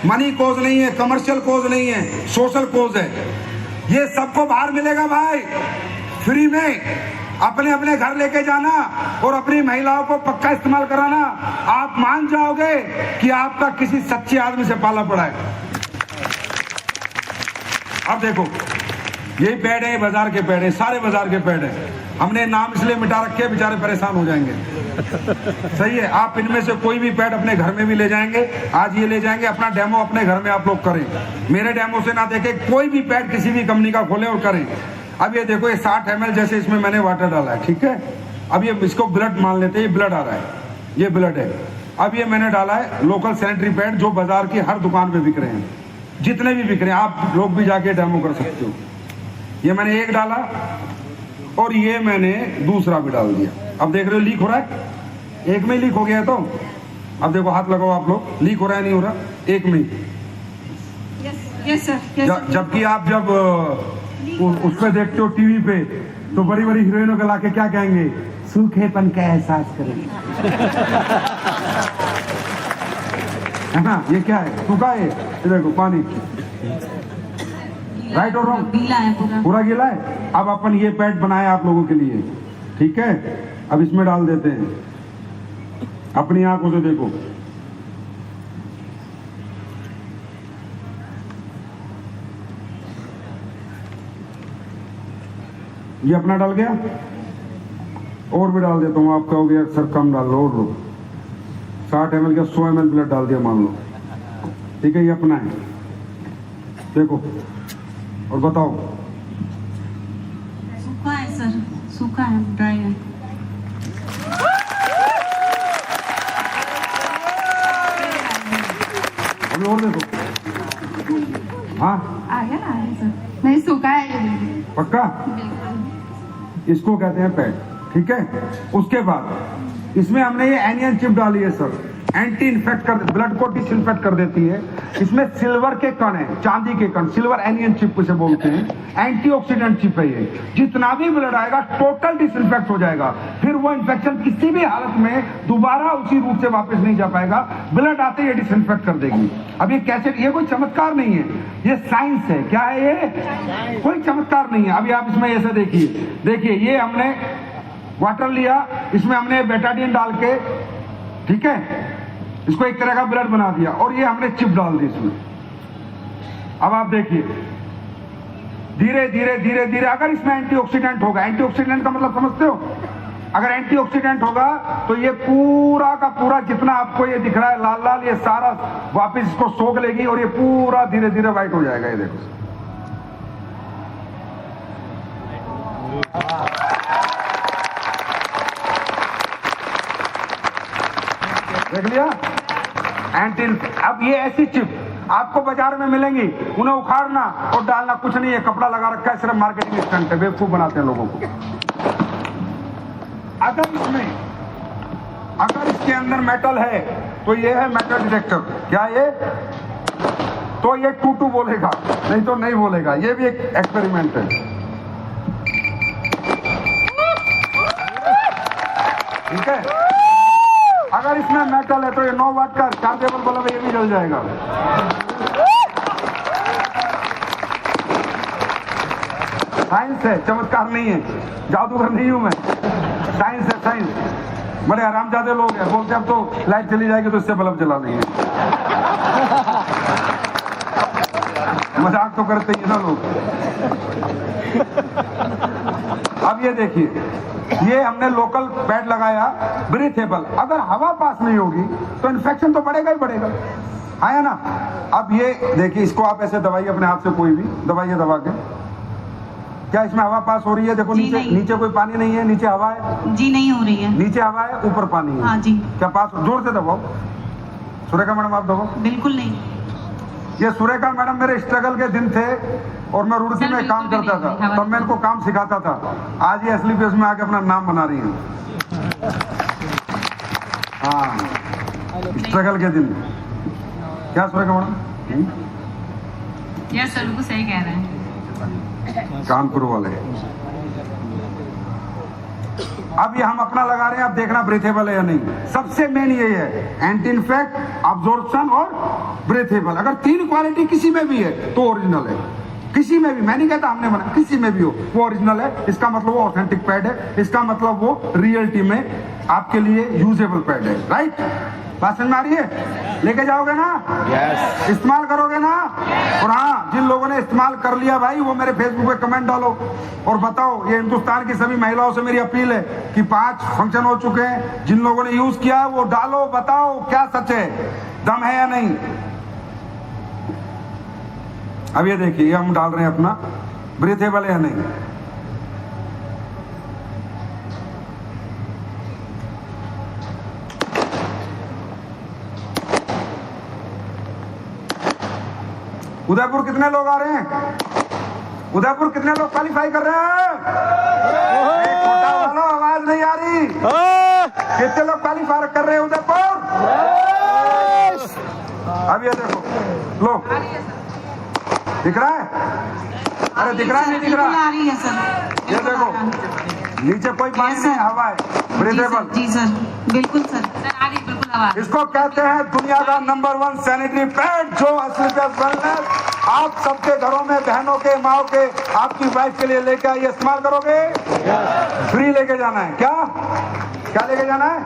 मनी कोज नहीं है, कमर्शियल कोज नहीं है, सोशल कोज है। ये सबको बाहर मिलेगा भाई, फ्री में। अपने अपने घर लेके जाना और अपनी महिलाओं को पक्का इस्तेमाल कराना। आप मान जाओगे कि आपका किसी सच्चे आदमी से पाला पड़ा है। अब देखो यही पैड है, बाजार के पैड है, सारे बाजार के पैड है। हमने नाम इसलिए मिटा रखे, बेचारे परेशान हो जाएंगे। सही है, आप इनमें से कोई भी पैड अपने घर में भी ले जाएंगे, आज ये ले जाएंगे, अपना डेमो अपने घर में आप लोग करें। मेरे डेमो से ना देखे, कोई भी पैड किसी भी कंपनी का खोलें और करें। अब ये देखो, ये 60 ml जैसे इसमें मैंने वाटर डाला है, ठीक है। अब ये इसको ब्लड मान लेते हैं, ये ब्लड आ रहा है, ये ब्लड है। अब ये मैंने डाला है लोकल सैनिटरी पैड, जो बाजार की हर दुकान पे बिक रहे हैं, जितने भी बिक रहे हैं, आप लोग भी जाके डेमो कर सकते हो। ये मैंने एक डाला और ये मैंने दूसरा भी डाल दिया। अब देख रहे हो लीक हो रहा है, एक में लीक हो गया। तो अब देखो, हाथ लगाओ आप लोग, लीक हो रहा है नहीं हो रहा? एक में। Yes sir. जबकि आप जब उस पे देखते हो टीवी पे, तो बड़ी बड़ी हीरोइनों को लाके क्या कहेंगे? सूखेपन का एहसास करें। है ना? ये क्या है? सूखा है, ये देखो पानी। राइट और रॉन्ग? गीला है पूरा गीला है। अब अपन ये पैड बनाया आप लोगों के लिए, ठीक है। अब इसमें डाल देते हैं, अपनी आंखों से देखो। ये अपना डाल गया, और भी डाल देता हूँ। आप कहोगे सर कम डाल लो, और लो। 60 ml का 100 ml ब्लड डाल दिया मान लो, ठीक है। ये अपना है, देखो और बताओ। सूखा है सर, सूखा है, ड्राई है। अभी और देखो। हाँ आ गया सर, नहीं सूखा है ये। पक्का? इसको कहते हैं पैड, ठीक है। उसके बाद इसमें हमने ये एनियन चिप डाली है सर, एंटी इन्फेक्ट कर, ब्लड को डिसइंफेक्ट कर देती है। इसमें सिल्वर के कण है, चांदी के कण, सिल्वर एनियन चिप से बोलते हैं। एंटीऑक्सीडेंट चिप है ये, जितना भी ब्लड आएगा टोटल डिसइंफेक्ट हो जाएगा। फिर वो इन्फेक्शन किसी भी हालत में दोबारा उसी रूट से वापस नहीं जा पाएगा। ब्लड आते ही डिसइंफेक्ट कर देगी। अब ये कैसे, ये कोई चमत्कार नहीं है, ये साइंस है। क्या है ये? कोई चमत्कार नहीं है। अभी आप इसमें ऐसे देखिए ये हमने वाटर लिया, इसमें हमने बेटाडीन डाल के, ठीक है, इसको एक तरह का ब्लड बना दिया और ये हमने चिप डाल दी इसमें। अब आप देखिए धीरे धीरे धीरे धीरे, अगर इसमें एंटीऑक्सीडेंट होगा, एंटीऑक्सीडेंट का मतलब समझते हो? अगर एंटीऑक्सीडेंट होगा तो ये पूरा का पूरा जितना आपको ये दिख रहा है लाल लाल, ये सारा वापस इसको सोख लेगी और ये पूरा धीरे धीरे व्हाइट हो जाएगा। ये देखो, देख लिया एंटी। अब ये ऐसी चिप आपको बाजार में मिलेंगी, उन्हें उखाड़ना और डालना कुछ नहीं है, कपड़ा लगा रखा है, सिर्फ मार्केटिंग स्टंट है, बेवकूफ बनाते हैं लोगों को। अगर इसके अंदर मेटल है तो ये है मेटल डिटेक्टर। क्या ये? तो ये टू बोलेगा, नहीं तो नहीं बोलेगा। ये भी एक एक्सपेरिमेंट है, ठीक है। अगर इसमें मेटल है तो ये 9 वाट का चार्जेबल बल्ब है, ये भी जल जाएगा। साइंस है, चमत्कार नहीं है, जादूगर नहीं हूं मैं। साइंस है, साइंस। बड़े हरामजादे लोग हैं, बोलते अब तो लाइट चली जाएगी तो इससे बल्ब जला देंगे। मजाक तो करते ही ना लोग। अब ये देखिए, ये हमने लोकल पैड लगाया, ब्रीथेबल। अगर हवा पास नहीं होगी तो इन्फेक्शन तो बढ़ेगा ही बढ़ेगा, है ना। अब ये देखिए, इसको आप ऐसे दबाइए अपने हाथ से, कोई भी दबाइए दबा के। क्या इसमें हवा पास हो रही है? देखो नीचे कोई पानी नहीं है, नीचे हवा है। जी नहीं हो रही है। नीचे हवा है, ऊपर पानी है। हाँ जी। क्या पास? जोर से दबाओ। सुरेखा मैडम आप दबाओ। बिल्कुल नहीं। ये सुरेखा मैडम मेरे स्ट्रगल के दिन थे और मैं रुड़की में काम करता था, तब मैं इनको काम सिखाता था। आज ये असली पेस में आके अपना नाम बना रही है। हाँ, स्ट्रगल के दिन। क्या सुरेखा मैडम? यस सर, बिल्कुल सही कह रहे हैं। कानपुर वाले। अब ये हम अपना लगा रहे हैं, अब देखना ब्रीथेबल है या नहीं। सबसे मेन ये है, एंटी इन्फेक्ट, अब्जॉर्प्शन और ब्रीथेबल। अगर 3 क्वालिटी किसी में भी है तो ओरिजिनल है। किसी में भी, मैं नहीं कहता हमने बना, किसी में भी हो वो ओरिजिनल है। इसका मतलब वो ऑथेंटिक पैड है, इसका मतलब वो रियलिटी में आपके लिए यूजेबल पैड है। राइट? बात समझ में आ रही है? लेके जाओगे ना? यस। इस्तेमाल करोगे ना? और हाँ, जिन लोगों ने इस्तेमाल कर लिया भाई, वो मेरे फेसबुक पे कमेंट डालो और बताओ। ये हिंदुस्तान की सभी महिलाओं से मेरी अपील है कि 5 फंक्शन हो चुके हैं, जिन लोगों ने यूज किया है वो डालो, बताओ क्या सच है, दम है या नहीं। अब ये देखिए, हम डाल रहे हैं अपना, ब्रीथेबल है या नहीं। उदयपुर कितने लोग आ रहे हैं? उदयपुर कितने लोग क्वालिफाई कर रहे हैं? छोटा वाला आवाज नहीं आ रही। कितने लोग क्वालिफाई कर रहे हैं उदयपुर? अब ये देखो, लो, दिख रहा है? अरे दिख रहा है, नहीं दिख रहा? आ रही है सर। ये देखो, नीचे कोई पानी नहीं, हवा है, ब्रीथेबल। जी सर, बिल्कुल सर। आ रही बिल्कुल हवा। इसको कहते हैं दुनिया का नंबर 1 सैनिटरी पैड, जो असली वेलनेस आप सबके घरों में, बहनों के, माओ के, आपकी वाइफ के लिए लेके आइए। इस्तेमाल करोगे? फ्री लेके जाना है। क्या लेके जाना है?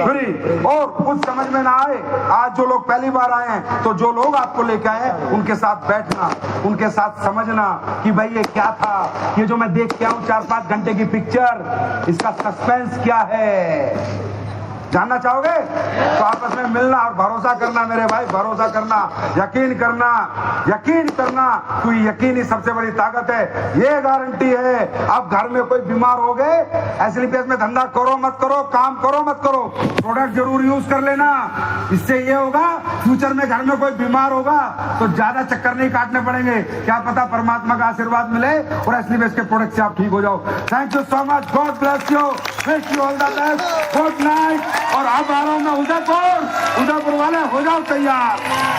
फ्री। और कुछ समझ में ना आए, आज जो लोग पहली बार आए हैं, तो जो लोग आपको लेके आए, उनके साथ बैठना, उनके साथ समझना कि भाई ये क्या था, ये जो मैं देख के आऊं 4-5 घंटे की पिक्चर, इसका सस्पेंस क्या है, जानना चाहोगे? तो आपस में मिलना और भरोसा करना मेरे भाई, भरोसा करना, यकीन करना, यकीन करना, क्योंकि यकीन ही सबसे बड़ी ताकत है। ये गारंटी है, अब घर में कोई बीमार हो गए, एसलीपीएस में धंधा करो मत करो, काम करो मत करो, प्रोडक्ट जरूर यूज कर लेना। इससे ये होगा, फ्यूचर में घर में कोई बीमार होगा तो ज्यादा चक्कर नहीं काटने पड़ेंगे। क्या पता परमात्मा का आशीर्वाद मिले और एसलीपीएस के प्रोडक्ट से आप ठीक हो जाओ। Thank you so much, God bless you, wish you all the best, good night. और अब आ रहा हूं मैं उदयपुर वाले हो जाओ तैयार।